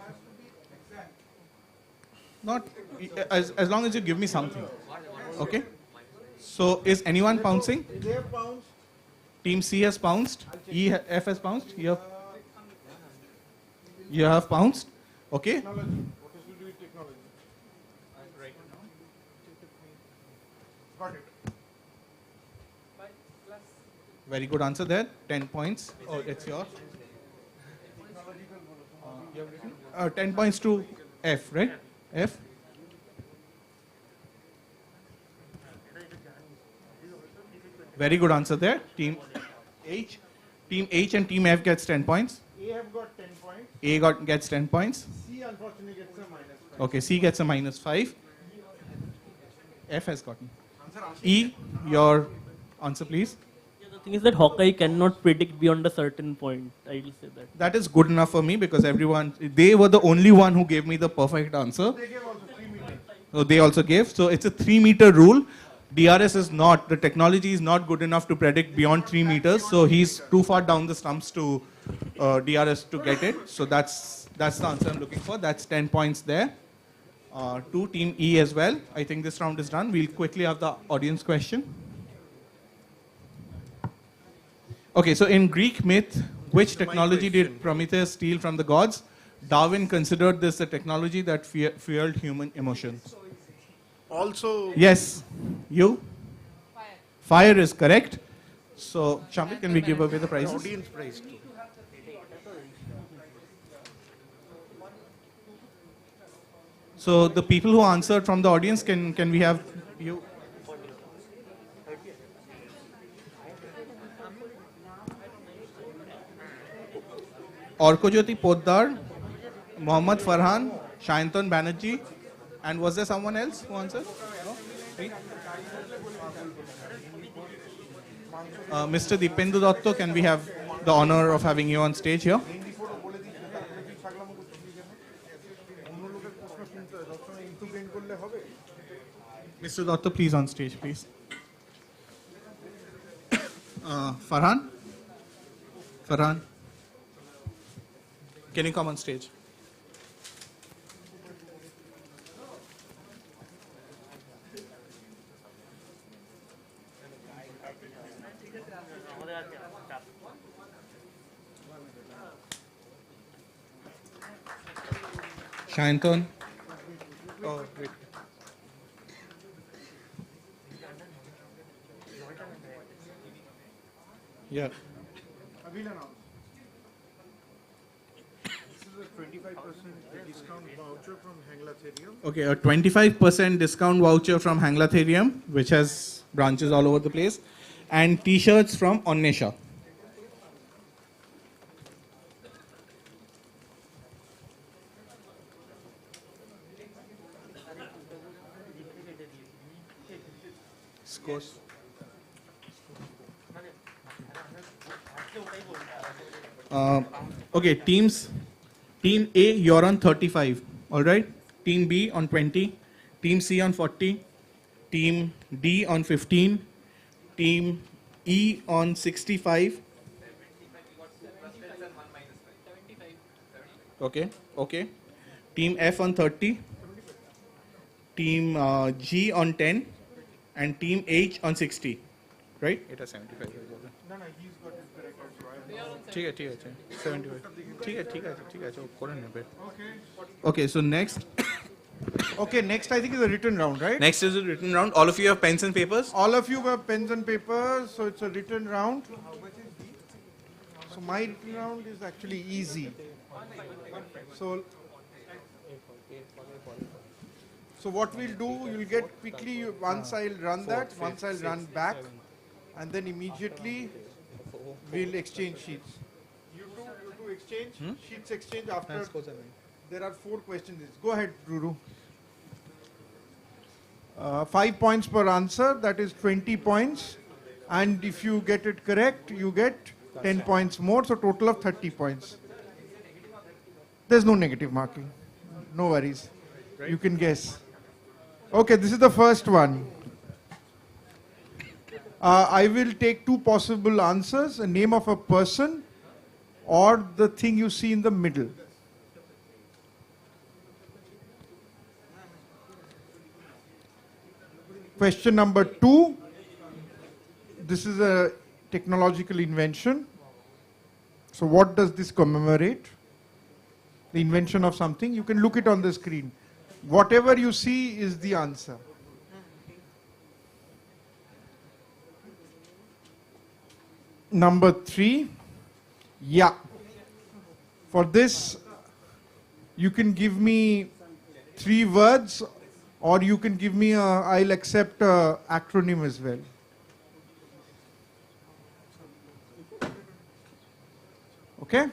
Not, as long as you give me something. Okay? So, is anyone pouncing? They have bounced. Team C has pounced. F has pounced. You have pounced. Okay? Technology. What is to do with technology? Right now. Got it. Very good answer there. 10 points. Oh, it's yours. 10 points to F, right? F. Very good answer there. Team H. Team H and Team F gets 10 points. A have got 10 points. A gets 10 points. C unfortunately gets a -5. Okay, C gets a -5. F has gotten. E, your answer please. The thing is that Hawkeye cannot predict beyond a certain point. I will say that. That is good enough for me because they were the only one who gave me the perfect answer. They gave also 3 meters. So they also gave. So it's a 3-meter rule. DRS is not, the technology is not good enough to predict beyond 3 meters. So he's too far down the stumps to DRS to get it. So that's the answer I'm looking for. That's 10 points there. To Team E as well. I think this round is done. We'll quickly have the audience question. Okay, so in Greek myth, which technology did Prometheus steal from the gods? Darwin considered this a technology that fueled human emotions. Also... Yes. You? Fire is correct. So, Shamit, can we give away the prizes? Audience prize too. So, the people who answered from the audience, can we have you? Orkojyoti Poddar, Mohammad Farhan, Shayantan Banerjee, and was there someone else who answered? No? Three? Mr. Dipendu Dotto, can we have the honor of having you on stage here? Mr. Dotto, please on stage, please. Farhan? Farhan? Can you come on stage? Shayantan? Oh, wait. Yeah. I will announce. This is is a 25% discount voucher from Hanglatherium. Okay, a 25% discount voucher from Hanglatherium, which has branches all over the place, and t-shirts from Onnesha. Scores. Okay, teams. Team A, you're on 35. All right. Team B on 20. Team C on 40. Team D on 15. Team E on 65. Okay. Okay. Team F on 30. Team G on 10. And Team H on 60. Right? It has 75. No, he's got it correct as well. ठीक है 75 ठीक है जो करें ना फिर Okay, so next. Okay, next I think is a written round, right? Next is a written round. All of you have pens and papers? All of you have pens and papers, so it's a written round. So my written round is actually easy. So what we'll do, you'll get quickly, once I'll run that, once I'll run back, and then immediately we'll exchange sheets. You two exchange, sheets exchange after. There are 4 questions. Go ahead, Ruru. 5 points per answer, that is 20 points. And if you get it correct, you get 10 points more, so total of 30 points. There's no negative marking. No worries. You can guess. Okay, this is the first one. I will take 2 possible answers, a name of a person or the thing you see in the middle. Question number 2. This is a technological invention. So what does this commemorate? The invention of something. You can look it on the screen. Whatever you see is the answer. Number 3. Yeah. For this, you can give me 3 words, or you can give me I'll accept a acronym as well. Okay?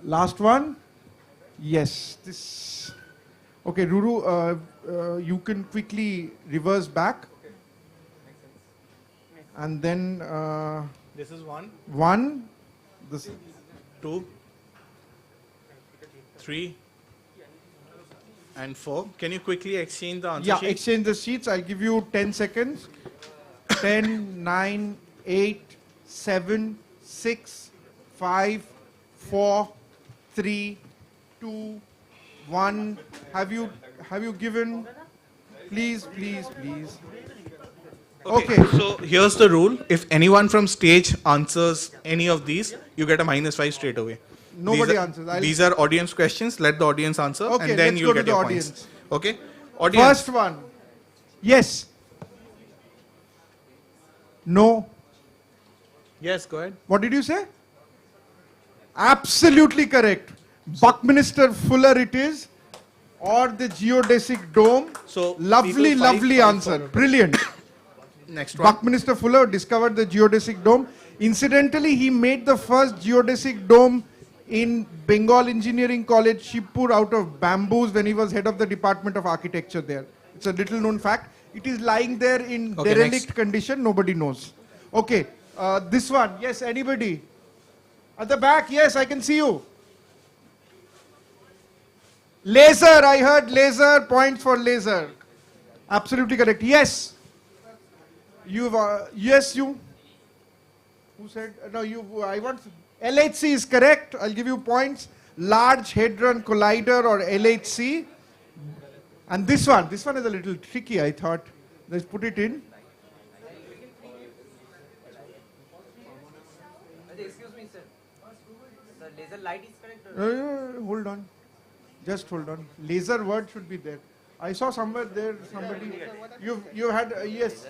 Last one. Yes. This. Okay, Ruru, you can quickly reverse back. And then this is 1. 1. This 2. 3. And 4. Can you quickly exchange the answer sheet? Yeah, exchange the sheets. I'll give you 10 seconds. 10, 9, 8, 7, 6, 5, 4, 3, 2, 1. Have you given? Please. Okay, so here's the rule. If anyone from stage answers any of these, you get a -5 straight away. Nobody answers. These are audience questions. Let the audience answer, Okay, and then let's you'll go to get the your audience. points. Okay? Audience. First one. Yes. No. Yes, go ahead. What did you say? Absolutely correct. Buckminster Fuller it is, or the geodesic dome. So lovely people, 5 answer. Brilliant. Next one. Buckminster Fuller discovered the geodesic dome. Incidentally, he made the first geodesic dome in Bengal Engineering College, Shibpur, out of bamboos when he was head of the Department of Architecture there. It's a little known fact. It is lying there in derelict condition. Nobody knows. Okay, this one. Yes, anybody? At the back, yes, I can see you. Laser, I heard laser, points for laser. Absolutely correct. Yes. Yes, you. Who said? No, you. I want. LHC is correct. I'll give you points. Large Hadron Collider, or LHC. And this one is a little tricky, I thought. Let's put it in. Excuse me, sir. The laser light is correct. Hold on. Just hold on. Laser word should be there. I saw somewhere there somebody. You had yes.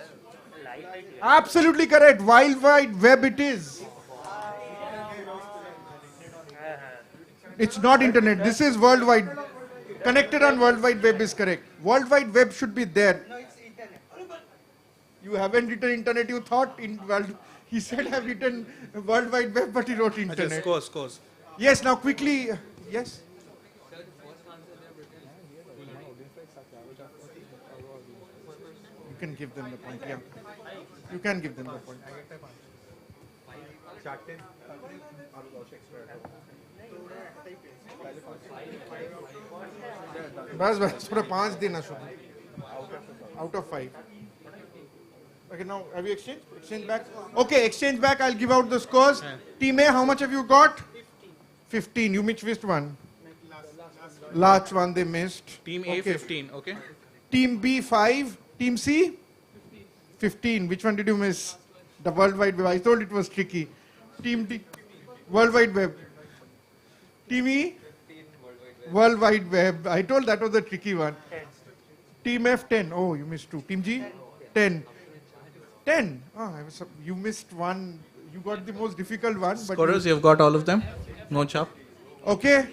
Absolutely correct. Wild Wide Web it is. It's not internet. This is worldwide. Connected on World Wide Web is correct. World Wide Web should be there. No, it's internet. You haven't written internet. You thought in world. He said I've written World Wide Web, but he wrote internet. Scores. Yes. Now quickly. Yes. You can give them the point. Yeah. You can give them the point. बस थोड़ा 5 देना शुभ out of 5. Okay, now have you exchange back? Okay, exchange back. I'll give out the scores. Team A, how much have you got? 15. You missed one. Last one they missed. Team A 15. Okay. Team B 5. Team C 15. Which one did you miss? The World Wide Web. I told it was tricky. Team D World Wide Web. Team E World Wide Web. I told that was the tricky one. Team F 10. Oh, you missed 2. Team G 10. 10. Oh, you missed one. You got the most difficult one. But Scorers, you've got all of them. No chop. Okay.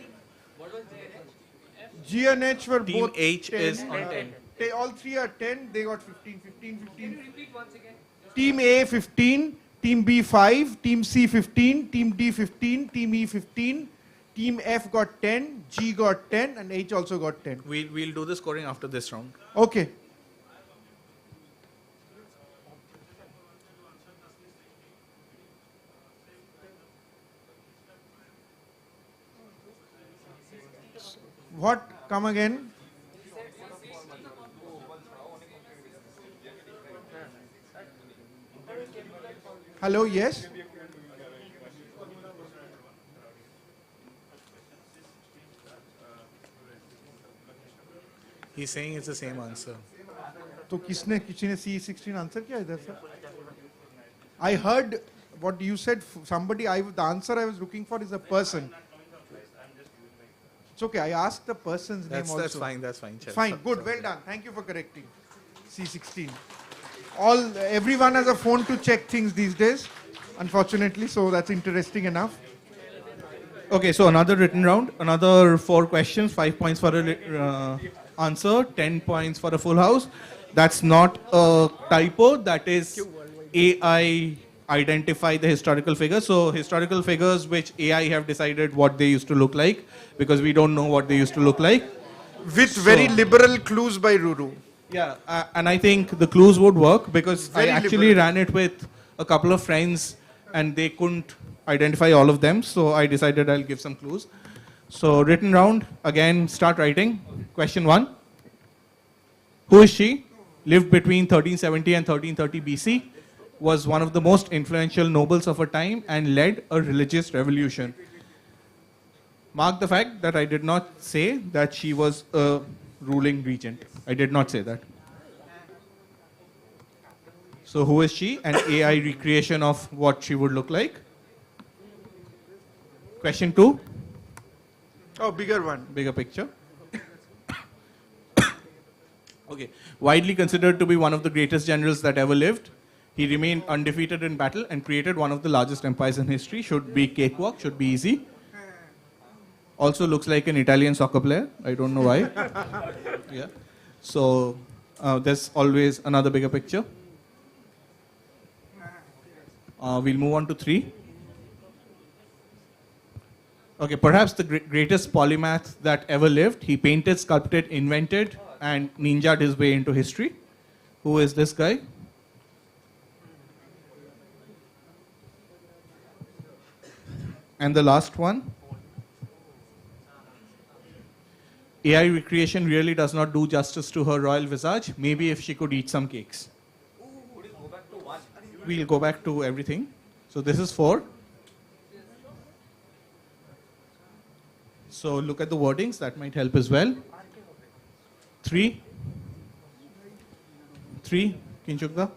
G and H were Team both H 10. is on 10. All three are 10. They got 15, 15, 15. Team A 15. Team B 5. Team C 15. Team D 15. Team E 15. Team F got 10. G got 10. And H also got 10. We'll do the scoring after this round. Okay. What? Come again? Hello, yes? He's saying it's the same answer. तो किसने C16 answer किया इधर से? I heard what you said. Somebody, the answer I was looking for is a person. It's okay. I asked the person's name also. That's fine. That's fine. Fine. Good. Well done. Thank you for correcting. C16. Everyone has a phone to check things these days, unfortunately. So that's interesting enough. Okay, so another written round, another 4 questions, 5 points for a answer, 10 points for a full house. That's not a typo, that is AI identify the historical figures. So historical figures which AI have decided what they used to look like, because we don't know what they used to look like. With very liberal clues by Ruru. Yeah, and I think the clues would work because Very I actually liberal. ran it with a couple of friends and they couldn't identify all of them, so I decided I'll give some clues. So written round, again start writing. Question 1. Who is she? Lived between 1370 and 1330 BC, was one of the most influential nobles of her time and led a religious revolution. Mark the fact that I did not say that she was a ruling regent. I did not say that. So who is she? An AI recreation of what she would look like. Question 2. Oh, bigger one. Bigger picture. Okay. Widely considered to be one of the greatest generals that ever lived. He remained undefeated in battle and created one of the largest empires in history. Should be cakewalk, should be easy. Also looks like an Italian soccer player. I don't know why. Yeah. So there's always another bigger picture. We'll move on to 3. Okay, perhaps the greatest polymath that ever lived. He painted, sculpted, invented, and ninja'd his way into history. Who is this guy? And the last one. AI recreation really does not do justice to her royal visage. Maybe if she could eat some cakes. We'll go back to everything. So this is 4. So look at the wordings, that might help as well. 3. Kinchukda.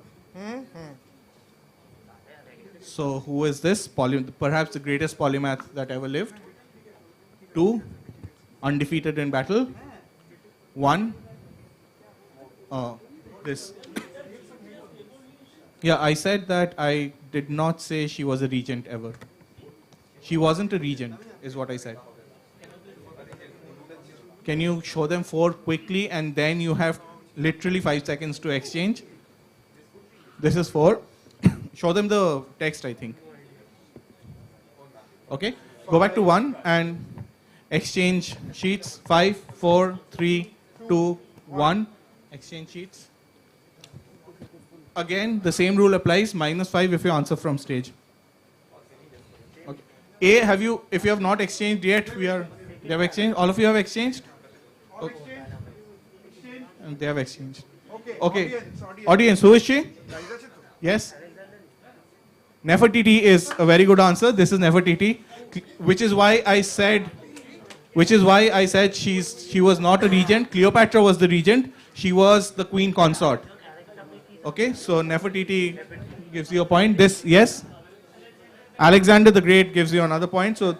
So who is this? Perhaps the greatest polymath that ever lived. 2. Undefeated in battle. 1. This. Yeah, I said that I did not say she was a regent ever. She wasn't a regent, is what I said. Can you show them 4 quickly, and then you have literally 5 seconds to exchange? This is 4. Show them the text, I think. Okay, go back to 1 and exchange sheets. 5, 4, 3, 2, 1. Exchange sheets. Again, the same rule applies. -5 if you answer from stage. Okay. A, if you have not exchanged yet, they have exchanged. All of you have exchanged? Okay. And they have exchanged. Okay. Audience, who is she? Yes? Nefertiti is a very good answer. This is Nefertiti, which is why I said she was not a regent. Cleopatra was the regent. She was the queen consort. Okay, so Nefertiti gives you a point. This, yes? Alexander the Great gives you another point. So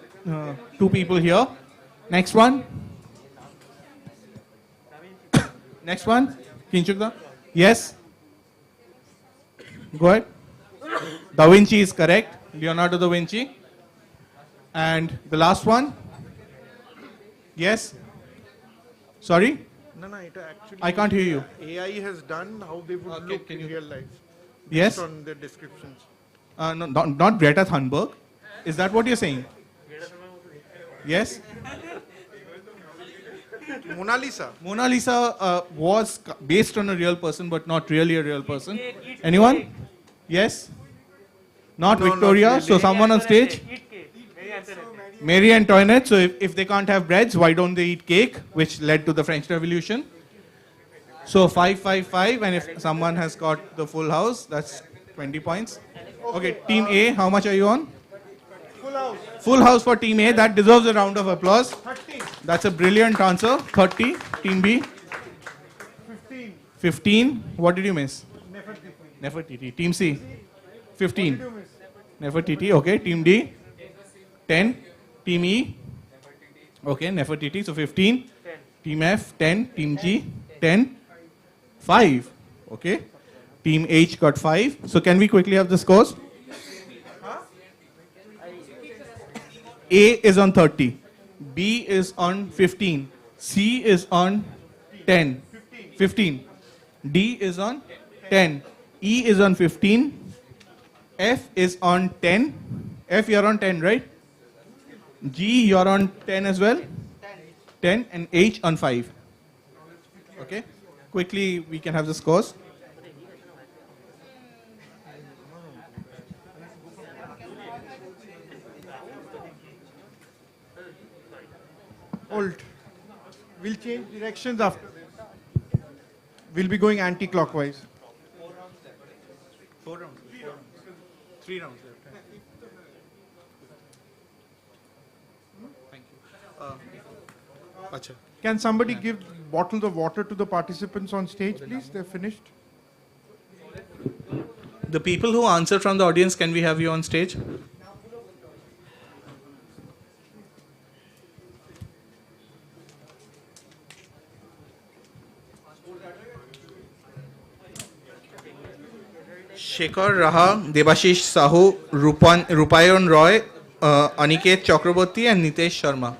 2 people here. Next one. Next one. Kinchukda. Yes? Go ahead. Da Vinci is correct. Leonardo da Vinci. And the last one. Yes? Sorry? No, it actually. I can't hear you. AI has done how they would look in real life. Yes? Based on their descriptions. No, not Greta Thunberg. Is that what you're saying? Yes? Mona Lisa. Mona Lisa was based on a real person, but not really a real person. Anyone? Yes? Not No, Victoria. not really. So someone on stage? Marie Antoinette. So if they can't have breads, why don't they eat cake, which led to the French Revolution? So 5, 5, 5, and if someone has got the full house, that's 20 points. Okay, Team A, how much are you on? Full house. Full house for Team A. That deserves a round of applause. 30. That's a brilliant answer. 30. Team B? 15. 15. What did you miss? Nefertiti. Nefertiti. Team C? 15. What did you miss? Nefertiti. Okay. Team D? 10. Team E? Okay. Nefertiti. So 15. Team F? 10. Team G? 10. 5. Okay. Team H got 5. So can we quickly have the scores? A is on 30. B is on 15. C is on 10. 15. D is on 10. E is on 15. F is on 10. F, you're on 10, right? G, you're on 10 as well? 10. And H on 5. Okay. Quickly, we can have the scores. Hold. We'll change directions after this. We'll be going anti-clockwise. 4 rounds. 3 rounds left. Thank you. Acha. Can somebody give bottles of water to the participants on stage, please? They're finished. The people who answer from the audience, can we have you on stage? Shekhar Raha, Debashish Sahu, Rupayan Roy, Aniket Chakraborty, and Nitesh Sharma.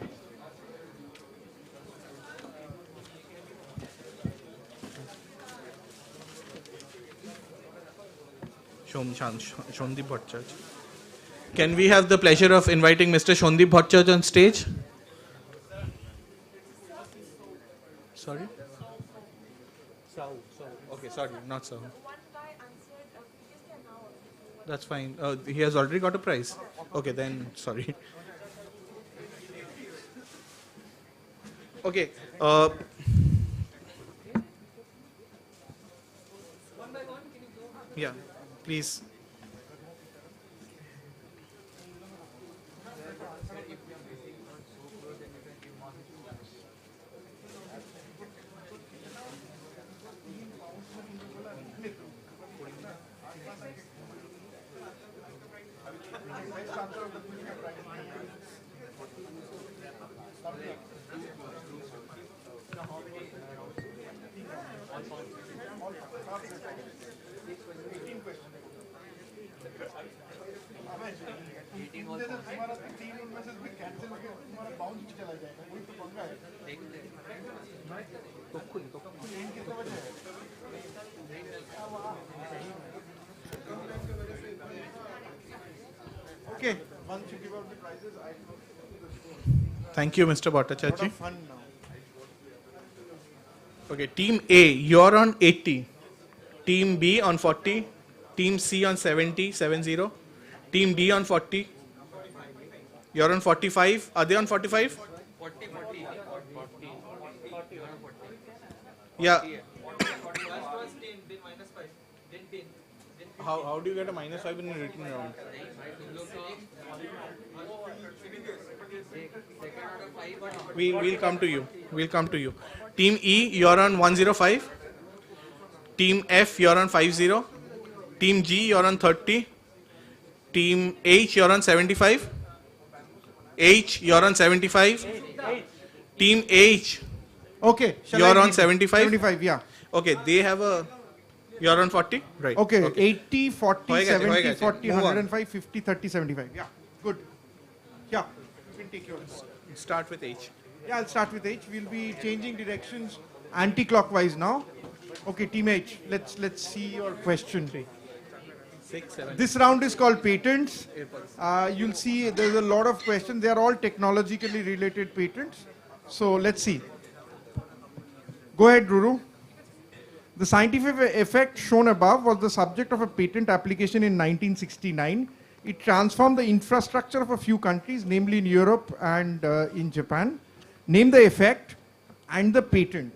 Shondip Bhattacharya. Can we have the pleasure of inviting Mr. Shondip Bhattacharya on stage? Sorry? Sahu. Okay, sorry, not Sahu. That's fine. He has already got a prize. Okay, then sorry. Okay. Yeah, please. Okay, once you give out the prizes, I Thank you, Mr. Bhattacharya. fun now. Okay, Team A, you're on 80. Team B on 40. Team C on 70, 70. Team D on 40. You're on 45. Are they on 45? Yeah. How do you get a -5 in a written round? We'll come to you. We'll come to you. Team E, you're on 105. Team F, you're on 50. Team G, you're on 30. Team H, you're on 75. H, you're on 75. Team H, Okay, you're on 75. 75, yeah. Okay, they have a. You're on 40? Right. Okay, 80, 40, Hoye gache, 70, hoye gache. 40, Move on. 105, 50, 30, 75. Yeah, good. Yeah, you can take yours. Start with H. Yeah, I'll start with H. We'll be changing directions anti-clockwise now. Okay, Team H, let's see your question. 6, 7. This round is called patents. You'll see there's a lot of questions. They are all technologically related patents. So let's see. Go ahead, Ruru. The scientific effect shown above was the subject of a patent application in 1969. It transformed the infrastructure of a few countries, namely in Europe and in Japan. Name the effect and the patent.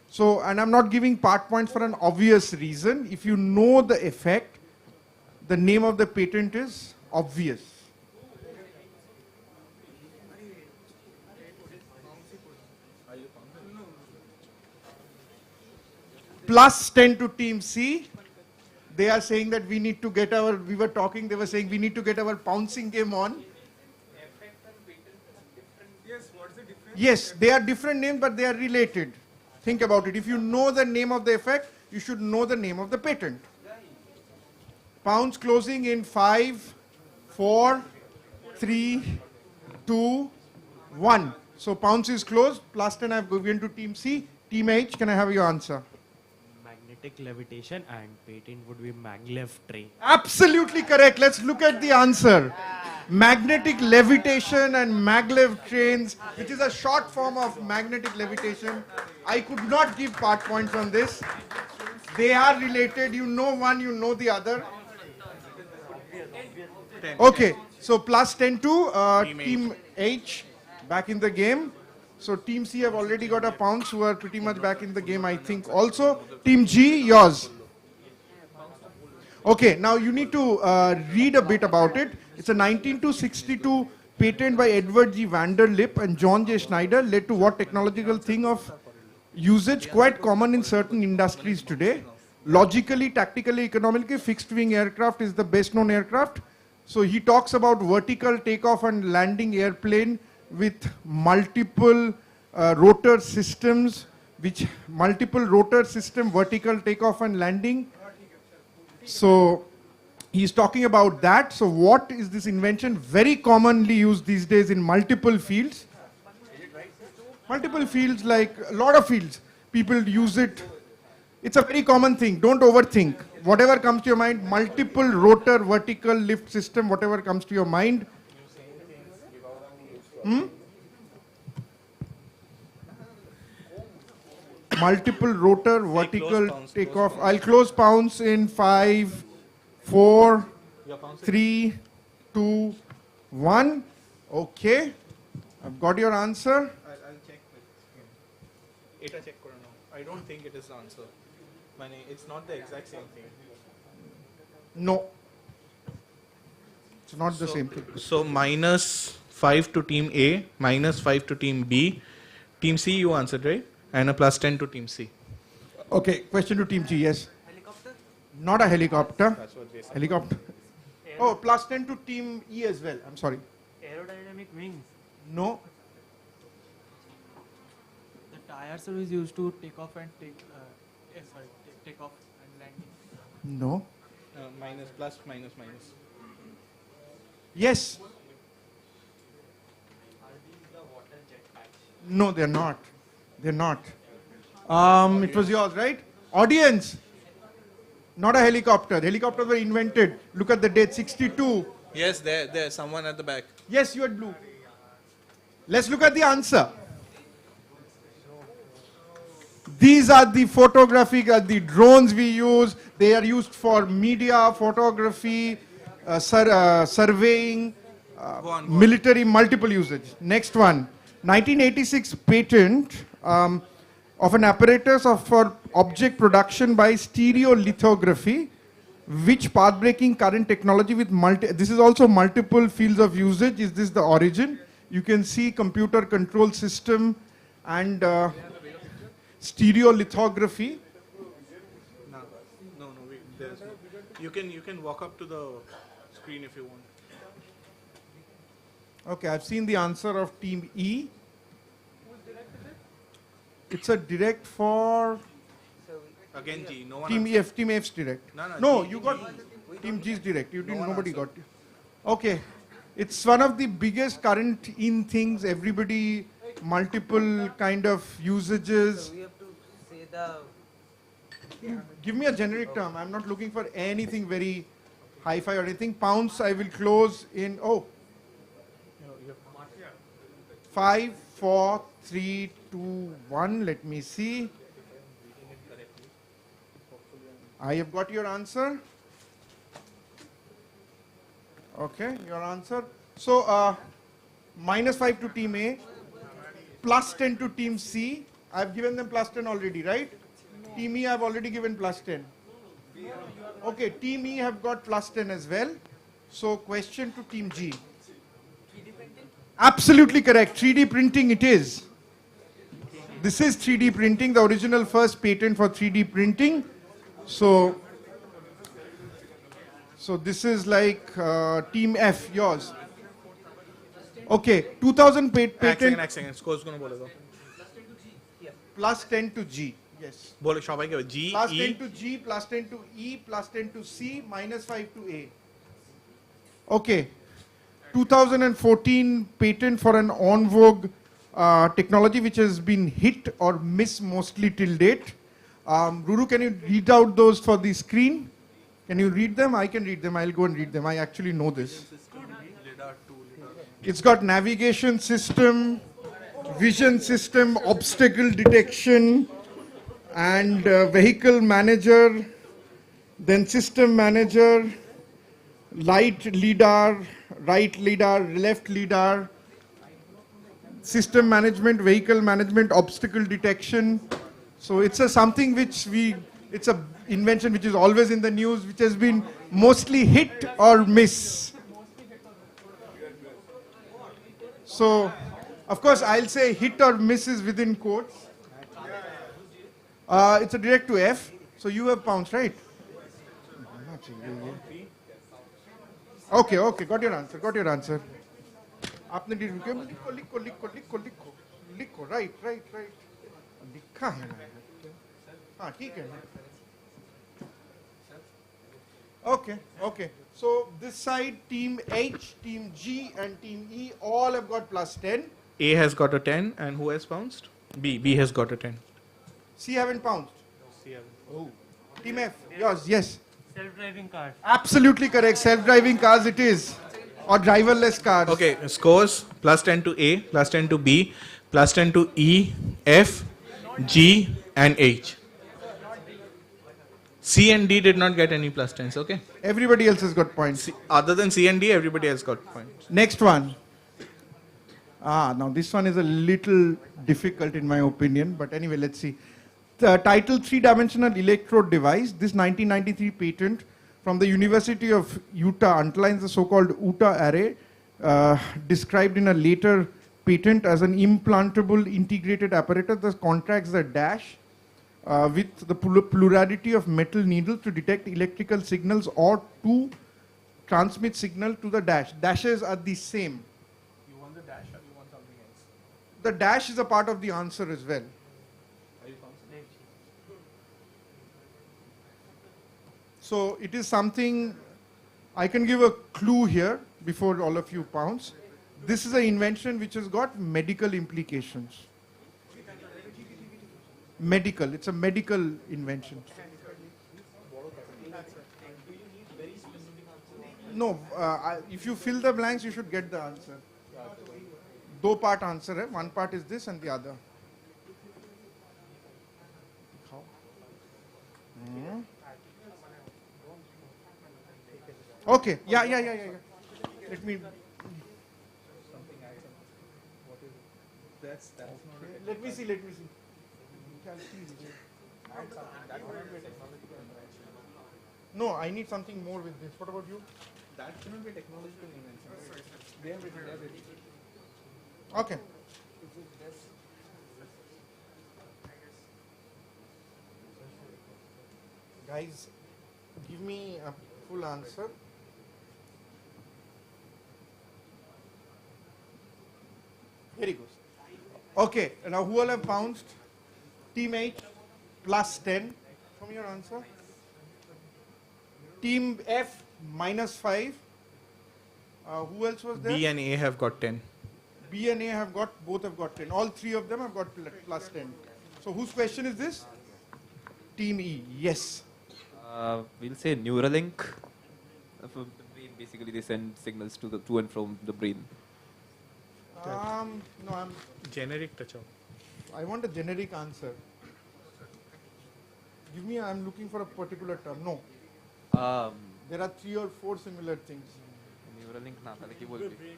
So, and I'm not giving part points for an obvious reason. If you know the effect, the name of the patent is obvious. Plus 10 to Team C. They are saying that we need to get our, we were talking, they were saying we need to get our pouncing game on. Yes, they are different names, but they are related. Think about it. If you know the name of the effect, you should know the name of the patent. Pounds closing in 5, 4, 3, 2, 1. So pounds is closed. Plus 10 I have given to Team C. Team H, can I have your answer? Magnetic levitation and patent would be maglev train. Absolutely correct. Let's look at the answer. Magnetic levitation and maglev trains, which is a short form of magnetic levitation. I could not give part points on this. They are related. You know one, you know the other. Okay, so plus 10 to Team H back in the game. So Team C have already got a pounds who are pretty much back in the game, I think. Also, Team G, yours. Okay, now you need to read a bit about it. It's a 1962 patent by Edward G. Vanderlip and John J. Schneider led to what technological thing of usage quite common in certain industries today. Logically, tactically, economically, fixed wing aircraft is the best known aircraft. So he talks about vertical takeoff and landing airplane with multiple rotor systems, which multiple rotor system, vertical takeoff and landing. So he's talking about that. So what is this invention? Very commonly used these days in multiple fields. Multiple fields, like a lot of fields. People use it. It's a very common thing. Don't overthink. Whatever comes to your mind, multiple rotor vertical lift system, whatever comes to your mind. Multiple rotor vertical takeoff. I'll close pounds in 5, 4, 3, 2, 1. Okay. I've got your answer. I'll check with him. check korano. I don't think it is the answer. It's not the exact same thing. No. It's not the same thing. So minus 5 to Team A, minus 5 to Team B. Team C you answered, right? And a plus 10 to Team C. Okay, question to Team G, yes. Helicopter? Not a helicopter. That's what they said. Helicopter. Oh, plus 10 to Team E as well. I'm sorry. Aerodynamic wings. No. The tires are used to take off and take off and landing. No. Minus, plus, minus, minus. Yes. No, they're not. They're not. It was yours, right? Audience. Not a helicopter. Helicopters were invented. Look at the date, 62. Yes, there's someone at the back. Yes, you had blue. Let's look at the answer. These are the the drones we use. They are used for media, photography, surveying, military, multiple usage. Next one, 1986 patent of an apparatus for object production by stereolithography, which path-breaking current technology with this is also multiple fields of usage. Is this the origin? You can see computer control system and stereolithography. No, you can walk up to the screen if you want. Okay, I've seen the answer of team E. It's a direct for Again G, no one team answered. F. Team F's direct. No, You got team G's direct. You didn't. Nobody got it. Okay, it's one of the biggest current in things. Everybody, multiple kind of usages. So we have to say the. Give me a generic term. I'm not looking for anything very hi-fi or anything. Pounds I will close in 5, 4, 3, 2, 1. Let me see. I have got your answer. Okay, your answer. So -5 to team A, +10 to team C. I've given them +10 already, right? Team E I've already given +10. Okay, team E have got +10 as well. So question to team G. Absolutely correct. 3D printing it is. This is 3D printing, the original first patent for 3D printing. So this is like team F, yours. Okay, 2000 patent. एक second, scores को ना बोलेगा. +10 to G. Yes. बोले शॉबाई के G, +10 E. to G, +10 to E, +10 to C, -5 to A. Okay. 2014 patent for an en vogue technology which has been hit or missed mostly till date. Ruru, can you read out those for the screen? Can you read them? I can read them. I'll go and read them. I actually know this. It's got navigation system, vision system, obstacle detection, and vehicle manager, then system manager, light lidar, right lidar, left lidar, system management, vehicle management, obstacle detection. So it's something which it's a invention which is always in the news, which has been mostly hit or miss. So, of course, I'll say hit or miss is within quotes. It's a direct to F. So you have pounds, right? Okay, got your answer. आपने लिखो, right. लिखा है ना? हाँ, ठीक है. Okay. So this side, team H, team G, and team E all have got +10. A has got a 10, and who has bounced? B has got a 10. C haven't pounced. C haven't. Oh. Team F, yours, yes. Self-driving cars. Absolutely correct. Self-driving cars it is. Or driverless cars. Okay, scores +10 to A, +10 to B, +10 to E, F, G, and H. C and D did not get any +10s, okay? Everybody else has got points. Other than C and D, everybody else got points. Next one. Now this one is a little difficult in my opinion, but anyway, let's see. The title 3-dimensional electrode device, this 1993 patent from the University of Utah underlines the so-called Utah array, described in a later patent as an implantable integrated apparatus that contracts the dash with the plurality of metal needles to detect electrical signals or to transmit signal to the dash. Dashes are the same. You want the dash or you want something else? The dash is a part of the answer as well. So it is something, I can give a clue here before all of you pounce. This is an invention which has got medical implications. medical. It's a medical invention. No, if you fill the blanks, you should get the answer. दो part answer है. One part is this and the other. Okay. Yeah. Let me. Let me see. No, I need something more with this. What about you? That shouldn't be technological invention. They have it. Okay. Guys, give me a full answer. Very good. Okay, now who all have bounced? Team H plus 10 from your answer. Team F minus 5. Who else was there? B and A have got 10. B and A have got, both have got 10. All three of them have got plus 10. So whose question is this? Team E, yes. We'll say Neuralink. For the brain, basically they send signals to and from the brain. No, I'm Generic touch up. I want a generic answer. Give me, I'm looking for a particular term. No. There are 3 or 4 similar things. Neuralink ना था लेकिन बोल भी.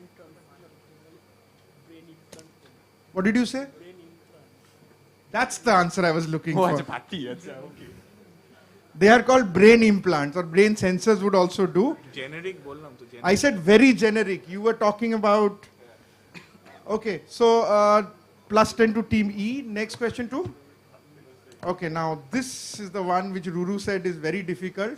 What did you say? That's the answer I was looking for. Okay. They are called brain implants or brain sensors would also do. Generic बोलना तो generic. I said very generic. You were talking about. Okay, so plus 10 to team E. Next question too. Okay, now this is the one which Ruru said is very difficult.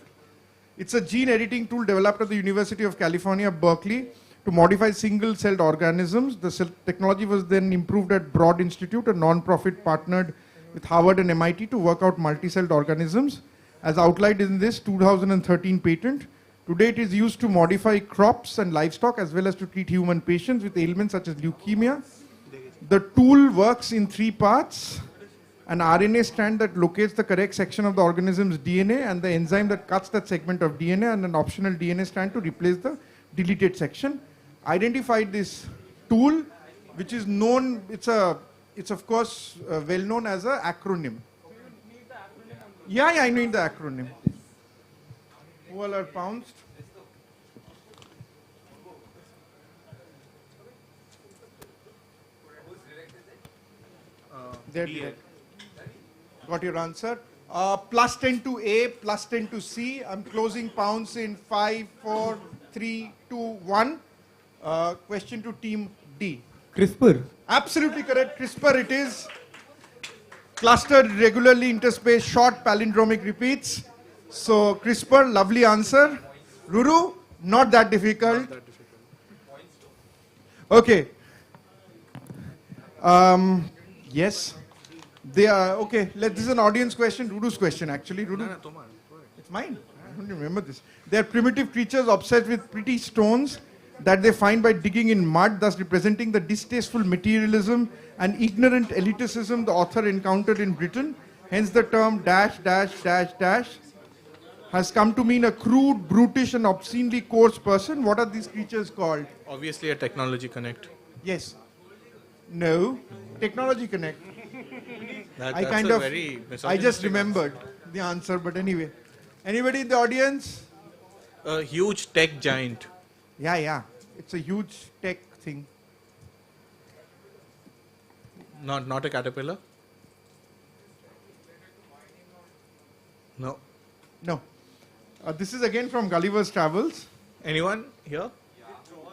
It's a gene editing tool developed at the University of California, Berkeley, to modify single-celled organisms. The technology was then improved at Broad Institute, a non-profit partnered with Harvard and MIT to work out multi-celled organisms. As outlined in this 2013 patent, today it is used to modify crops and livestock as well as to treat human patients with ailments such as leukemia. The tool works in 3 parts: an RNA strand that locates the correct section of the organism's DNA and the enzyme that cuts that segment of DNA, and an optional DNA strand to replace the deleted section. Identified this tool, which is known, it's of course well known as an acronym. Yeah, I need the acronym. Who all are pounced? They're direct. Got your answer. Plus 10 to A, plus 10 to C. I'm closing pounds in 5, 4, 3, 2, 1. Question to team D. CRISPR. Absolutely correct. CRISPR it is. Clustered, regularly interspaced, short palindromic repeats. So CRISPR, lovely answer. Ruru, not that difficult. Okay. Yes. They are, okay, this is an audience question, Rudu's question actually. Rudu, it's mine. I don't remember this. They are primitive creatures obsessed with pretty stones that they find by digging in mud, thus representing the distasteful materialism and ignorant elitism the author encountered in Britain. Hence the term dash, dash, dash, dash has come to mean a crude, brutish and obscenely coarse person. What are these creatures called? Obviously a technology connect. Yes. No. Technology connect. I just remembered the answer, but anyway. Anybody in the audience? A huge tech giant. Yeah. It's a huge tech thing. Not a caterpillar? No. No. This is again from Gulliver's Travels. Anyone here?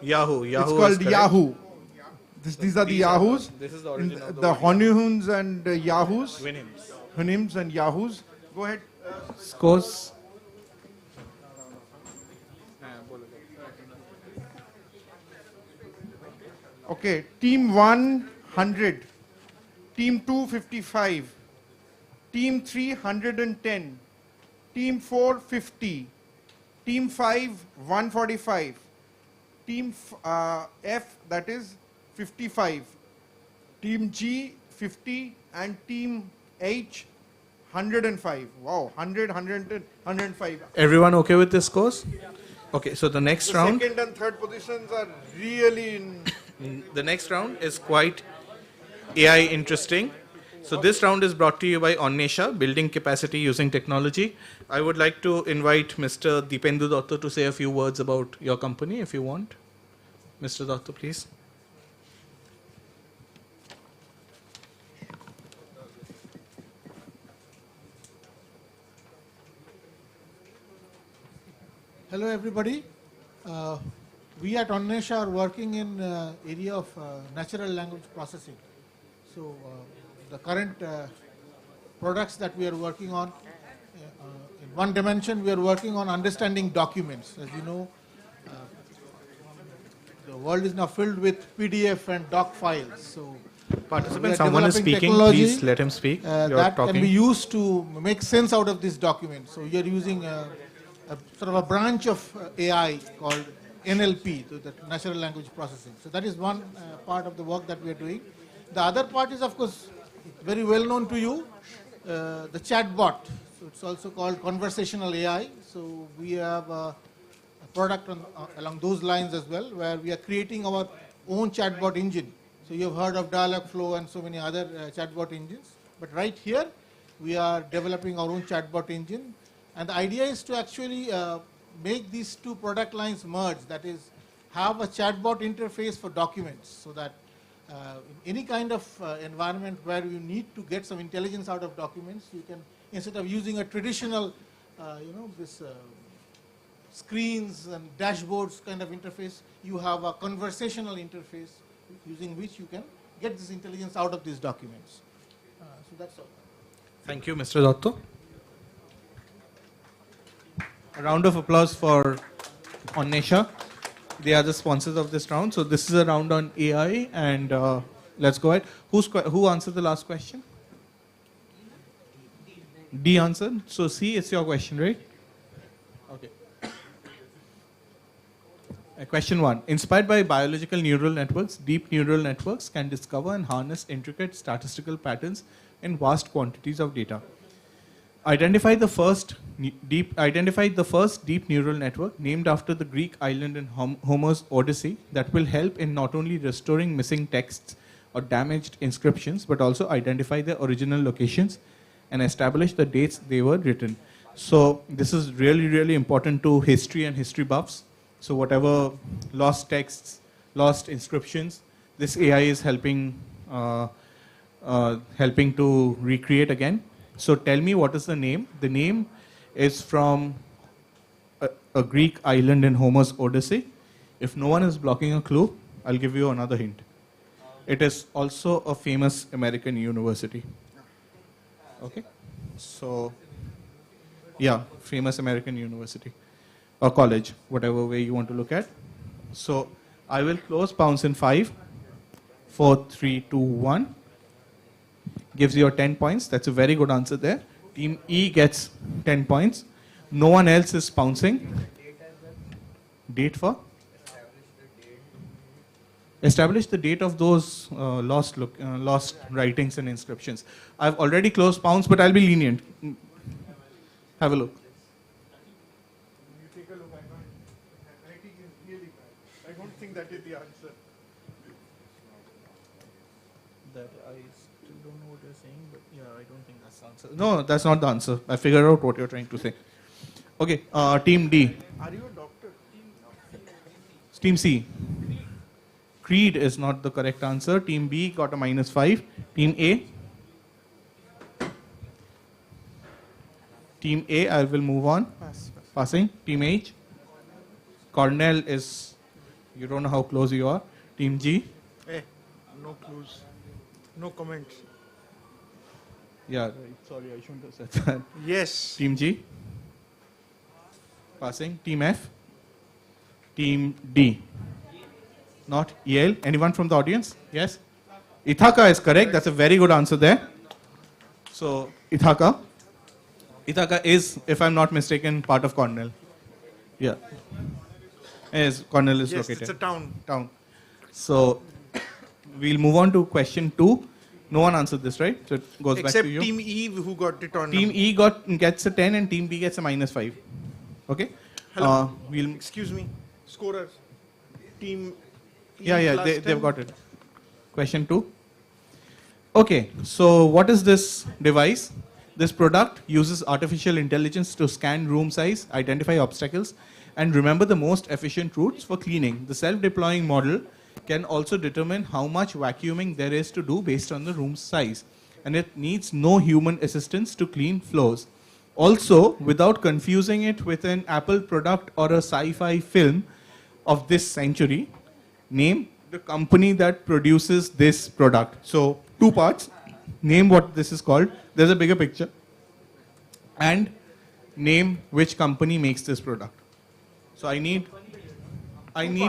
Yahoo. It's called Yahoo. These are the Yahoos. This is the origin of the Honuhuns and Yahoos. Winims. Hunims and Yahoos. Go ahead. Scores. Okay, team 1, 100. Team 2, 55. Team 3, 110. Team 4, 50. Team 5, 145. Team F, that is 55. Team G, 50. And Team H, 105. Wow, 100, 100, 105. Everyone okay with this scores? Okay, so the next The round. second and third positions are really in. The next round is quite AI interesting. So this round is brought to you by Onnesha, Building Capacity Using Technology. I would like to invite Mr. Deependu Datta to say a few words about your company, if you want. Mr. Datta, please. Hello, everybody. We at Onnesha are working in area of natural language processing. So the current products that we are working on, in one dimension, we are working on understanding documents. As you know, the world is now filled with PDF and doc files. So Participant, someone is speaking. Please let him speak. You're that talking. can be used to make sense out of this document. So we are using a sort of a branch of AI called NLP, so the natural language processing. So that is one part of the work that we are doing. The other part is, of course, very well known to you, the chatbot. So it's also called conversational AI. So we have a product along those lines as well, where we are creating our own chatbot engine. So you have heard of Dialogflow and so many other chatbot engines. But right here, we are developing our own chatbot engine. And the idea is to actually make these two product lines merge, that is, have a chatbot interface for documents, so that in any kind of environment where you need to get some intelligence out of documents, you can, instead of using a traditional, this screens and dashboards kind of interface, you have a conversational interface using which you can get this intelligence out of these documents. So that's all. Thank you, Mr. Datta. A round of applause for Onnesha. They are the sponsors of this round. So this is a round on AI, and let's go ahead. Who answered the last question? D answered. So C, it's your question, right? Okay. Question 1. Inspired by biological neural networks, deep neural networks can discover and harness intricate statistical patterns in vast quantities of data. Identified the first deep neural network named after the Greek island in Homer's Odyssey that will help in not only restoring missing texts or damaged inscriptions, but also identify their original locations and establish the dates they were written. So this is really, really important to history and history buffs. So whatever lost texts, lost inscriptions, this AI is helping to recreate again. So tell me, what is the name? The name is from a Greek island in Homer's Odyssey. If no one is blocking a clue, I'll give you another hint. It is also a famous American university. Okay? So, yeah, famous American university or college, whatever way you want to look at. So I will close bounce in 5, 4, 3, 2, 1. Gives you 10 points. That's a very good answer there. Team E gets 10 points. No one else is pouncing. Date for? Establish the date of those lost writings and inscriptions. I've already closed pounce, but I'll be lenient. Have a look. You take a look. Writing is really bad. I don't think that is the answer. That I still don't know what you're saying, but yeah, I don't think that's the answer. No, that's not the answer. I figured out what you're trying to say. Okay, Team D. Are you a doctor? Team C. Creed is not the correct answer. Team B got a -5. Team A. Team A, I will move on. Passing. Team H. Cornell is, you don't know how close you are. Team G. No clues. No comments. Yeah, right. Sorry, I shouldn't have said that. Yes. Team G. Passing. Team F. Team D. Not Yale. Anyone from the audience? Yes? Ithaca is correct. That's a very good answer there. So, Ithaca. Ithaca is, if I'm not mistaken, part of Cornell. Yeah. Yes, Cornell is located. It's a town. So, we'll move on to question 2. No one answered this, right? So it goes Except back to you. team E who got it on. Team E gets a 10 and team B gets a -5. Okay? Hello. We'll Excuse me. Scorers. Team E yeah, plus they've 10. got it. Question 2. Okay, so what is this device? This product uses artificial intelligence to scan room size, identify obstacles, and remember the most efficient routes for cleaning. The self-deploying model can also determine how much vacuuming there is to do based on the room size. And it needs no human assistance to clean floors. Also, without confusing it with an Apple product or a sci-fi film of this century, name the company that produces this product. So, 2 parts. Name what this is called. There's a bigger picture. And name which company makes this product. So I need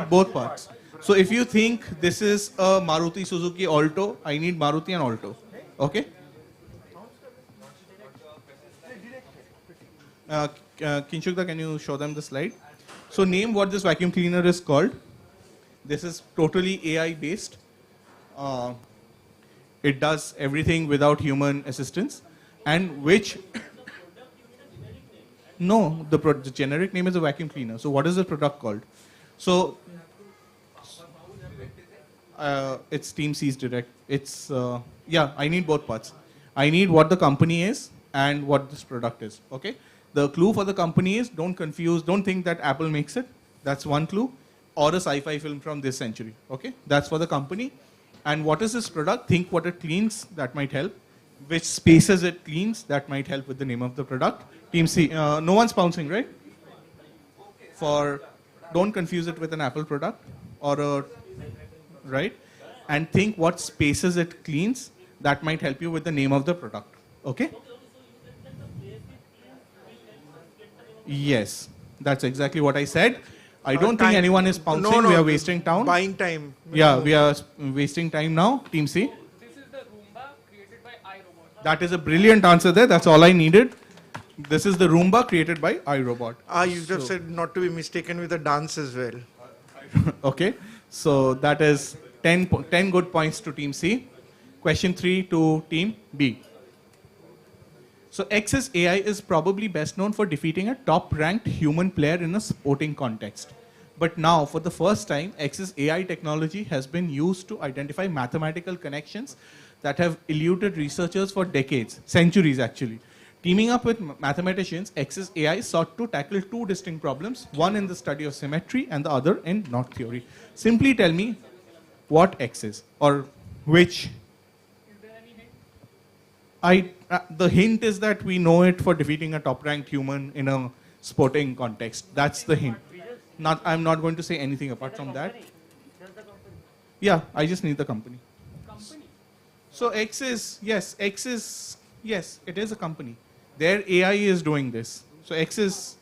both parts. So if you think this is a Maruti Suzuki Alto, I need Maruti and Alto. Okay? Kinshukda, can you show them the slide? So name what this vacuum cleaner is called. This is totally AI based. It does everything without human assistance. And which... No, the generic name is a vacuum cleaner. So what is the product called? So it's Team C's direct. It's I need both parts. I need what the company is and what this product is. Okay. The clue for the company is don't think that Apple makes it. That's one clue. Or a sci-fi film from this century. Okay. That's for the company. And what is this product? Think what it cleans. That might help. Which spaces it cleans. That might help with the name of the product. Team C. No one's bouncing, right? Don't confuse it with an Apple product right? And think what spaces it cleans. That might help you with the name of the product. Okay? Yes, that's exactly what I said. I don't think anyone is pouncing. No, we are wasting time. Buying time. Yeah, we are wasting time now. Team C. This is the Roomba created by iRobot. That is a brilliant answer there. That's all I needed. This is the Roomba created by iRobot. You just said not to be mistaken with a dance as well. Okay, so that is 10 good points to Team C. Question 3 to Team B. So X's AI is probably best known for defeating a top-ranked human player in a sporting context. But now, for the first time, X's AI technology has been used to identify mathematical connections that have eluded researchers for decades, centuries actually. Teaming up with mathematicians, X's AI sought to tackle 2 distinct problems, one in the study of symmetry and the other in knot theory. Simply tell me what X is, or which. Is there any hint? The hint is that we know it for defeating a top-ranked human in a sporting context. That's the hint. I'm not going to say anything apart from that. Yeah, I just need the company. So X is, yes, it is a company. Their AI is doing this. So X is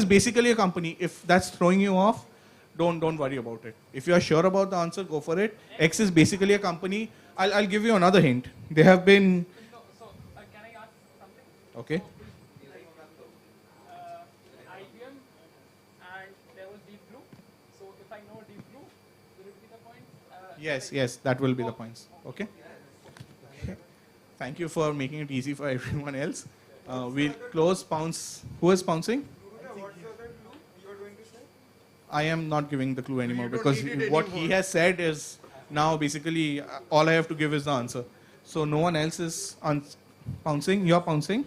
basically a company. If that's throwing you off, don't worry about it. If you are sure about the answer, go for it. X is basically a company. I'll give you another hint. They have been... Can I ask something? Okay. IBM and there was Deep Blue. So if I know Deep Blue, will it be the point? Yes, that will be the points. Okay. Thank you for making it easy for everyone else. We'll close pounce. Who is pouncing? I am not giving the clue anymore because what he has said is now basically all I have to give is the answer. So no one else is pouncing. You're pouncing.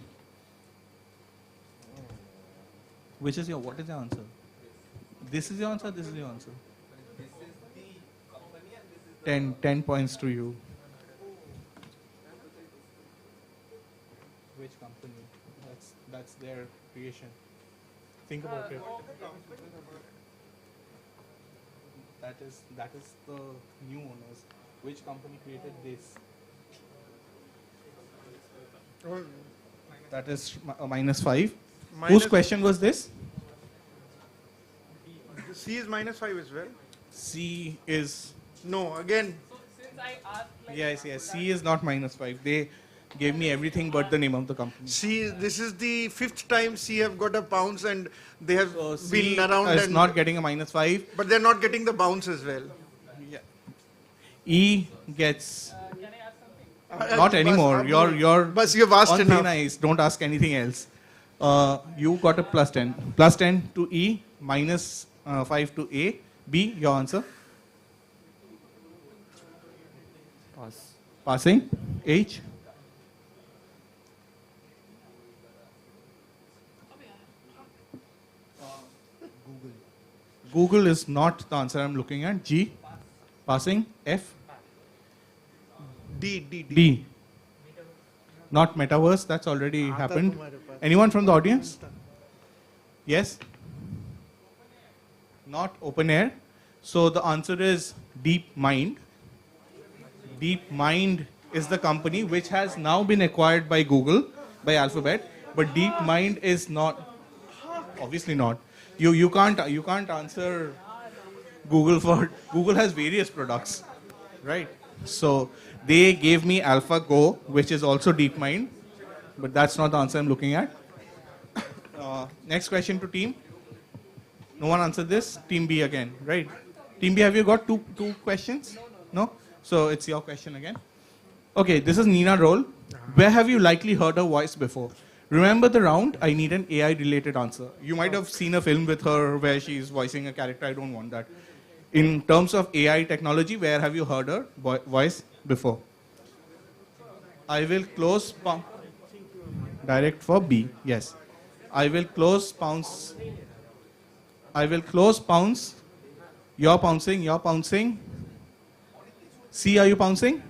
What is your answer? This is your answer. This is your answer. 10 points to you. Which company? That's their creation. Think about it. That is the new owners. Which company created this? That is a -5. Whose question was this? C is -5 as well. C is... No, again. So since I asked... Yes. C is not -5. They gave me everything but the name of the company. C, this is the 5th time C have got a bounce and they have C been around. is not getting a -5. But they're not getting the bounce as well. Yeah. E gets... Can I ask something? Not anymore. You're Bas, you've asked on enough. thin ice. Don't ask anything else. You got a plus 10. Plus 10 to E, minus 5 to A. B, your answer? Pass. Passing. H? Google is not the answer I'm looking at. G? Passing. F? D. Not metaverse, that's already happened. Anyone from the audience? Yes? Not open air. So the answer is DeepMind. DeepMind is the company which has now been acquired by Google, by Alphabet, but DeepMind is not, obviously not. You can't answer Google for, Google has various products, right? So they gave me AlphaGo, which is also DeepMind, but that's not the answer I'm looking at. Next question to team. No one answered this. Team B again, right? Team B, have you got two questions? No? So it's your question again. Okay, this is Nina Roll. Where have you likely heard her voice before? Remember the round? I need an AI-related answer. You might have seen a film with her where she's voicing a character. I don't want that. In terms of AI technology, where have you heard her voice before? I will close direct for B. Yes. I will close pounce. I will close pounce. You're pouncing. You're pouncing. C, are you pouncing?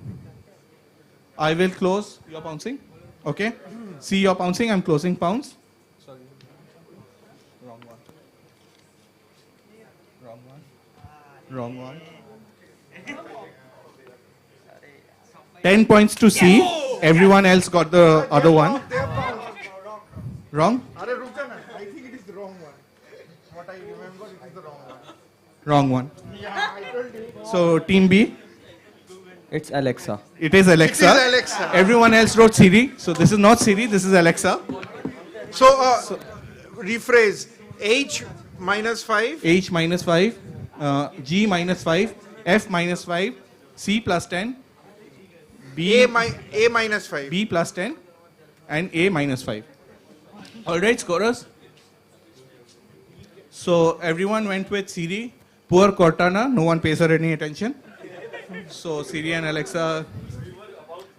I will close. You're pouncing. Okay. C, you're pouncing. I'm closing pounce. Sorry. Wrong one. Wrong one. Wrong one. 10 points to C. Everyone else got the other one. Wrong? I think it is the wrong one. What I remember, it is the wrong one. Wrong one. Yeah, I told you. So team B? It's Alexa. It is Alexa. It is Alexa. Everyone else wrote Siri. So this is not Siri, this is Alexa. So, rephrase. H minus 5. H minus 5. G minus 5. F minus 5. C plus 10. B, A minus 5. B plus 10. And A minus 5. Alright, scorers. So everyone went with Siri. Poor Cortana, no one pays her any attention. So Siri and Alexa.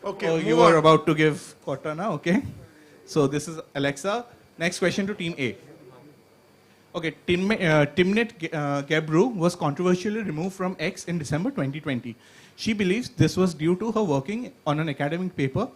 Okay, Oh, you were about to give Cortana, okay. So this is Alexa. Next question to team A. Okay, Timnit Gebru was controversially removed from X in December 2020. She believes this was due to her working on an academic paper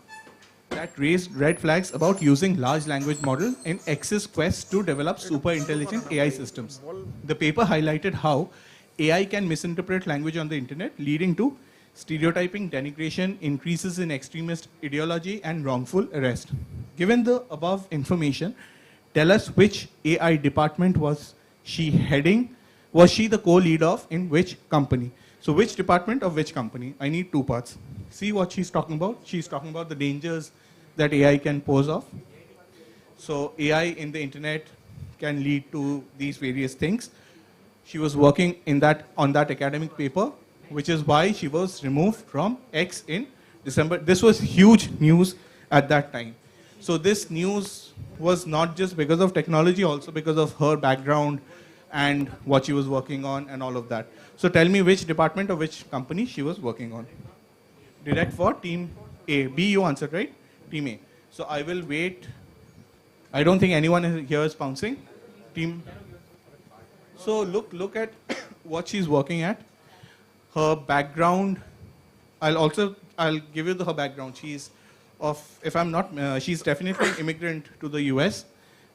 that raised red flags about using large language model in X's quest to develop super intelligent AI systems. The paper highlighted how AI can misinterpret language on the internet, leading to stereotyping, denigration, increases in extremist ideology, and wrongful arrest. Given the above information, tell us which AI department was she heading? Was she the co-lead of in which company? So which department of which company? I need two parts. See what she's talking about? She's talking about the dangers that AI can pose off. So AI in the internet can lead to these various things. She was working on that academic paper, which is why she was removed from X in December. This was huge news at that time. So this news was not just because of technology, also because of her background and what she was working on and all of that. So tell me which department or which company she was working on. Direct for team A. B, you answered, right? Team A. So I will wait. I don't think anyone here is pouncing. Team. So look at what she's working at. Her background. I'll give you her background. She's she's definitely an immigrant to the US,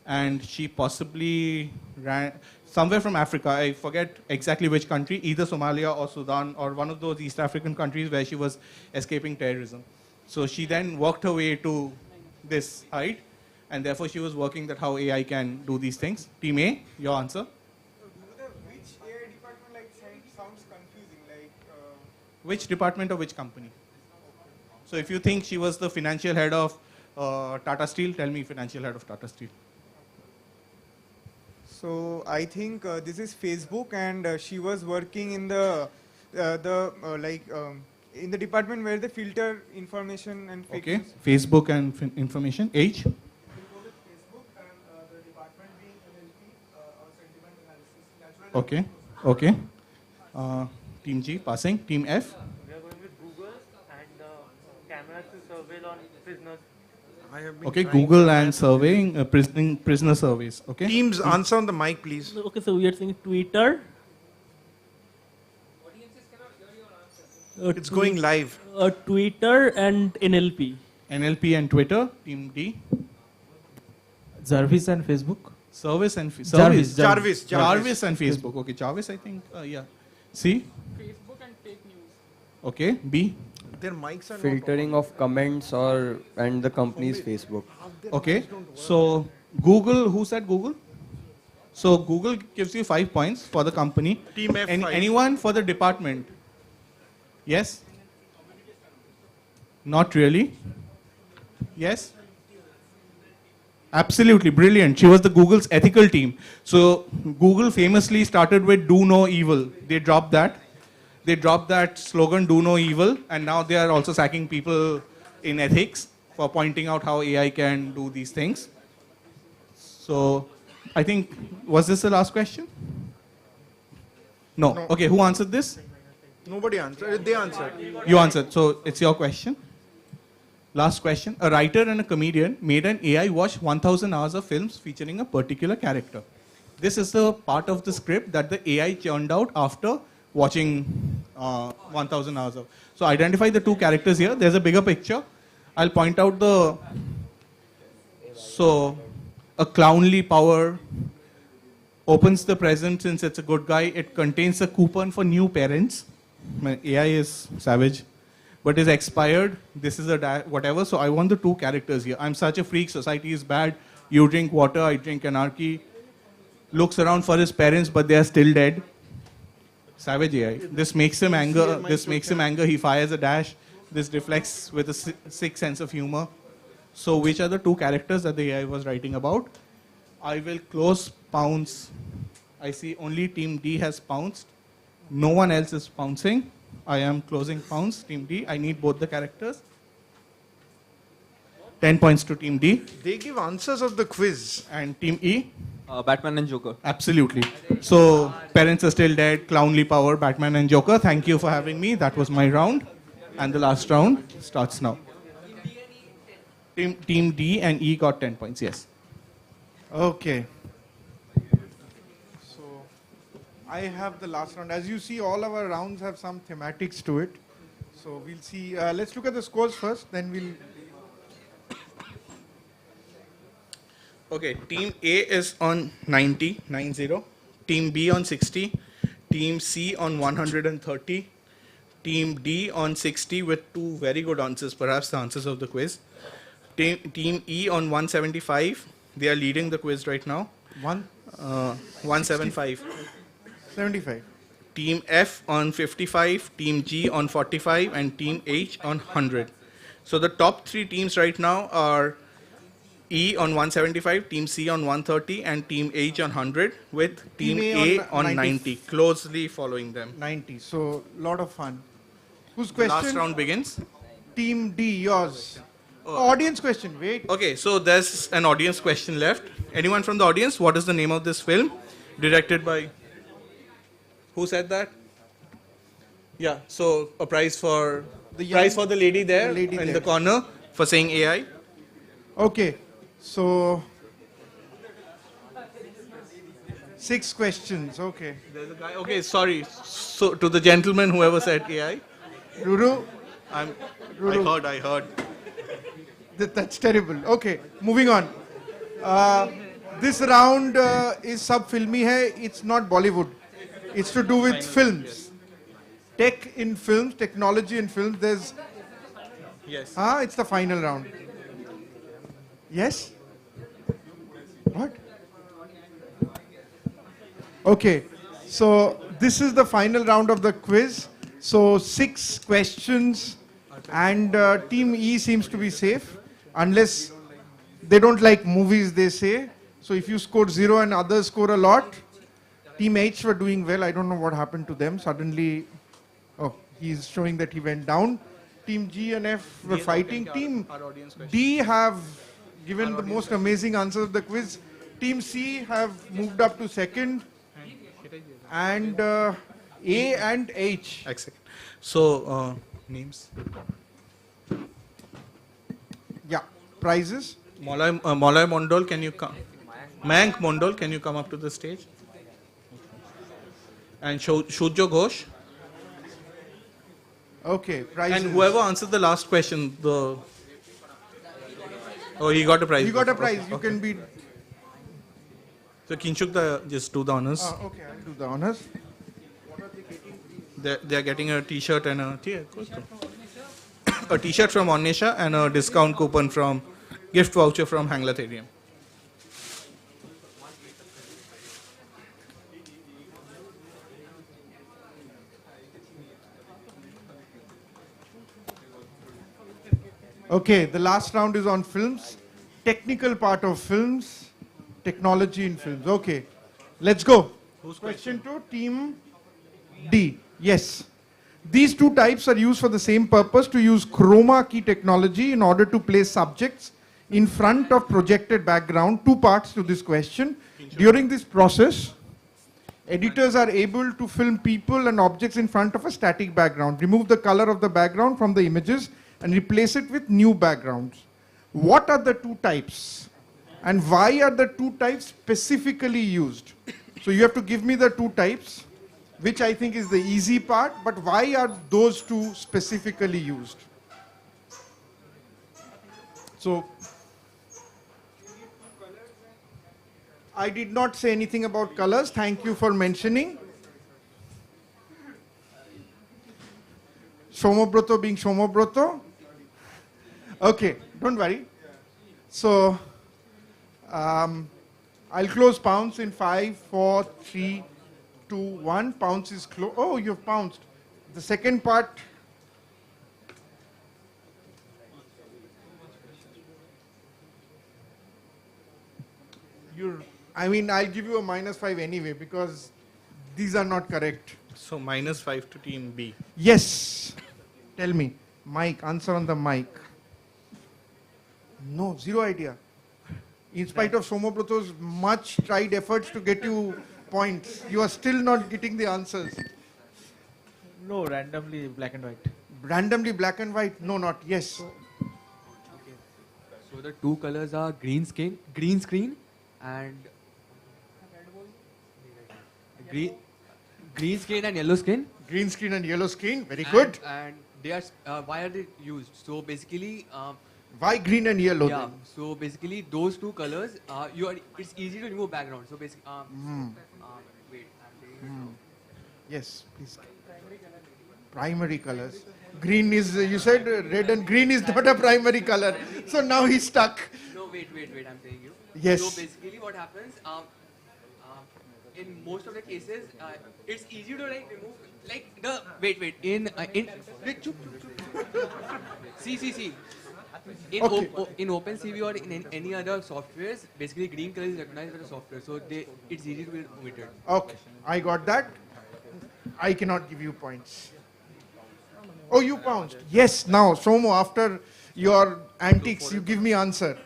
and she possibly ran somewhere from Africa. I forget exactly which country, either Somalia or Sudan or one of those East African countries where she was escaping terrorism. So she then worked her way to this height, and therefore she was working that how AI can do these things. Team A, your answer. Which AI department sounds confusing? Which department or which company? So if you think she was the financial head of Tata Steel, tell me financial head of Tata Steel. So I think this is Facebook, and she was working in the in the department where they filter information and fake Okay, news. Facebook and information. H. Okay, okay. Team G, passing. Team F. We are going with Google and cameras to surveil on prisoners. Okay, Google and surveying, prisoner surveys. Okay. Teams, answer on the mic, please. Okay, so we are saying Twitter. It's going live. Twitter and NLP. NLP and Twitter. Team D. Jarvis and Facebook. Service and Jarvis and Facebook. Okay, Jarvis, I think. Yeah. C. Facebook and fake news. Okay. B. Their mics are Filtering of comments and the company's Facebook. Okay. So Google. Who said Google? So Google gives you 5 points for the company. Team F. Anyone for the department? Yes. Not really. Yes. Absolutely brilliant. She was the Google's ethical team. So Google famously started with "Do no evil." They dropped that. They dropped that slogan, "Do no evil," and now they are also sacking people in ethics for pointing out how AI can do these things. So I think, was this the last question? No. No. Okay, who answered this? Nobody answered. They answered. You answered. So it's your question. Last question. A writer and a comedian made an AI watch 1000 hours of films featuring a particular character. This is the part of the script that the AI churned out after watching 1000 hours of. So identify the two characters here. There's a bigger picture. I'll point out the. So a clownly power opens the present since it's a good guy. It contains a coupon for new parents. My AI is savage. But is expired. This is a whatever. So I want the two characters here. I'm such a freak. Society is bad. You drink water. I drink anarchy. Looks around for his parents, but they are still dead. Savage AI. This makes him anger. This makes him anger. He fires a dash. This reflects with a sick sense of humor. So which are the two characters that the AI was writing about? I will close pounce. I see only Team D has pounced. No one else is pouncing. I am closing pounce. Team D. I need both the characters. 10 points to Team D. They give answers of the quiz. And Team E? Batman and Joker. Absolutely. So parents are still dead. Clownly power. Batman and Joker. Thank you for having me. That was my round. And the last round starts now. Team D and E got 10 points. Yes. Okay. So I have the last round. As you see, all our rounds have some thematics to it. So we'll see. Let's look at the scores first, then we'll. Okay, Team A is on 90. Team B on 60. Team C on 130. Team D on 60 with two very good answers, perhaps the answers of the quiz. Team E on 175. They are leading the quiz right now. 175. 75. Team F on 55, Team G on 45, and Team H on 100. So the top three teams right now are E on 175, Team C on 130, and Team H on 100, with Team A on 90, closely following them. 90. So lot of fun. Whose The question? last round begins. Team D, yours. Audience question. Wait. Okay, so there's an audience question left. Anyone from the audience? What is the name of this film? Directed by. Who said that? Yeah, so a prize for the lady there in the corner for saying AI. Okay, so 6 questions. Okay. There's a guy. Okay, sorry. So to the gentleman whoever said AI. Ruru. I heard. That's terrible. Okay, moving on. This round is sub-filmy hai. It's not Bollywood. It's to do with films. Tech in films, technology in films. There's. Yes. It's the final round. Yes? What? Okay, so this is the final round of the quiz. So 6 questions, and Team E seems to be safe, unless they don't like movies, they say. So if you scored 0 and others score a lot, Team H were doing well. I don't know what happened to them. Suddenly, He's showing that he went down. Team G and F were Yes, fighting. okay, Team our audience question. D have given Our the audience most question. amazing answers of the quiz. Team C have moved up to second. And A and H. Excellent. So, names? Yeah, prizes. Molay Mondol, can you come? Mayank Mondol, can you come up to the stage? And Shujyo Ghosh. Okay, prizes. And whoever answered the last question, oh, he got a prize. You got a Okay, prize. You okay. can be. So Kinshuk, just do the honors. Okay, I'll do the honors. They're getting a T-shirt and a T-shirt from Onisha and a discount coupon from gift voucher from Hanglatherium. Okay, the last round is on films. Technical part of films. Technology in films. Okay, let's go. Who's question to Team D. Yes. These two types are used for the same purpose, to use chroma key technology in order to place subjects in front of projected background. Two parts to this question. During this process, editors are able to film people and objects in front of a static background, remove the color of the background from the images and replace it with new backgrounds. What are the two types? And why are the two types specifically used? So you have to give me the two types, which I think is the easy part, but why are those two specifically used? So, I did not say anything about colors. Thank you for mentioning. Somobroto being Somobroto. Okay, don't worry. So, I'll close pounce in 5, 4, 3, 2, 1. Pounce is closed. Oh, you've pounced. The second part. I'll give you a -5 anyway because these are not correct. So -5 to Team B. Yes. Tell me. Mic. Answer on the mic. No, zero idea. In spite of Somobroto's much tried efforts to get you points, you are still not getting the answers. No, randomly black and white. Randomly black and white? No, not. Yes. So the two colors are green screen and green screen and yellow screen. Green screen and yellow screen. Very good. And they are why are they used? So basically, why green and yellow? Yeah. Then? So basically, those two colors, it's easy to remove background. So basically, wait. Yes, please. Primary colors. Green is, you said red and green is not a primary color. So now he's stuck. No, wait, I'm saying you. Yes. So basically what happens, in most of the cases, it's easy to remove, see. In OpenCV or in any other softwares, basically green color is recognized by the software. So it's easy to be omitted. Okay, I got that. I cannot give you points. Oh, you pounced. Yes, now, Somo, after your antics, you give me answer.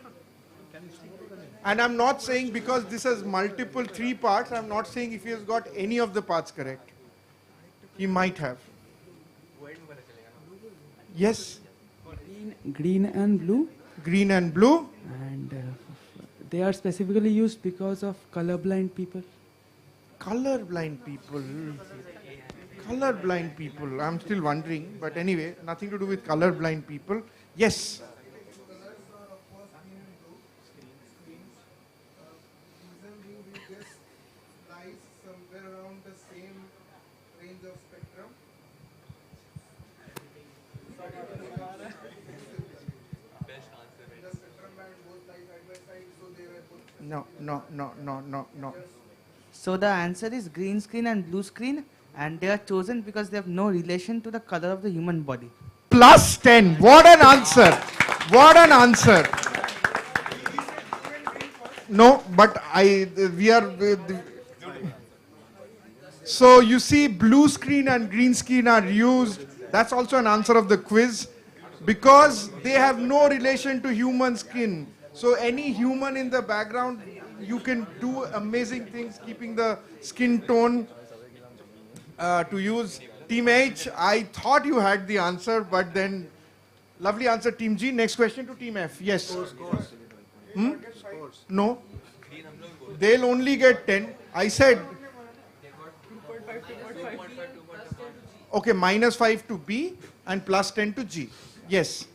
And I'm not saying because this has multiple 3 parts, I'm not saying if he has got any of the parts correct. He might have. Yes? Green and blue. Green and blue. And they are specifically used because of colorblind people. Colorblind people. Colorblind people. I'm still wondering, but anyway, nothing to do with colorblind people. Yes. Somewhere around the same range of spectrum. No. So the answer is green screen and blue screen, and they are chosen because they have no relation to the color of the human body. Plus 10. What an answer. What an answer. No, but we are... So you see blue screen and green screen are used That's also an answer of the quiz, because they have no relation to human skin. So any human in the background, you can do amazing things keeping the skin tone to use. Team H, I thought you had the answer, but then lovely answer, Team G. Next question to Team F. Yes. Hmm? No. They'll only get 10. I said, okay, -5 to B and +10 to G. Yes.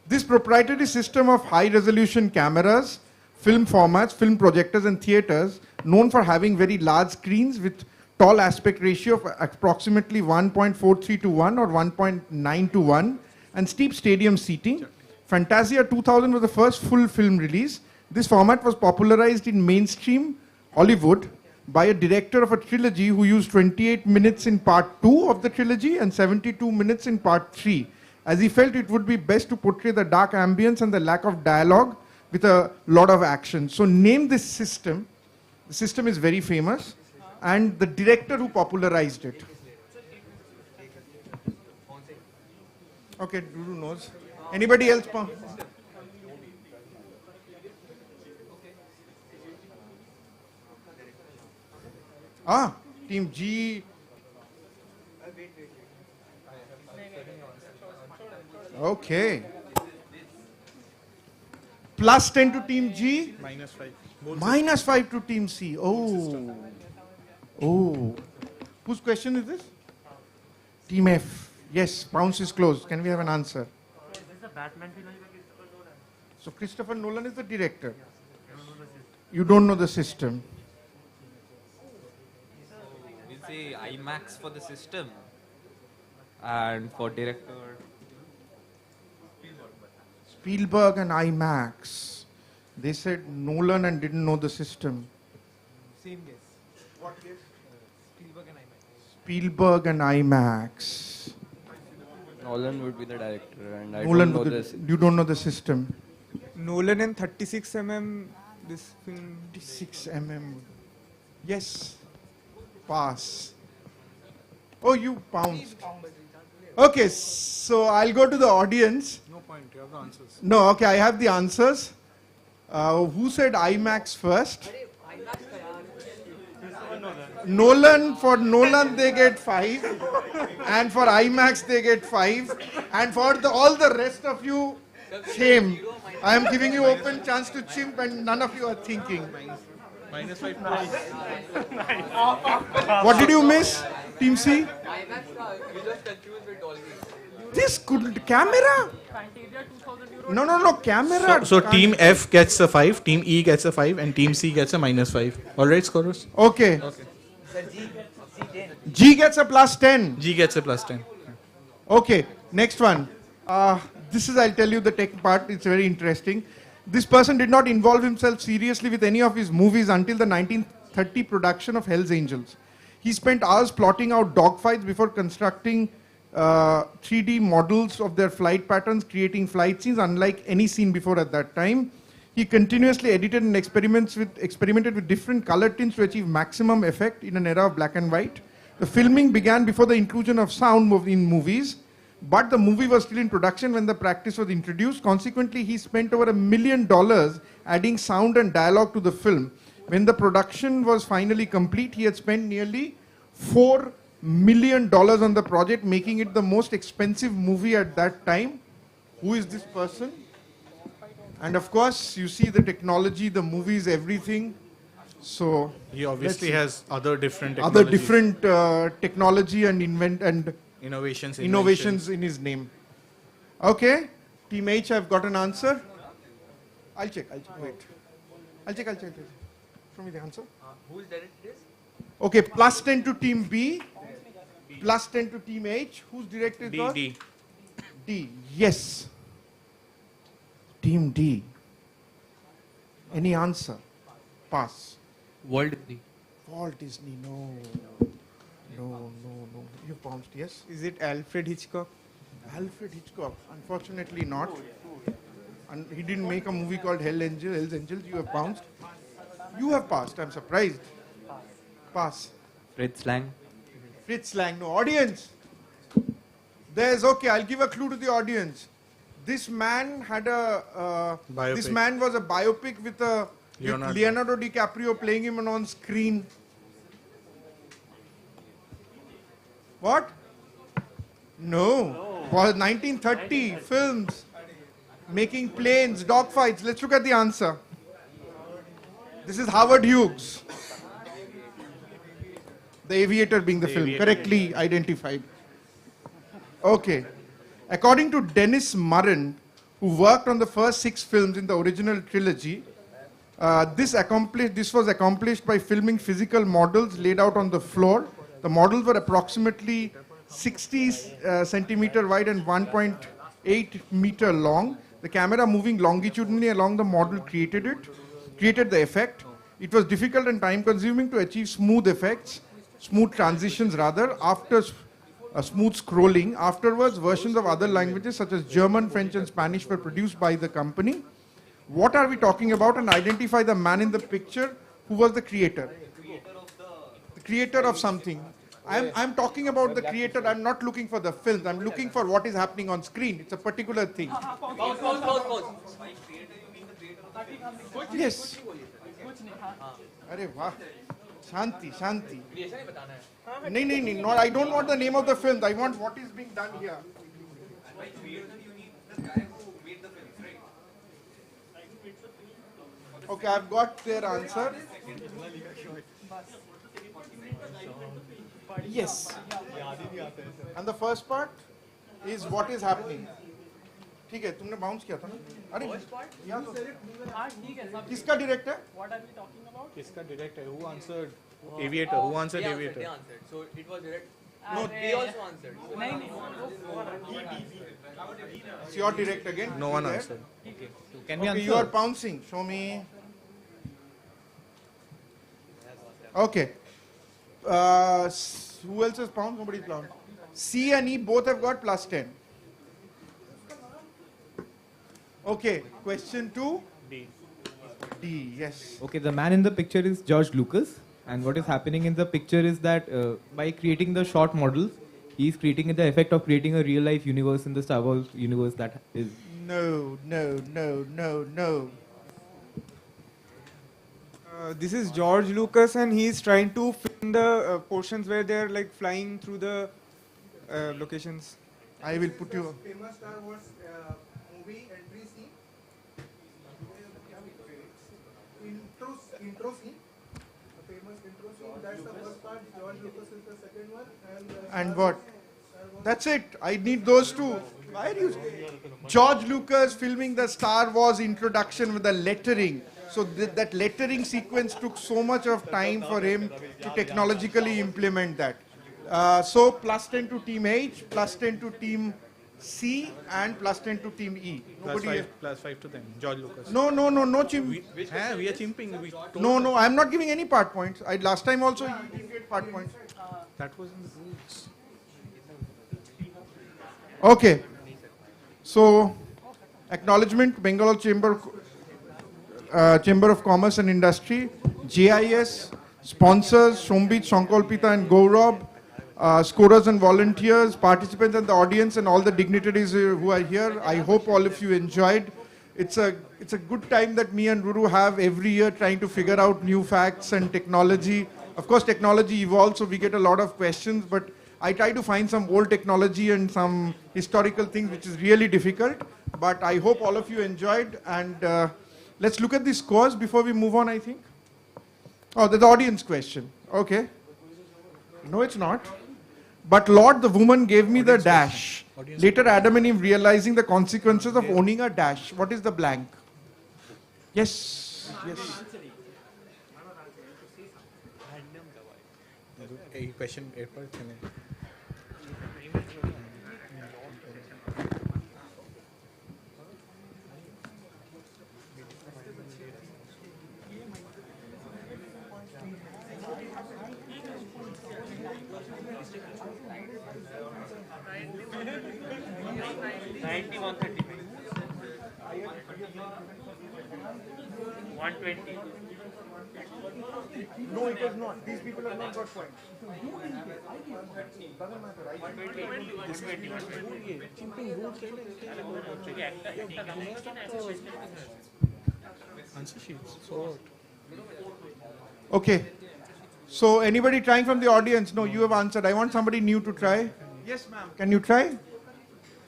This proprietary system of high-resolution cameras, film formats, film projectors, and theaters, known for having very large screens with tall aspect ratio of approximately 1.43 to 1 or 1.9 to 1, and steep stadium seating. Fantasia 2000 was the first full film release. This format was popularized in mainstream Hollywood by a director of a trilogy who used 28 minutes in part 2 of the trilogy and 72 minutes in part 3, as he felt it would be best to portray the dark ambience and the lack of dialogue with a lot of action. So name this system. The system is very famous, and the director who popularized it. Okay, Dudu knows. Anybody else? Team G. Okay. +10 to Team G. -5. -5 to Team C. Oh. Oh. Whose question is this? Team F. Yes, bounce is closed. Can we have an answer? So Christopher Nolan is the director. You don't know the system. We'll say IMAX for the system, and for director Spielberg and IMAX. They said Nolan and didn't know the system. Same guess. What guess? Spielberg and IMAX. Spielberg and IMAX. Nolan would be the director, and I Nolan don't know this. You don't know the system. Nolan and 36 mm. This film. 36 mm. Yes. Pass. Oh, you pounced. Okay, so I'll go to the audience. No point, you have the answers. No, okay, I have the answers. Who said IMAX first? Nolan, for Nolan they get 5, and for IMAX they get 5, and for all the rest of you, same. I am giving you open chance to chimp, and none of you are thinking. -5. What did you miss, Team C? You just confused with Dolby. This couldn't camera. No, camera. So Team F gets a 5, Team E gets a 5, and Team C gets a -5. All right, scorers? Okay. G gets a +10. G gets a +10. Okay, next one. This is, I'll tell you the tech part, it's very interesting. This person did not involve himself seriously with any of his movies until the 1930 production of Hell's Angels. He spent hours plotting out dogfights before constructing 3D models of their flight patterns, creating flight scenes unlike any seen before at that time. He continuously edited and experimented with different color tints to achieve maximum effect in an era of black and white. The filming began before the inclusion of sound in movies, but the movie was still in production when the practice was introduced. Consequently, he spent over $1 million adding sound and dialogue to the film. When the production was finally complete, he had spent nearly $4 million on the project, making it the most expensive movie at that time. Who is this person? And of course, you see the technology, the movies, everything. So He obviously has other different technology and innovations in his name. Okay, Team H, I've got an answer. I'll check. Wait. I'll check. Show me the answer. Who's directed this? Okay, +10 to Team B, +10 to Team H. Who's directed this? D. Yes. Team D. Any answer? Pass. Walt Disney. Walt Disney, no. You bounced, yes? Is it Alfred Hitchcock? Alfred Hitchcock, unfortunately not. And he didn't make a movie called Hell's Angels. You have bounced. You have passed, I'm surprised. Pass. Fritz Lang. Fritz Lang, no. Audience. There's, okay, I'll give a clue to the audience. This man had a, this man was a biopic with Leonardo DiCaprio playing him on screen. What? No. Was 1930 films. Making planes, dogfights. Let's look at the answer. This is Howard Hughes. The Aviator being the film, correctly identified. Okay. According to Dennis Murren, who worked on the first 6 films in the original trilogy, this was accomplished by filming physical models laid out on the floor. The models were approximately 60 centimeter wide and 1.8 meter long. The camera moving longitudinally along the model created the effect. It was difficult and time consuming to achieve smooth effects, smooth transitions rather, after smooth scrolling. Afterwards, versions of other languages such as German, French and Spanish were produced by the company. What are we talking about? And identify the man in the picture who was the creator. The creator of something. I'm talking about the creator. I'm not looking for the films. I'm looking for what is happening on screen. It's a particular thing. Yes. Arey wah. Shanti, Shanti. No, I don't want the name of the film. I want what is being done here. Okay, I've got their answer. Yes. And the first part is what is happening. ठीक है, तुमने bounce किया था ना? अरे यहाँ तो किसका direct है? What are we talking about? किसका direct है? Who answered? Aviator. Who answered Aviator? They answered. So it was direct. No, they also answered. It's your direct again. No one answered. Okay. Can we answer? You are bouncing. Show me. Okay. Who else has pounced? Nobody's pounced. C and E both have got plus 10. Okay. Question 2. D. D. Yes. Okay, the man in the picture is George Lucas, and what is happening in the picture is that by creating the short models, he is creating the effect of creating a real life universe in the Star Wars universe that is. No. This is George Lucas, and he's trying to film the portions where they're like flying through the locations. I will put you. Famous Star Wars movie entry scene. Intro scene. The famous intro scene. That's the first part. George Lucas is the second one. And what? That's it. I need those two. Why are you? George Lucas filming the Star Wars introduction with the lettering. So that lettering sequence took so much of time for him to technologically implement that. So plus 10 to team H, plus 10 to team C, and plus 10 to team E. Plus 5 to them. George Lucas. No chimp. We are chimping. No, I'm not giving any part points. Last time also you didn't get part points. That was in the rules. Okay. So, acknowledgement, Bengal Chamber of Commerce and Industry, JIS, sponsors, Shombit, Shankolpita and Gaurav, scorers and volunteers, participants and the audience and all the dignitaries who are here. I hope all of you enjoyed. It's a good time that me and Ruru have every year trying to figure out new facts and technology. Of course, technology evolves, so we get a lot of questions, but I try to find some old technology and some historical things, which is really difficult. But I hope all of you enjoyed, and let's look at the scores before we move on, I think. Oh, the audience question. Okay. No, it's not. But Lord, the woman gave me the dash. Later, Adam and Eve realizing the consequences of owning a dash. What is the blank? Yes. Yes. Question. 90, 120. No, it is not. These people have not got points. Answer sheets. Okay. So anybody trying from the audience? No, you have answered. I want somebody new to try. Yes, ma'am. Can you try?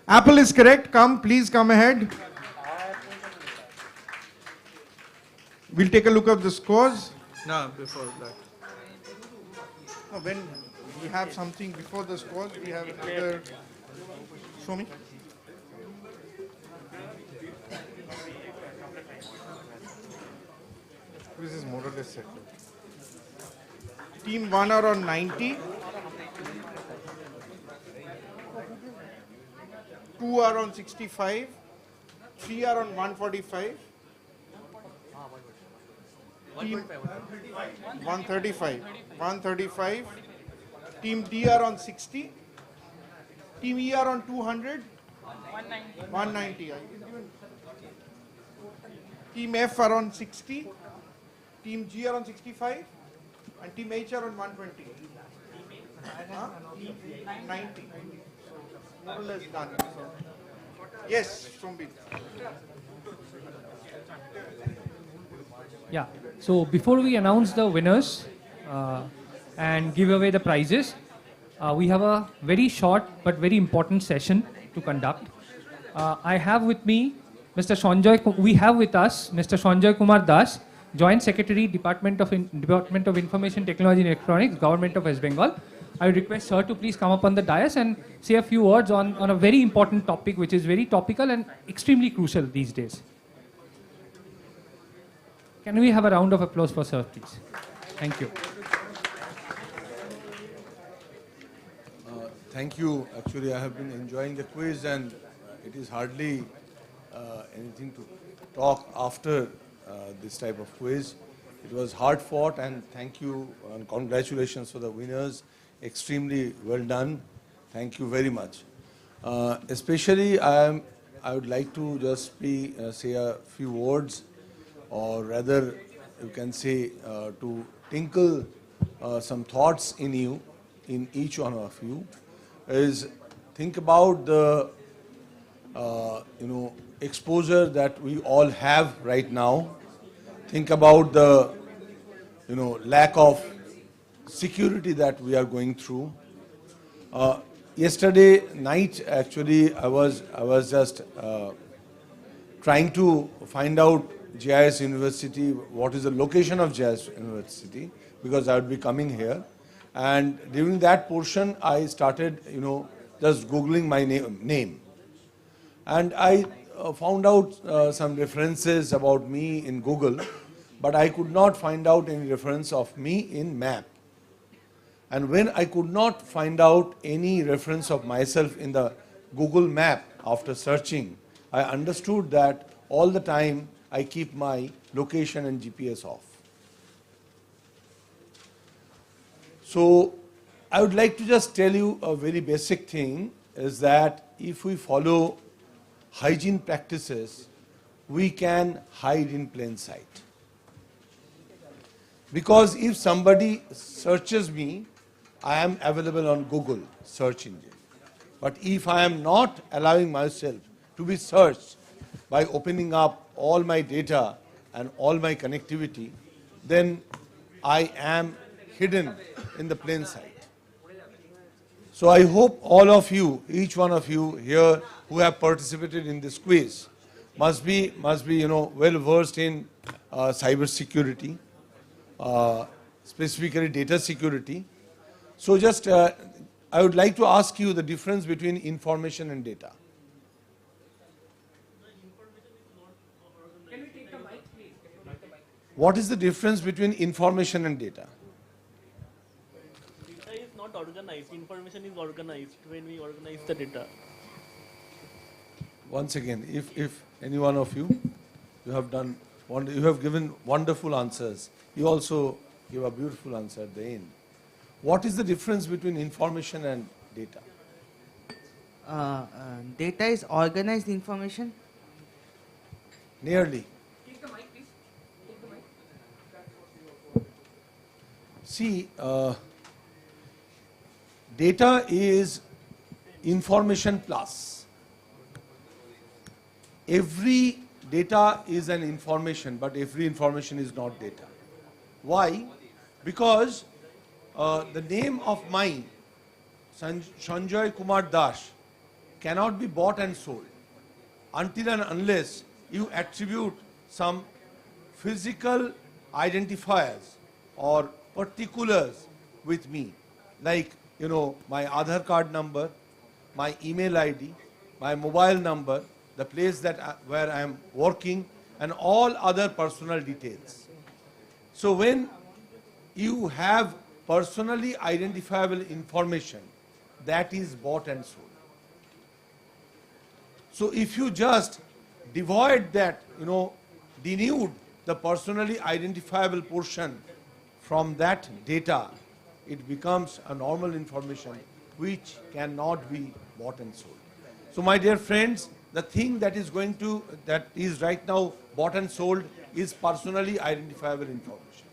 Apple is correct. Come, please come ahead. We'll take a look at the scores. No, before that. No, when we have something before the scores, we have another. Show me. This is more or less set. Team 1 are on 90. 2 are on 65. 3 are on 145. Team 135. 135. Team D are on 60. Team E are on 200. 190. Team F are on 60. Team G are on 65. And Team H are on 120. 90. More or less done. Yes, Sombi. Yeah. So before we announce the winners and give away the prizes, we have a very short but very important session to conduct. I have with me Mr. We have with us Mr. Sanjoy Kumar Das, Joint Secretary, Department of Information Technology and Electronics, Government of West Bengal. I would request sir to please come up on the dais and say a few words on a very important topic which is very topical and extremely crucial these days. Can we have a round of applause for sir, please? Thank you. Thank you. Actually, I have been enjoying the quiz, and it is hardly anything to talk after this type of quiz. It was hard fought, and thank you and congratulations for the winners. Extremely well done. Thank you very much. Especially, I would like to just say a few words, or rather, you can say to tinkle some thoughts in you, in each one of you, is think about the exposure that we all have right now. Think about the lack of security that we are going through. Yesterday night, actually, I was just trying to find out JIS University, what is the location of JIS University, because I would be coming here. And during that portion, I started, just Googling my name. And I found out some references about me in Google, but I could not find out any reference of me in map. And when I could not find out any reference of myself in the Google map after searching, I understood that all the time I keep my location and GPS off. So I would like to just tell you a very basic thing, is that if we follow hygiene practices, we can hide in plain sight. Because if somebody searches me, I am available on Google search engine. But if I am not allowing myself to be searched by opening up all my data and all my connectivity, then I am hidden in the plain sight. So I hope all of you, each one of you here who have participated in this quiz, must be well versed in cyber security, specifically data security. So just I would like to ask you the difference between information and data. Can we take the mic, please? What is the difference between information and data? Data is not organized. Information is organized when we organize the data. Once again, if any one of you have given wonderful answers. You also give a beautiful answer at the end. What is the difference between information and data? Data is organized information. Nearly. Take the mic, please. Take the mic. See, data is information plus. Every data is an information, but every information is not data. Why? Because the name of mine, Sanjay Kumar Das, cannot be bought and sold until and unless you attribute some physical identifiers or particulars with me, like, you know, my Aadhaar card number, my email ID, my mobile number, the place where I am working, and all other personal details. So when you have personally identifiable information, that is bought and sold. So if you just devoid that, you know, denude the personally identifiable portion from that data, it becomes a normal information which cannot be bought and sold. So my dear friends, the thing that is right now bought and sold is personally identifiable information.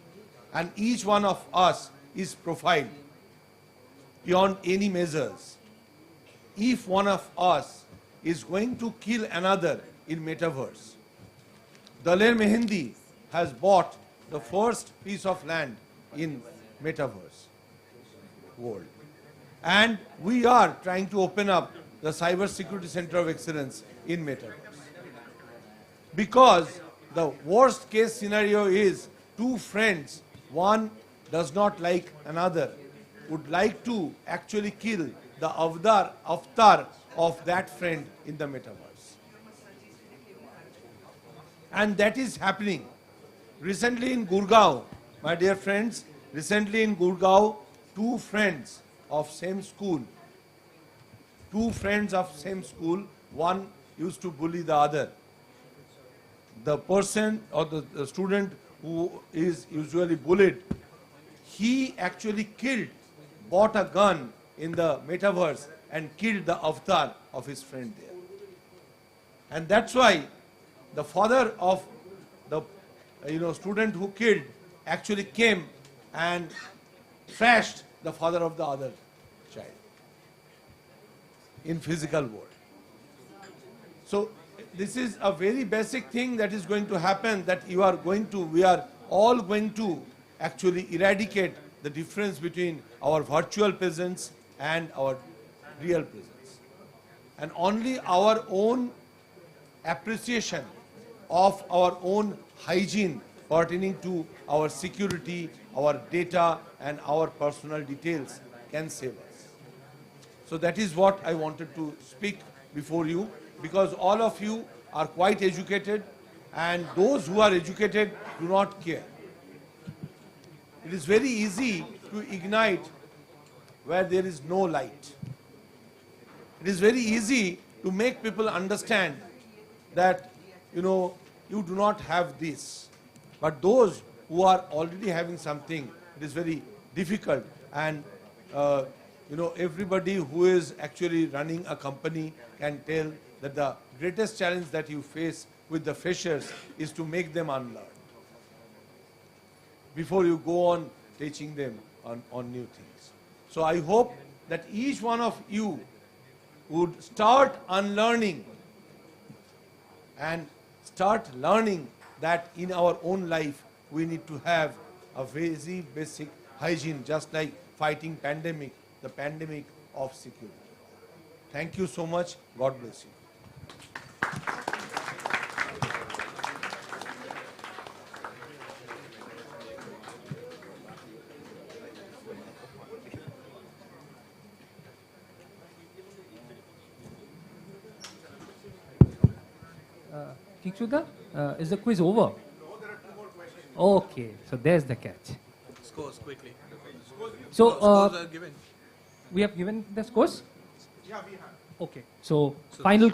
And each one of us is profiled beyond any measures. If one of us is going to kill another in metaverse, Daler Mehendi has bought the first piece of land in metaverse world. And we are trying to open up the Cyber Security Center of Excellence in metaverse. Because the worst case scenario is two friends, one does not like another, would like to actually kill the avatar of that friend in the metaverse. And that is happening. Recently in Gurgaon, my dear friends, recently in Gurgaon, two friends of same school, one used to bully the other. The person or the student who is usually bullied, he actually bought a gun in the metaverse and killed the avatar of his friend there. And that's why the father of the student who killed actually came and thrashed the father of the other child in physical world. So this is a very basic thing that is going to happen, that we are all going to actually eradicate the difference between our virtual presence and our real presence. And only our own appreciation of our own hygiene pertaining to our security, our data, and our personal details can save us. So that is what I wanted to speak before you, because all of you are quite educated, and those who are educated do not care. It is very easy to ignite where there is no light. It is very easy to make people understand that, you do not have this. But those who are already having something, it is very difficult. And, everybody who is actually running a company can tell that the greatest challenge that you face with the freshers is to make them unlearn before you go on teaching them on new things. So I hope that each one of you would start unlearning and start learning that in our own life we need to have a very basic hygiene, just like fighting pandemic, the pandemic of security. Thank you so much. God bless you. Chikshuda, is the quiz over? No, there are 2 more questions. Okay, so there's the catch. Scores quickly. So, scores are given. We have given the scores? Yeah, we have. Okay, so final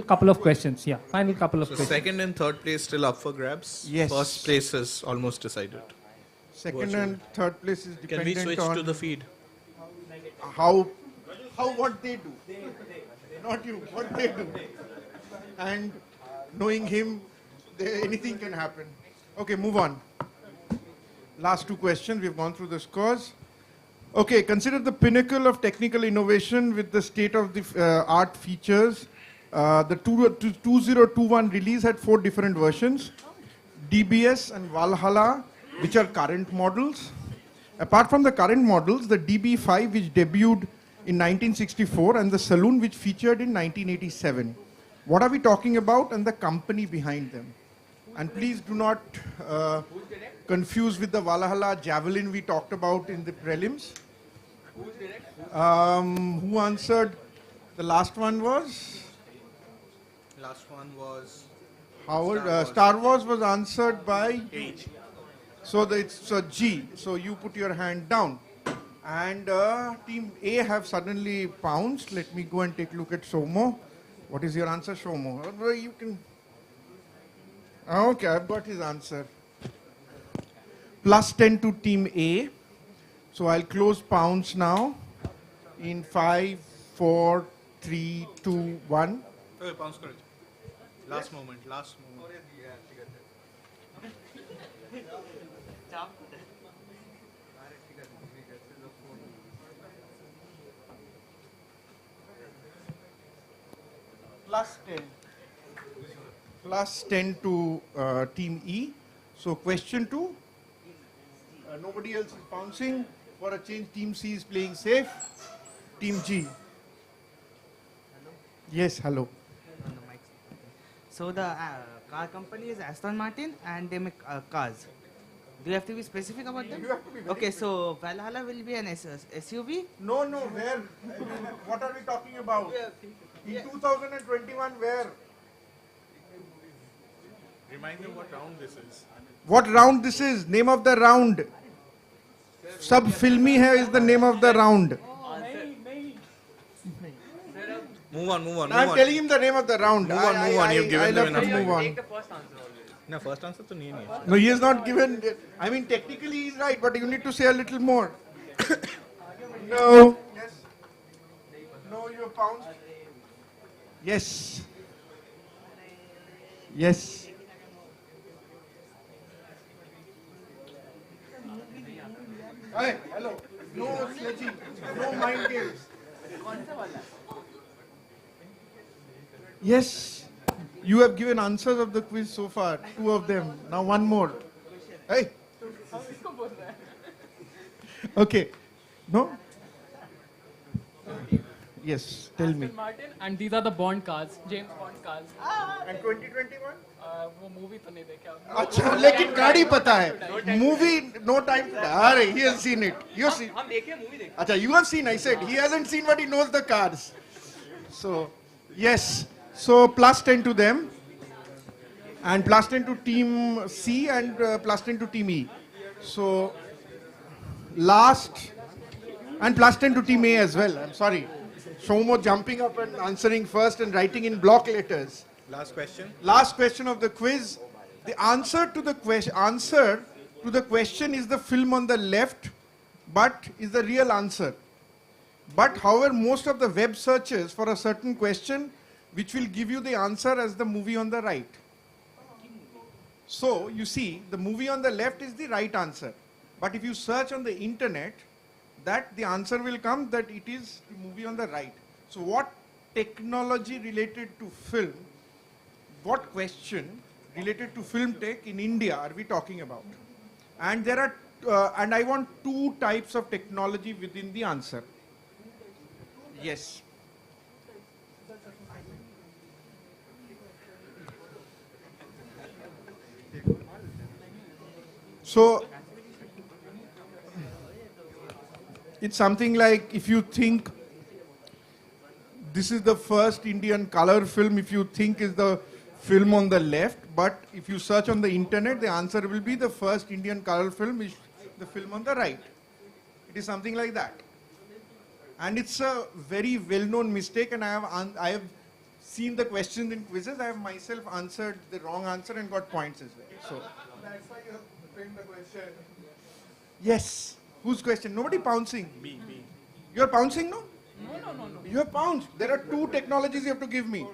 couple of questions. Yeah, final couple of questions. Second and third place still up for grabs. Yes. First place is almost decided. Second and third place is Can we dependent switch on to the feed? how what they do. Not you, what they do. And knowing him, anything can happen. Okay, move on. Last two questions. We've gone through the scores. Okay, consider the pinnacle of technical innovation with the state-of-the-art features. The 2021 release had 4 different versions. DBS and Valhalla, which are current models. Apart from the current models, the DB5, which debuted in 1964, and the Saloon, which featured in 1987. What are we talking about and the company behind them? And please do not confuse with the Valhalla Javelin we talked about in the prelims. Who answered? The last one was? Last one was Howard. Star Wars was answered by H. So it's G. So you put your hand down. And team A have suddenly pounced. Let me go and take a look at Somo. What is your answer, Somo? You can. Okay, I've got his answer. Plus 10 to team A. So I'll close pounds now. In 5, 4, 3, 2, 1. Okay, pounds correct. Last moment. Plus 10 to team E. So question 2. Nobody else is bouncing. For a change, team C is playing safe. Team G. Yes, hello. So the car company is Aston Martin and they make cars. Do you have to be specific about them? You have to be very Okay, so Valhalla will be an SUV? No, where? I mean, what are we talking about? In 2021, where? Remind me what round this is. What round this is? Name of the round. Sab filmi hai is the name of the round. Move on. I'm telling him the name of the round. Move on. You've given them enough. Move on. No, first answer to nahi hai. No, he has not given. I mean, technically he's right, but you need to say a little more. No. Yes. No, you have pounced. Yes. Yes. Hey, hello. No sledging. No mind games. Yes. You have given answers of the quiz so far. 2 of them. Now 1 more. Hey. Okay. No? Yes. Tell me. Aston Martin, and these are the Bond cars, James Bond cars. And 2021? वो movie तो नहीं देखा. अच्छा, लेकिन गाड़ी पता है. Movie, no time. अरे, he has seen it. You have seen. हम देखे मूवी देखे. अच्छा, you have seen. I said he hasn't seen, but he knows the cars. So, yes. So plus 10 to them, and plus 10 to team C, and plus 10 to team E. So last, and plus 10 to team A as well. I'm sorry. Shomo jumping up and answering first and writing in block letters. Last question. Last question of the quiz. The answer to the question is the film on the left, but is the real answer. But however, most of the web searches for a certain question, which will give you the answer as the movie on the right. So you see, the movie on the left is the right answer. But if you search on the internet, that the answer will come that it is the movie on the right. So what technology related to film, what question related to film tech in India are we talking about? And there are, and I want 2 types of technology within the answer. Yes. So it's something like, if you think this is the first Indian color film, if you think is the film on the left, but if you search on the internet, the answer will be the first Indian color film is the film on the right. It is something like that. And it's a very well-known mistake, and I have seen the questions in quizzes. I have myself answered the wrong answer and got points as well. So That's why you have framed the question. yes. Whose question? Nobody pouncing. B. You're pouncing, no? No. You have pounced. There are 2 technologies you have to give me.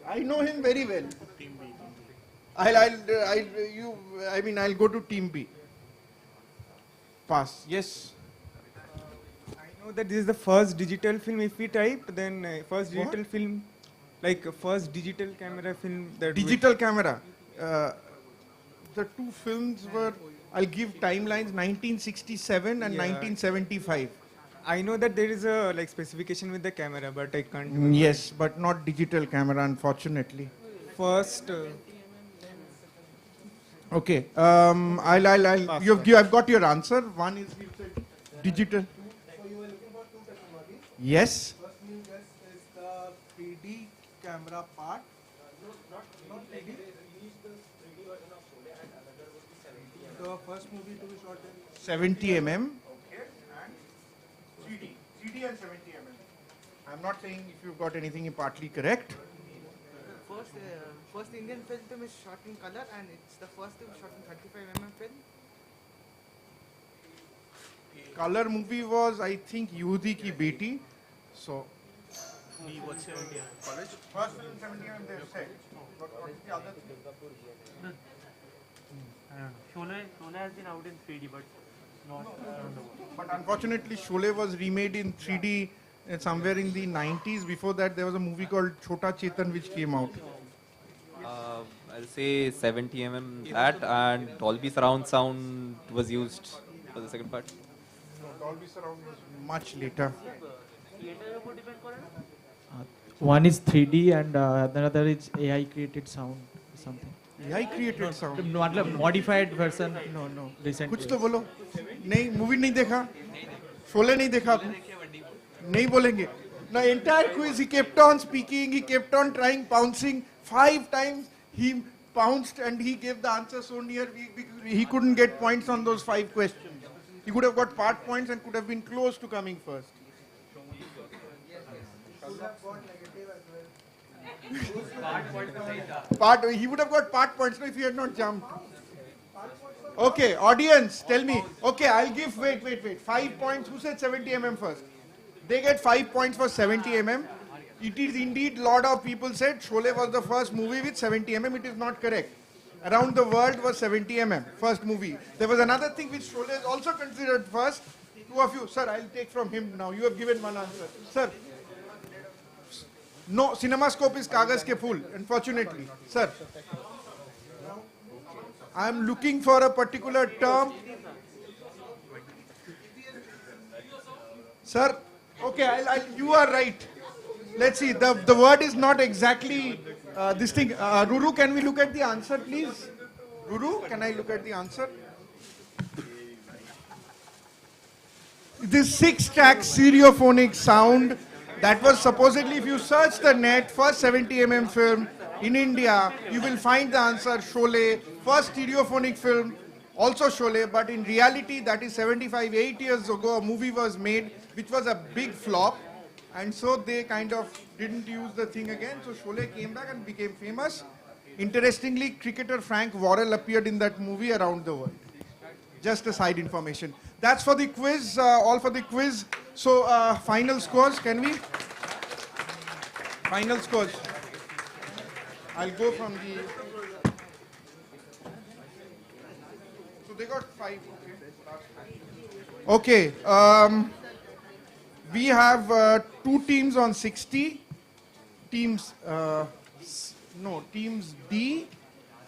I know him very well. Team B. I'll go to team B. pass. Yes. I know that this is the first digital film. If we type, then first What? digital film, like first digital camera film. That Digital camera. The two films were, I'll give timelines, 1967 and Yeah. 1975. I know that there is a like specification with the camera, but I can't. Yes, but not digital camera, unfortunately. First. Okay. I've got your answer. One is you said digital. Yes. First new guess is the 3D camera part. Not 3D. The first movie to be shot in 70 mm. Okay. And 3D. 3D and 70 mm. I'm not saying if you've got anything partly correct. First Indian film is shot in color, and it's the first film shot in 35 film. Color movie was, I think, Yehudi Ki Beti. So, What's 70 mm? college. First film 70 mm they said. What is the other thing? I don't know. Sholay has been out in 3D, but not around the world. But unfortunately, Sholay was remade in 3D somewhere in the 90s. Before that, there was a movie called Chota Chetan which came out. I'll say 70 mm that, and Dolby surround sound was used for the second part. No, Dolby surround was much later. One is 3D and another is AI created sound or something. AI created sound? Modified version. No. Recent. कुछ तो बोलो. नहीं, movie नहीं देखा. शोले नहीं देखा. नहीं बोलेंगे. The entire quiz he kept on speaking, he kept on trying, pouncing 5 times. He pounced and he gave the answer so near he couldn't get points on those 5 questions. He could have got part points and could have been close to coming first. He would have got part points if he had not jumped. Okay, audience, tell me. Okay, I'll give, wait. 5 points. Who said 70 mm first? They get 5 points for 70 mm. It is indeed, lot of people said Sholay was the first movie with 70 mm. It is not correct. Around the World was 70 mm, first movie. There was another thing which Sholay is also considered first. Two of you, sir, I'll take from him now. You have given one answer. Sir. No, CinemaScope is Kagaz ke Phool, unfortunately. Sir. I am looking for a particular term. Sir, okay, you are right. Let's see, the word is not exactly this thing. Ruru, can we look at the answer, please? Ruru, can I look at the answer? This 6-track stereophonic sound that was supposedly, if you search the net, first 70 mm film in India, you will find the answer Sholay, first stereophonic film, also Sholay, but in reality that is 8 years ago a movie was made which was a big flop, and so they kind of didn't use the thing again, so Sholay came back and became famous. Interestingly, cricketer Frank Worrell appeared in that movie around the world. Just a side information. That's for the quiz, all for the quiz. So final scores, can we? Final scores. I'll go from the... So they got 5. Okay. We have 2 teams on 60. Teams, teams D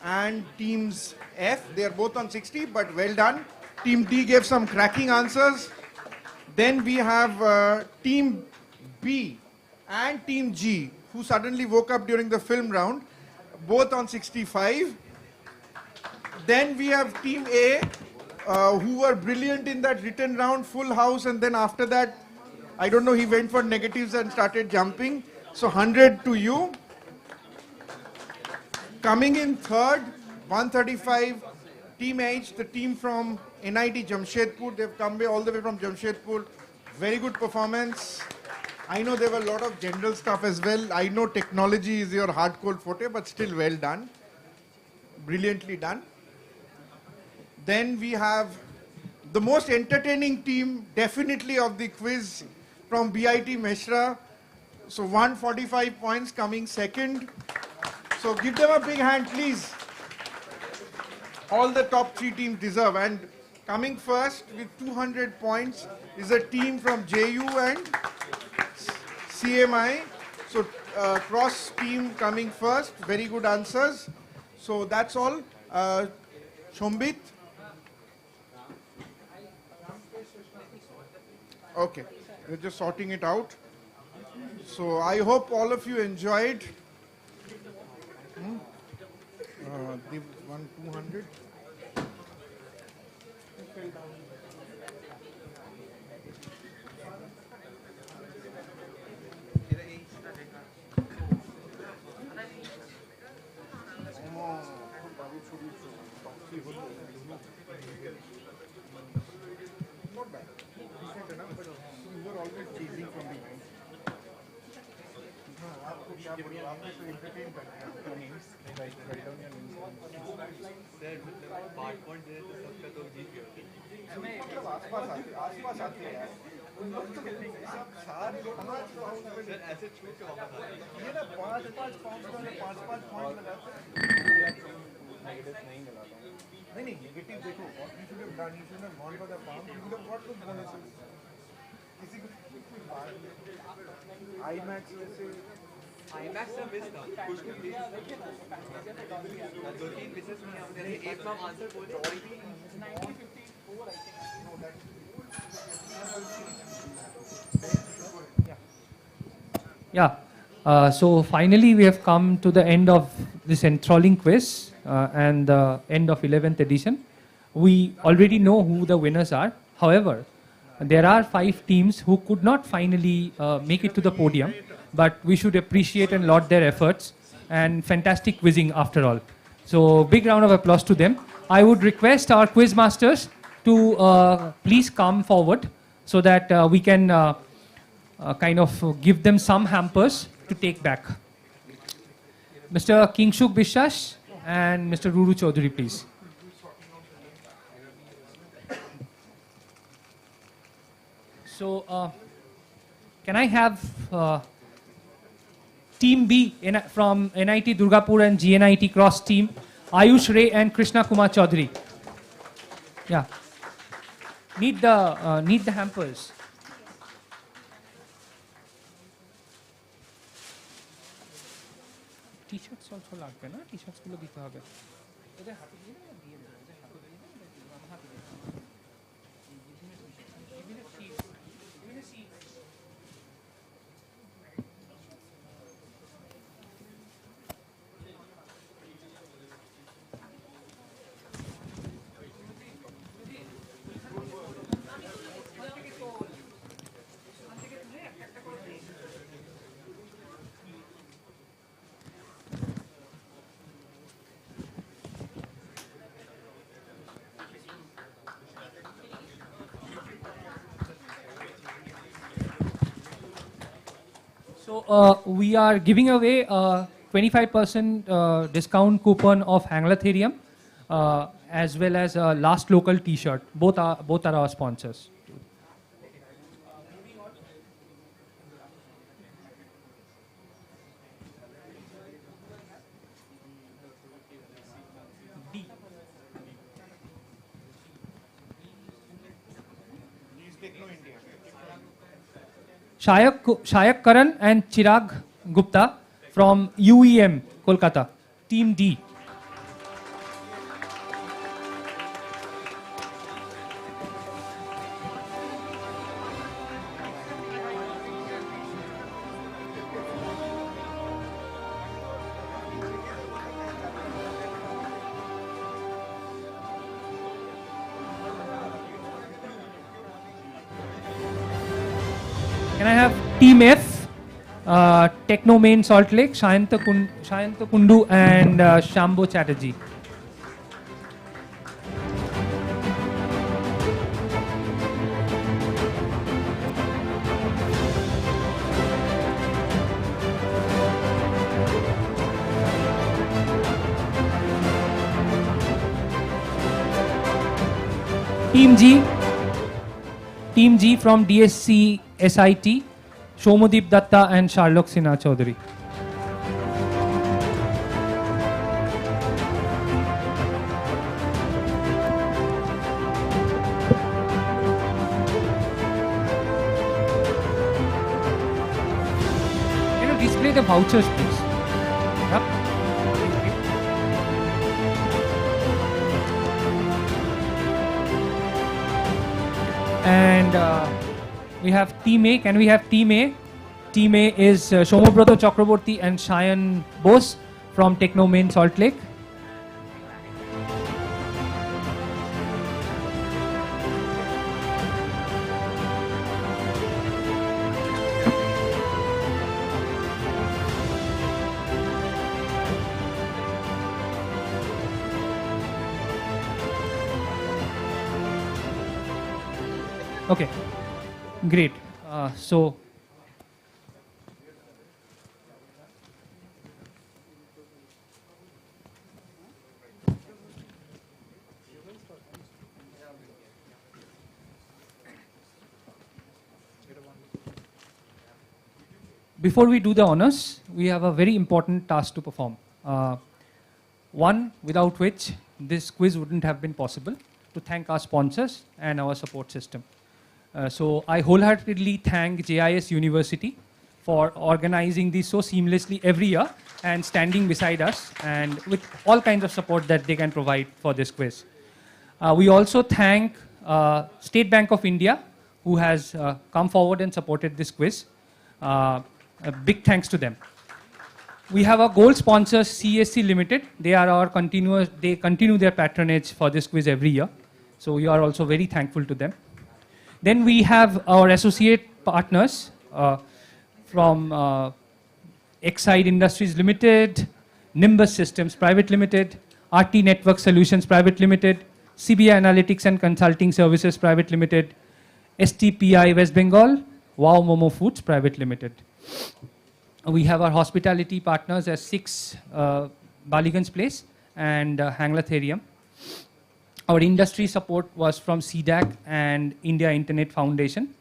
and teams F. They are both on 60, but well done. Team D gave some cracking answers. Then we have team B and team G, who suddenly woke up during the film round, both on 65. Then we have team A, who were brilliant in that written round, full house, and then after that, I don't know, he went for negatives and started jumping. So 100 to you. Coming in third, 135, team H, the team from NIT Jamshedpur. They've come all the way from Jamshedpur. Very good performance. I know there were a lot of general stuff as well. I know technology is your hardcore forte, but still well done. Brilliantly done. Then we have the most entertaining team, definitely of the quiz, from BIT Meshra. So 145 points, coming second. So give them a big hand, please. All the top 3 teams deserve. And Coming first with 200 points is a team from JU and CMI. So cross team coming first. Very good answers. So that's all. Shombit. Okay, we're just sorting it out. So I hope all of you enjoyed. They won 200. Not bad. Decent enough, but you were always chasing from behind. आपको क्या बोलूं, आपने तो entertain कर दिया आपका names, write down your names. Sir मतलब 5 point दे तो सबका तो जीत गया। मतलब आसपास आते हैं यार। उन लोग तो सब सारे लोग 5 पाउंड में सर ऐसे छूट के वापस आ रहे ये ना 5 पाउंड में 5 पॉइंट लगाते हैं। नेगेटिव नहीं लगाता हूँ। नहीं नेगेटिव देखो, what you should have done, you should have gone for the pound, you would have got those bonuses. किसी को IMAX जैसे IMAX से मिस था कुछ प्लीज 2-3 मिसेस में हमने एक नाम आंसर बोले 1954 Yeah. So finally we have come to the end of this enthralling quiz and the end of 11th edition. We already know who the winners are. However, there are 5 teams who could not finally make it to the podium, but we should appreciate and laud their efforts and fantastic quizzing after all. So big round of applause to them. I would request our quiz masters to please come forward so that we can kind of give them some hampers to take back. Mr. Kingshuk Bishash and Mr. Ruru Chaudhary, please. So, can I have Team B from NIT Durgapur and GNIT Cross Team, Ayush Ray and Krishna Kumar Chaudhary? Yeah. Need the hampers. T-shirts also লাগবে না, T-shirts গুলো দিতে হবে। এদের হাতে দিয়ে না দিয়ে দেব, এদের হাতে দিয়ে না আমি হাতে দিয়ে দেব। So we are giving away a 25% discount coupon of Anglotherium as well as a last local T-shirt. Both are our sponsors. Shayak Karan and Chirag Gupta from UEM, Kolkata, Team D. Can I have Team F, Techno Main Salt Lake, Shayanta Kundu and Shambho Chatterjee. Team G from DSC SIT, Shomodeep Datta and Sharlok Sinha Chaudhary. the vouchers, please. Yep. And we have Team A. Can we have Team A? Team A is Shomobrato Chakraborty and Shayan Bose from Techno Main Salt Lake. Okay, great. So before we do the honors, we have a very important task to perform. One without which this quiz wouldn't have been possible, to thank our sponsors and our support system. So I wholeheartedly thank JIS University for organizing this so seamlessly every year and standing beside us and with all kinds of support that they can provide for this quiz. We also thank State Bank of India, who has come forward and supported this quiz. A big thanks to them. We have our gold sponsors, CSC Limited. They continue their patronage for this quiz every year. So we are also very thankful to them. Then we have our associate partners from Exide Industries Limited, Nimbus Systems Private Limited, RT Network Solutions Private Limited, CBI Analytics and Consulting Services Private Limited, STPI West Bengal, Wow Momo Foods Private Limited. We have our hospitality partners as 6 Baligans Place and Hanglatherium. Our industry support was from CDAC and India Internet Foundation.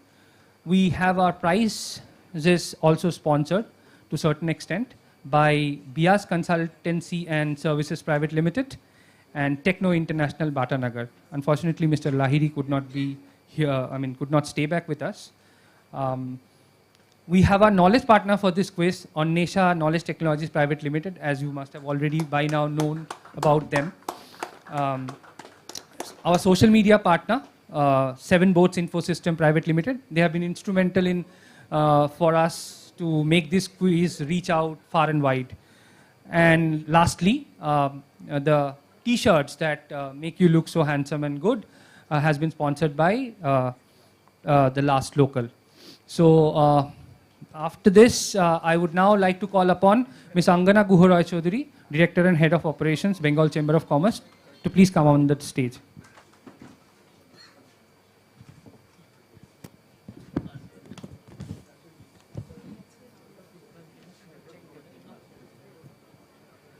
We have our prizes also sponsored to a certain extent by Bias Consultancy and Services Private Limited and Techno International Batanagar. Unfortunately, Mr. Lahiri could not be here, could not stay back with us. We have our knowledge partner for this quiz, Onnesha Knowledge Technologies Private Limited, as you must have already by now known about them. Our social media partner, 7 Boats Infosystem Private Limited. They have been instrumental in for us to make this quiz reach out far and wide. And lastly, the T-shirts that make you look so handsome and good has been sponsored by the Last Local. So after this, I would now like to call upon Ms. Angana Guharoy Chaudhary, Director and Head of Operations, Bengal Chamber of Commerce, to please come on the stage.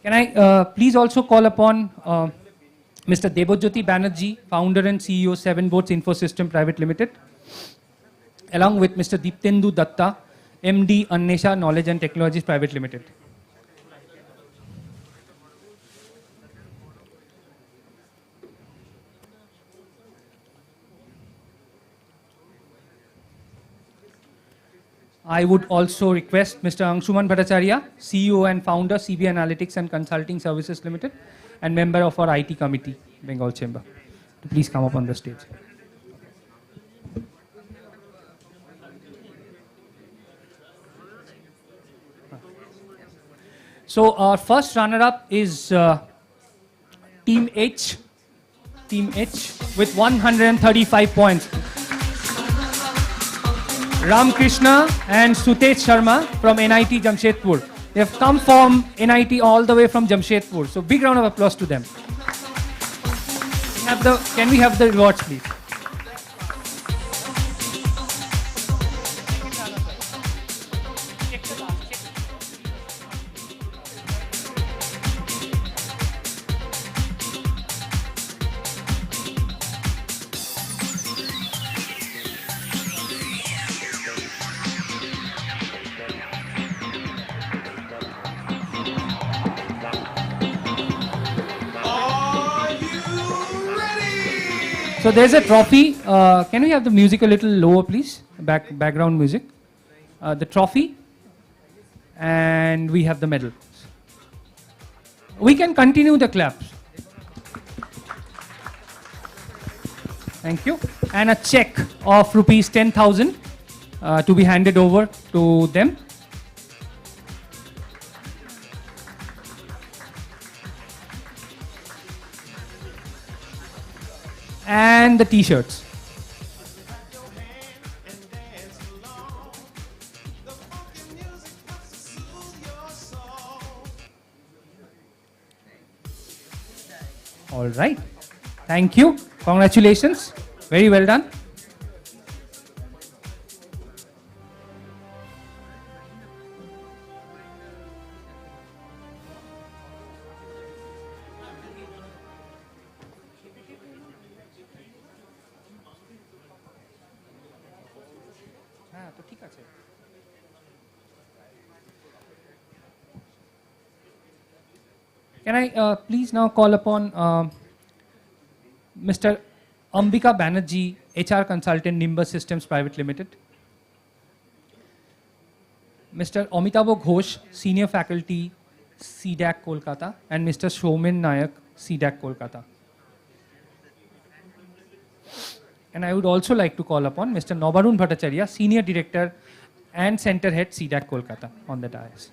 Can I please also call upon Mr. Debojyoti Banerjee, Founder and CEO, 7 Boats Infosystem Private Limited, along with Mr. Deeptendu Datta, MD, Onnesha Knowledge and Technologies Private Limited. I would also request Mr. Angshuman Bhattacharya, CEO and Founder, CB Analytics and Consulting Services Limited, and member of our IT committee, Bengal Chamber, to please come up on the stage. So our first runner-up is Team H. Team H with 135 points. Ram Krishna and Sutej Sharma from NIT Jamshedpur. They have come from NIT all the way from Jamshedpur. So big round of applause to them. Can we have the rewards, please? So there's a trophy. Can we have the music a little lower, please? Background music. The trophy And we have the medal. We can continue the claps. Thank you. And a check of rupees 10,000 to be handed over to them. And the t-shirts. All right. Thank you. Congratulations. Very well done. Can I please now call upon Mr. Ambika Banerjee, HR Consultant, Nimbus Systems Private Limited. Mr. Amitabo Ghosh, Senior Faculty, CDAC Kolkata, and Mr. Shomen Nayak, CDAC Kolkata. And I would also like to call upon Mr. Nobarun Bhattacharya, Senior Director and Center Head, CDAC Kolkata, on the dais.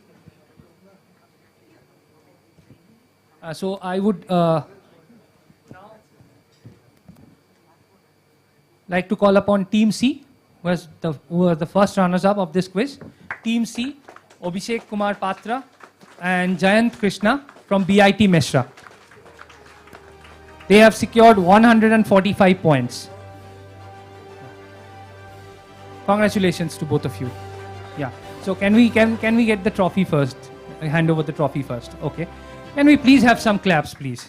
So I would like to call upon Team C, who were the first runners-up of this quiz. Team C, Abhishek Kumar Patra and Jayant Krishna from BIT Meshra. They have secured 145 points. Congratulations to both of you. Yeah. So can we get the trophy first? Hand over the trophy first. Okay. Can we please have some claps, please?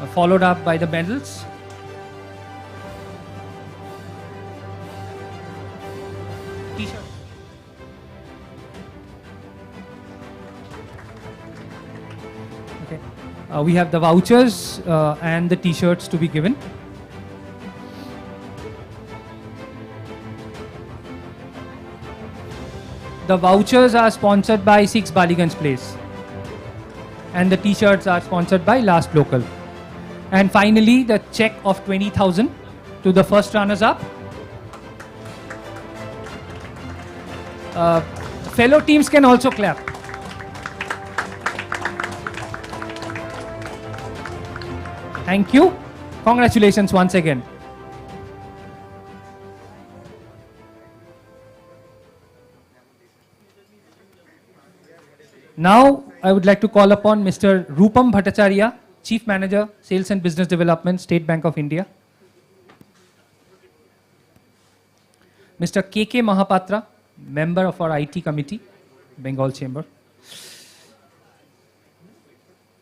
Yeah. Followed up by the medals. T-shirt. Okay. We have the vouchers and the T-shirts to be given. The vouchers are sponsored by 6 Baligans Place. And the T-shirts are sponsored by Last Local. And finally, the check of 20,000 to the first runners-up. Fellow teams can also clap. Thank you. Congratulations once again. Now, I would like to call upon Mr. Rupam Bhattacharya, Chief Manager, Sales and Business Development, State Bank of India. Mr. KK Mahapatra, Member of our IT Committee, Bengal Chamber.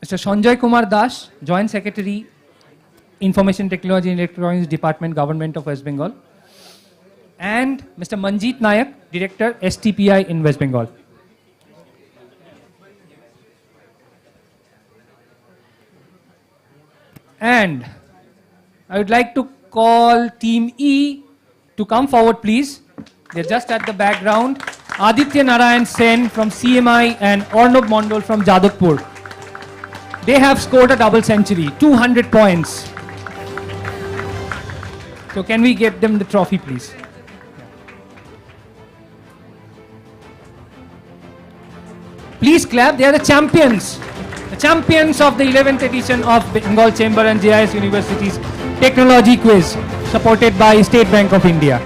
Mr. Sanjay Kumar Das, Joint Secretary, Information Technology and Electronics Department, Government of West Bengal. And Mr. Manjeet Nayak, Director, STPI in West Bengal. And I would like to call Team E to come forward, please. They're just at the background. Aditya Narayan Sen from CMI and Arnab Mondol from Jadavpur. They have scored a double century, 200 points. So can we get them the trophy, please? Please clap, they are the champions. The champions of the 11th edition of Bengal Chamber and JIS University's Technology Quiz, supported by State Bank of India.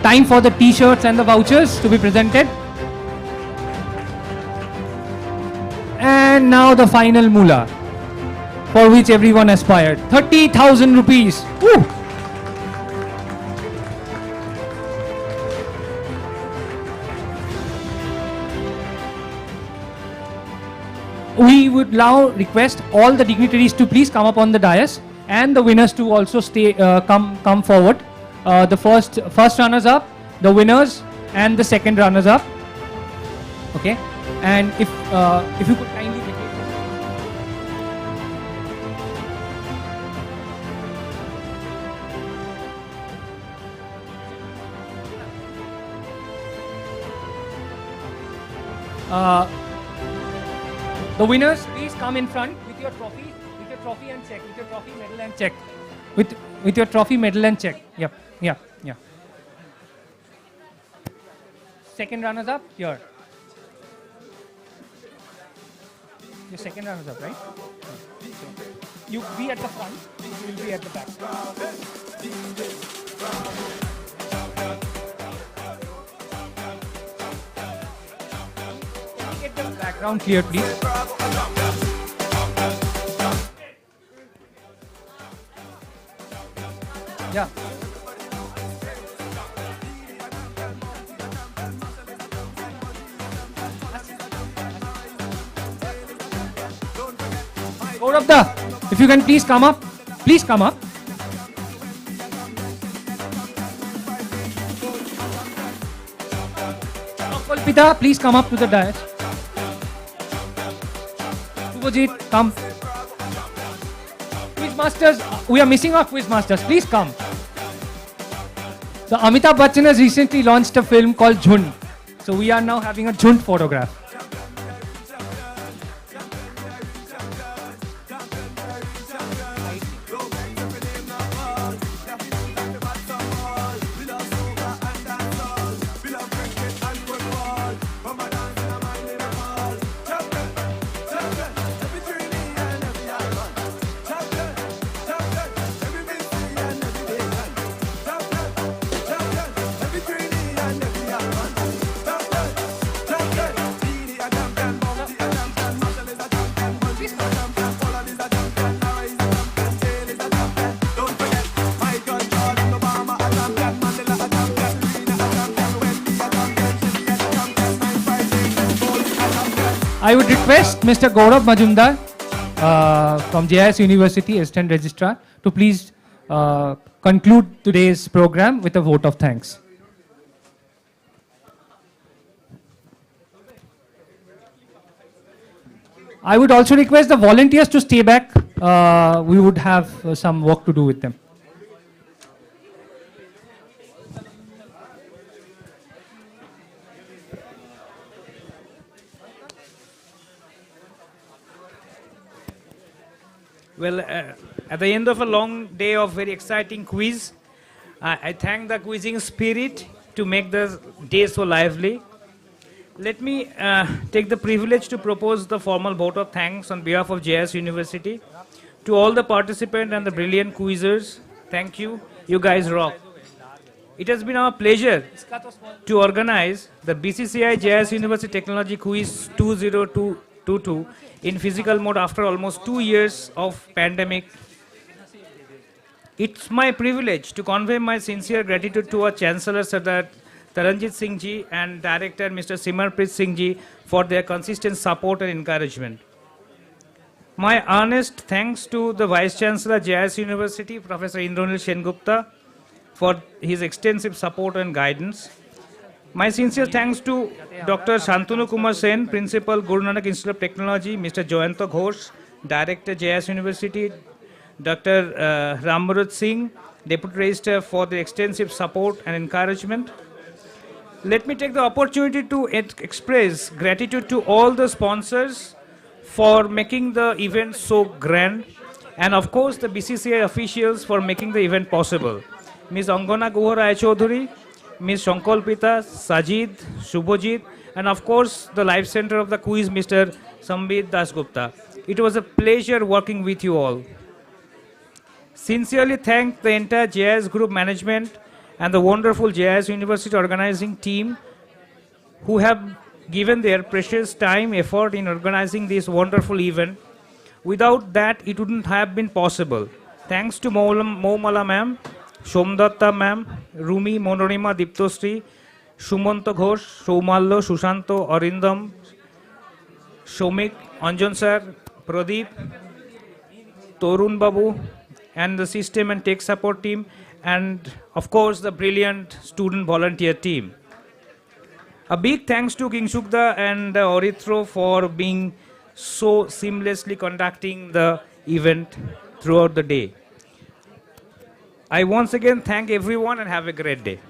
Time for the T-shirts and the vouchers to be presented. And now the final moolah, for which everyone aspired. 30,000 rupees. Woo! We would now request all the dignitaries to please come up on the dais, and the winners to also come forward. The first runners up, the winners, and the second runners up. Okay. And if you could kindly vacate the the winners, please come in front with your trophy and check, with your trophy, medal and check. With your trophy, medal and check. Yep, yeah. Second runners up, here. Your second runners up, right? You be at the front, you will be at the back. Can you get the background clear, please? Yeah. Gaurav, if you can please come up. Please come up. Kalpita, please come up to the dais. Subhajit, come. Quiz masters, we are missing our quiz masters. Please come. So Amitabh Bachchan has recently launched a film called Jhund. So we are now having a Jhund photograph. I would request Mr. Gaurav Majumdar from JIS University, Assistant Registrar, to please conclude today's program with a vote of thanks. I would also request the volunteers to stay back. We would have some work to do with them. Well, at the end of a long day of very exciting quiz, I thank the quizzing spirit to make the day so lively. Let me take the privilege to propose the formal vote of thanks on behalf of JIS University to all the participants and the brilliant quizzers. Thank you. You guys rock. It has been our pleasure to organize the BCCI JIS University Technology Quiz 2022 in physical mode after almost 2 years of pandemic. It's my privilege to convey my sincere gratitude to our Chancellor Sardar Taranjit Singh Ji and Director Mr. Simarpreet Singh Ji for their consistent support and encouragement. My earnest thanks to the Vice Chancellor JIS University, Professor Indranil Sengupta, for his extensive support and guidance. My sincere thanks to Dr. Shantanu Kumar Sen, Principal, Guru Nanak Institute of Technology, Mr. Joyanta Ghosh, Director, JIS University, Dr. Ramraj Singh, Deputy Registrar, for the extensive support and encouragement. Let me take the opportunity to express gratitude to all the sponsors for making the event so grand, and of course the BCCI officials for making the event possible. Ms. Angana Guha Rai Chaudhuri, Ms. Shankalpita, Sajid, Shubhajit, and of course the Life Center of the quiz, Mr. Sambit Dasgupta. It was a pleasure working with you all. Sincerely thank the entire JIS group management and the wonderful JIS University organizing team who have given their precious time, effort in organizing this wonderful event. Without that, it wouldn't have been possible. Thanks to Moumala ma'am, Somdatta ma'am, Rumi, Monorima, Diptosri, Shumanta Ghosh, Soumallo, Sushanto, Arindam, Shomik, Anjan sir, Pradeep, Torun Babu, and the system and tech support team, and of course the brilliant student volunteer team. A big thanks to King Shukda and Orithro for being so seamlessly conducting the event throughout the day. I once again thank everyone and have a great day.